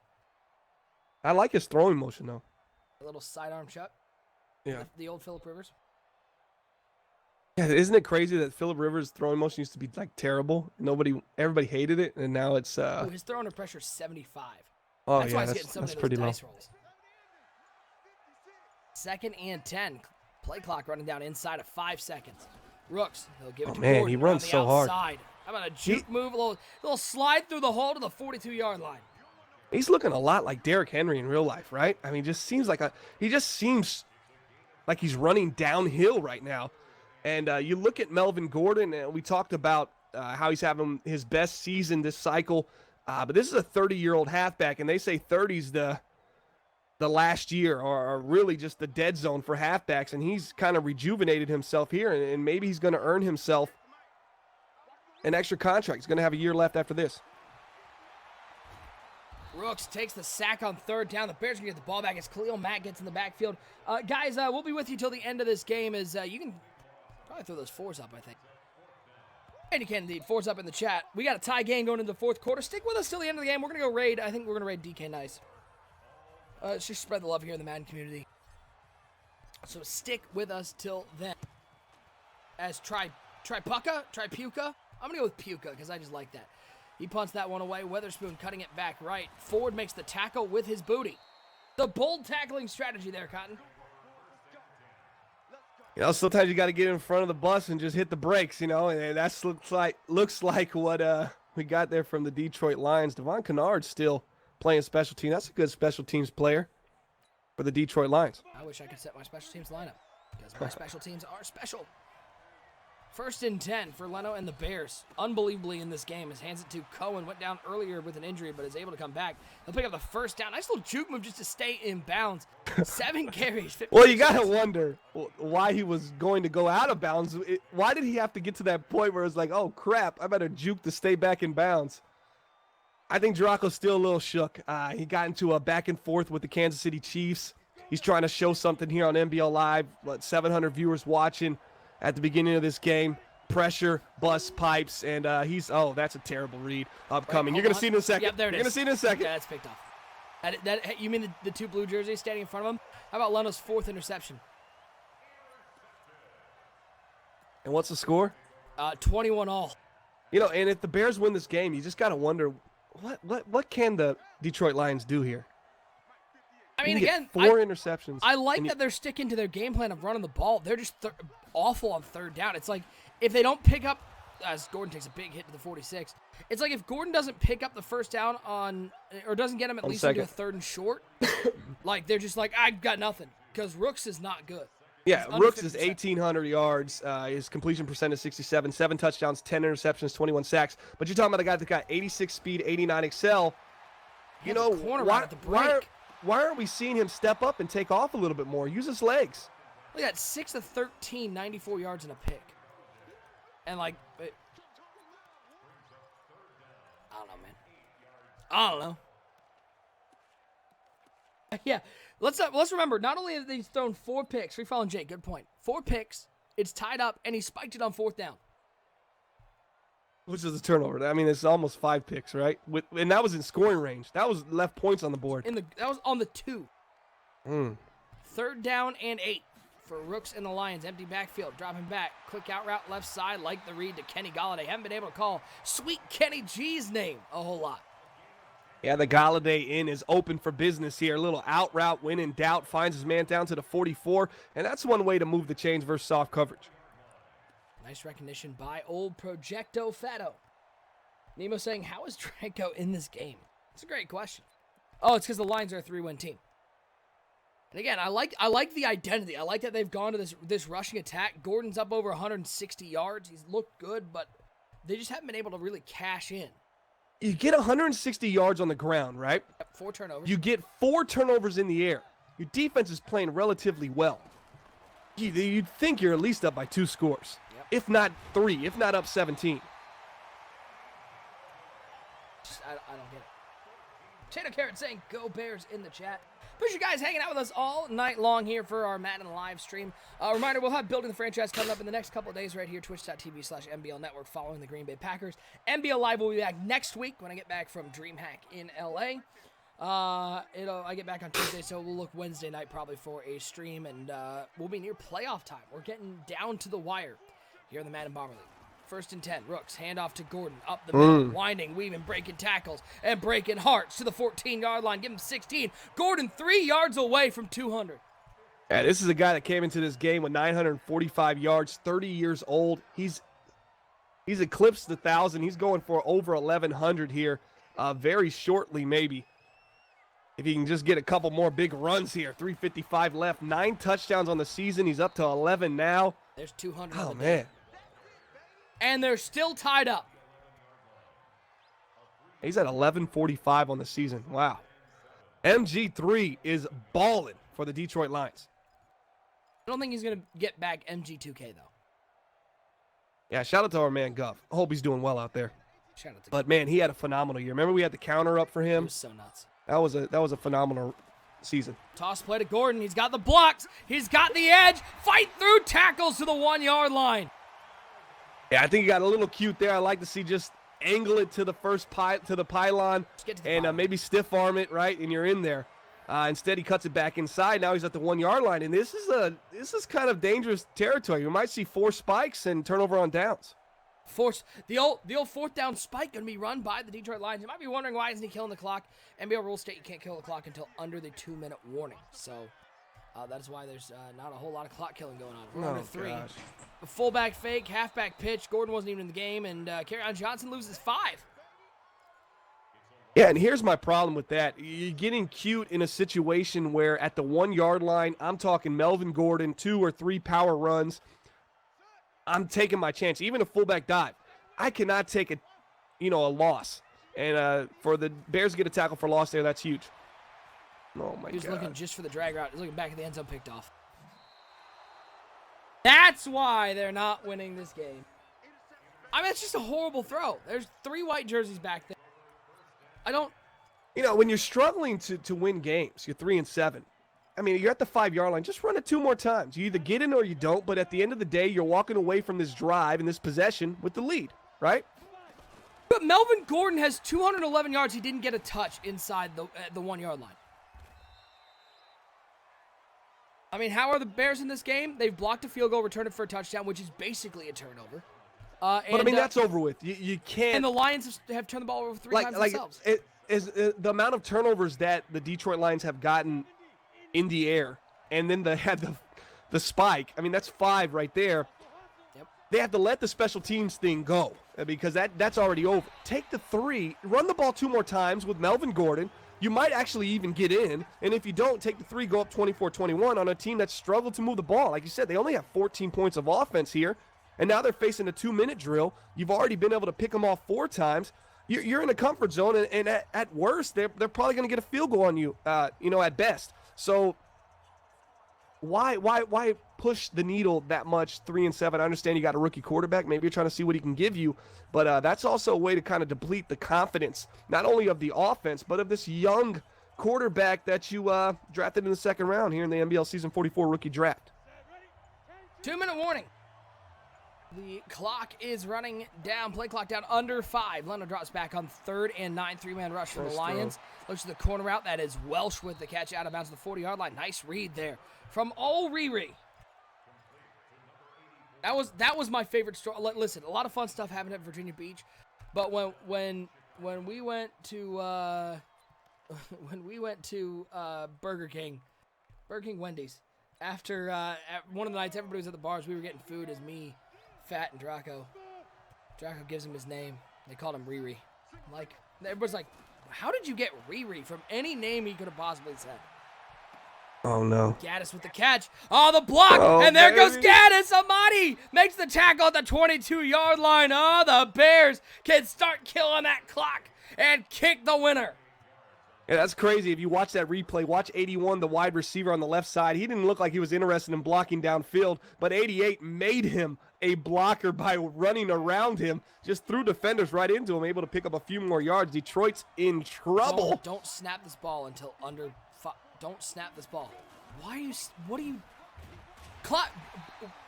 I like his throwing motion, though. A little sidearm chuck. Yeah. The old Phillip Rivers. Yeah, isn't it crazy that Phillip Rivers' throwing motion used to be like terrible? Everybody hated it, and now it's. His throw under pressure is 75. Oh That's why yeah, he's getting so many that's of pretty those low. dice rolls. 2nd and 10. Play clock running down inside of 5 seconds. Rooks, he'll give it to Man, Gordon he around runs the so hard. outside. How about a juke move, a little slide through the hole to the 42-yard line. He's looking a lot like Derrick Henry in real life, right? I mean, he just seems like he's running downhill right now. And you look at Melvin Gordon, and we talked about how he's having his best season this cycle. But this is a 30-year-old halfback, and they say 30's the last year, or really just the dead zone for halfbacks. And he's kind of rejuvenated himself here, and maybe he's going to earn himself an extra contract. He's going to have a year left after this. Rooks takes the sack on 3rd down. The Bears can get the ball back as Khalil Mack gets in the backfield. Guys, we'll be with you till the end of this game. As you can probably throw those 4s up, I think. And you can indeed. 4s up in the chat. We got a tie game going into the 4th quarter. Stick with us till the end of the game. We're going to go raid. I think we're going to raid DK Nice. Let's just spread the love here in the Madden community. So stick with us till then. As Tripuka? I'm going to go with Puka because I just like that. He punts that one away. Weatherspoon cutting it back right. Ford makes the tackle with his booty. The bold tackling strategy there, Cotton. You know, sometimes you got to get in front of the bus and just hit the brakes, you know, and that looks like what we got there from the Detroit Lions. Devon Kennard's still playing special team. That's a good special teams player for the Detroit Lions. I wish I could set my special teams lineup because my special teams are special. 1st and 10 for Leno and the Bears. Unbelievably in this game, as hands it to Cohen. Went down earlier with an injury, but is able to come back. He'll pick up the 1st down. Nice little juke move just to stay in bounds. 7 carries. Well, you got to wonder why he was going to go out of bounds. Why did he have to get to that point where it's like, oh, crap, I better juke to stay back in bounds? I think Jiraco's still a little shook. He got into a back and forth with the Kansas City Chiefs. He's trying to show something here on NBL Live. 700 viewers watching at the beginning of this game. Pressure, bust pipes, and that's a terrible read upcoming. You're going to see it in a second. Yep, there it is. You're going to see it in a second. Yeah, that's picked off. You mean the 2 blue jerseys standing in front of him? How about Leno's 4th interception? And what's the score? 21-all. You know, and if the Bears win this game, you just got to wonder, what can the Detroit Lions do here? I mean, again, 4 interceptions. I like that they're sticking to their game plan of running the ball. They're just awful on 3rd down. It's like if they don't pick up, as Gordon takes a big hit to the 46, it's like if Gordon doesn't pick up the 1st down or doesn't get him at least into a 3rd and short, like they're just like, I got nothing because Rooks is not good. Yeah, Rooks is 1,800 yards. His completion percent is 67, 7 touchdowns, 10 interceptions, 21 sacks. But you're talking about a guy that got 86 speed, 89 excel. You know, why aren't we seeing him step up and take off a little bit more? Use his legs. Look at that, 6 of 13, 94 yards and a pick. And I don't know, man. I don't know. Yeah, let's remember, not only have they thrown 4 picks, Free Falling Jake, good point. 4 picks, it's tied up, and he spiked it on 4th down. Which is a turnover. I mean, it's almost 5 picks, right? And that was in scoring range. That was left points on the board. That was on the 2. 3rd down and 8 for Rooks and the Lions. Empty backfield, dropping back. Quick out route left side, like the read to Kenny Galladay. Haven't been able to call sweet Kenny G's name a whole lot. Yeah, the Galladay Inn is open for business here. A little out route, when in doubt, finds his man down to the 44, and that's one way to move the chains versus soft coverage. Nice recognition by old Projecto Fatto. Nemo saying, how is Draco in this game? It's a great question. Oh, it's because the Lions are a 3-win team. And again, I like the identity. I like that they've gone to this rushing attack. Gordon's up over 160 yards. He's looked good, but they just haven't been able to really cash in. You get 160 yards on the ground, right? Yep, 4 turnovers. You get 4 turnovers in the air. Your defense is playing relatively well. You'd think you're at least up by 2 scores, if not 3, if not up 17. I don't get it. Potato Carrot saying, go Bears in the chat. Appreciate you guys hanging out with us all night long here for our Madden live stream. Reminder, we'll have Building the Franchise coming up in the next couple of days right here, twitch.tv/MBL Network, following the Green Bay Packers. MBL Live will be back next week when I get back from DreamHack in LA. I get back on Tuesday, so we'll look Wednesday night probably for a stream, and we'll be near playoff time. We're getting down to the wire here in the Madden Bomber League. 1st and 10, Rooks, handoff to Gordon, up the middle, winding, weaving, breaking tackles, and breaking hearts to the 14-yard line. Give him 16. Gordon 3 yards away from 200. Yeah, this is a guy that came into this game with 945 yards, 30 years old. He's eclipsed the 1,000. He's going for over 1,100 here very shortly, maybe. If he can just get a couple more big runs here. 3:55 left, 9 touchdowns on the season. He's up to 11 now. There's 200. Oh, man. And they're still tied up. He's at 11:45 on the season. Wow. MG3 is balling for the Detroit Lions. I don't think he's going to get back MG2K, though. Yeah, shout out to our man Gov. I hope he's doing well out there. Shout out to But, man, he had a phenomenal year. Remember we had the counter up for him? It was so nuts. That was a phenomenal season. Toss play to Gordon. He's got the blocks. He's got the edge. Fight through tackles to the 1-yard line. Yeah, I think he got a little cute there. I like to see just angle it to the pylon and maybe stiff arm it, right? And you're in there. Instead, he cuts it back inside. Now he's at the 1-yard line, and this is kind of dangerous territory. You might see 4 spikes and turnover on downs. The old 4th down spike going to be run by the Detroit Lions. You might be wondering, why isn't he killing the clock? NBL rules state you can't kill the clock until under the 2-minute warning. So that is why there's not a whole lot of clock killing going on. We're under 3. Gosh. A fullback fake, halfback pitch. Gordon wasn't even in the game, and Kerryon Johnson loses 5. Yeah, and here's my problem with that. You're getting cute in a situation where at the 1-yard line, I'm talking Melvin Gordon, 2 or 3 power runs. I'm taking my chance. Even a fullback dive. I cannot take a loss. And for the Bears to get a tackle for loss there, that's huge. Oh, my God. He was looking just for the drag route. He was looking back at the end zone, picked off. That's why they're not winning this game. I mean, it's just a horrible throw. There's 3 white jerseys back there. When you're struggling to win games, you're 3-7. I mean, you're at the 5-yard line. Just run it 2 more times. You either get in or you don't, but at the end of the day, you're walking away from this drive and this possession with the lead, right? But Melvin Gordon has 211 yards. He didn't get a touch inside the 1-yard line. I mean, how are the Bears in this game? They've blocked a field goal, returned it for a touchdown, which is basically a turnover. But, I mean, that's over with. You can't. And the Lions have turned the ball over 3 times themselves. The amount of turnovers that the Detroit Lions have gotten in the air, and then they had the spike. I mean, that's 5 right there. Yep. They have to let the special teams thing go because that's already over. Take the 3, run the ball 2 more times with Melvin Gordon. You might actually even get in, and if you don't, take the 3, go up 24-21 on a team that struggled to move the ball. Like you said, they only have 14 points of offense here, and now they're facing a 2-minute drill. You've already been able to pick them off 4 times. You're in a comfort zone, and at worst, they're probably going to get a field goal on you, at best. So why push the needle that much? 3-7. I understand you got a rookie quarterback. Maybe you're trying to see what he can give you, but that's also a way to kind of deplete the confidence, not only of the offense, but of this young quarterback that you drafted in the 2nd round here in the NBL Season 44 rookie draft. 2-minute warning. The clock is running down. Play clock down under 5. Leno drops back on 3rd and 9. 3-man rush for the Lions. Looks to the corner route. That is Welsh with the catch out of bounds to the 40-yard line. Nice read there from Riri. That was my favorite story. Listen, a lot of fun stuff happened at Virginia Beach, but when we went to Burger King Wendy's after one of the nights everybody was at the bars, we were getting food as me, Fat, and Draco. Draco gives him his name. They called him Riri. Like, everybody's like, how did you get Riri from any name he could have possibly said? Oh, no. Gaddis with the catch. Oh, the block. Oh, and there goes baby. Gaddis. Amadi makes the tackle at the 22-yard line. Oh, the Bears can start killing that clock and kick the winner. Yeah, that's crazy. If you watch that replay, watch 81, the wide receiver on the left side. He didn't look like he was interested in blocking downfield, but 88 made him a blocker by running around him, just threw defenders right into him, able to pick up a few more yards. Detroit's in trouble. Don't snap this ball until under don't snap this ball. Why are you, what are you,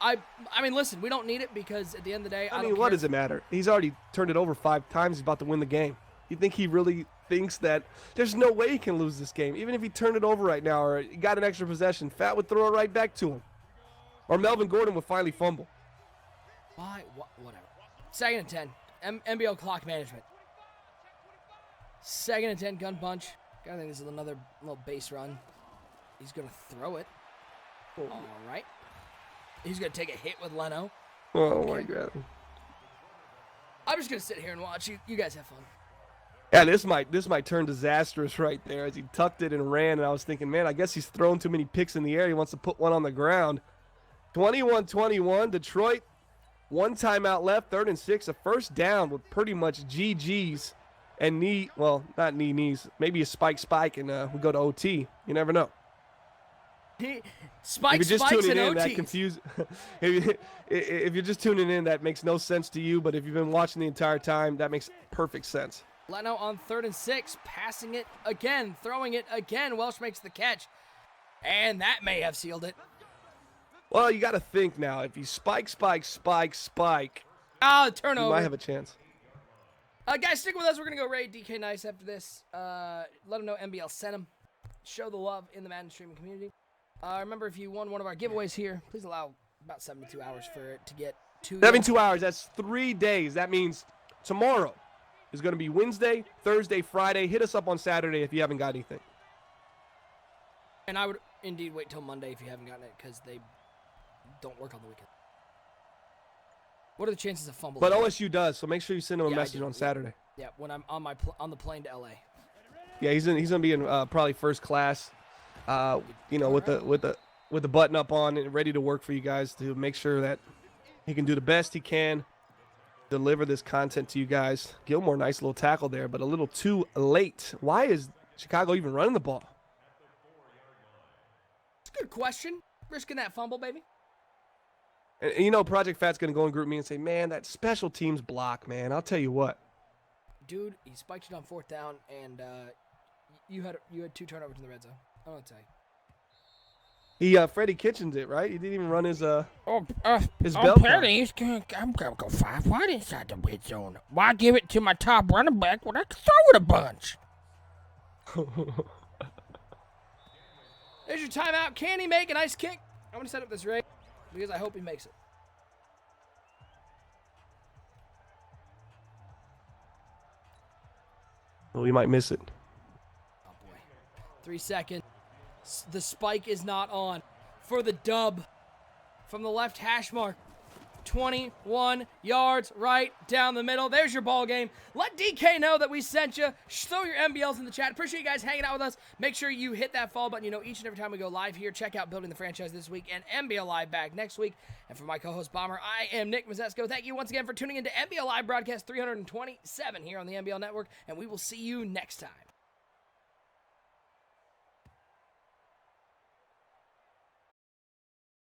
I mean, listen, we don't need it because at the end of the day, I mean, what does it matter? He's already turned it over 5 times. He's about to win the game. You think he really thinks that there's no way he can lose this game, even if he turned it over right now or he got an extra possession? Fat would throw it right back to him. Or Melvin Gordon would finally fumble. Why? Whatever. 2nd and 10. NBL clock management. 2nd and 10, gun punch. I think this is another little base run. He's going to throw it. All right. He's going to take a hit with Leno. Oh, my God. I'm just going to sit here and watch. You guys have fun. Yeah, this might turn disastrous right there as he tucked it and ran, and I was thinking, man, I guess he's thrown too many picks in the air. He wants to put one on the ground. 21-21, Detroit, 1 timeout left, 3rd and 6, a first down with pretty much GGs and not knees, maybe a spike, and we go to OT. You never know. Spikes if you're just tuning and in, that OTs. confuse. If you're just tuning in, that makes no sense to you. But if you've been watching the entire time, that makes perfect sense. Leno on 3rd and 6, passing it again, throwing it again. Welsh makes the catch, and that may have sealed it. Well, you got to think now. If you spike, Turnover. you might have a chance. Guys, stick with us. We're going to go raid DK Nice after this. Let them know NBL sent him. Show the love in the Madden streaming community. Remember, if you won one of our giveaways here, please allow about 72 hours for it to get to 72 hours. That's 3 days. That means tomorrow is going to be Wednesday, Thursday, Friday. Hit us up on Saturday if you haven't got anything. And I would indeed wait till Monday if you haven't gotten it because they don't work on the weekend. What are the chances of fumble? But OSU does, so make sure you send him a Yeah, I message do. on Saturday. Yeah, when I'm on the plane to LA. Yeah, he's gonna be in probably first class. With the button up on and ready to work for you guys to make sure that he can do the best he can, deliver this content to you guys. Gilmore, nice little tackle there, but a little too late. Why is Chicago even running the ball? It's a good question. Risking that fumble, baby. And Project Fat's gonna go and group me and say, man, that special teams block, man. I'll tell you what. Dude, he spiked it on 4th down, and you had 2 turnovers in the red zone. I don't want to tell you. He Freddie Kitchens it, right? He didn't even run his bell apparently I'm gonna go 5 wide inside the red zone. Why give it to my top running back when I can throw it a bunch? There's your timeout. Can he make a nice kick? I'm gonna set up this raid because I hope he makes it. Well, we might miss it. Oh boy. 3 seconds. The spike is not on for the dub from the left hash mark. 21 yards right down the middle. There's your ball game. Let DK know that we sent you. Throw your MBLs in the chat. Appreciate you guys hanging out with us. Make sure you hit that follow button. Each and every time we go live here, check out Building the Franchise this week and NBL Live back next week. And for my co-host Bomber, I am Nick Mazesco. Thank you once again for tuning into NBL Live broadcast 327 here on the NBL Network, and we will see you next time.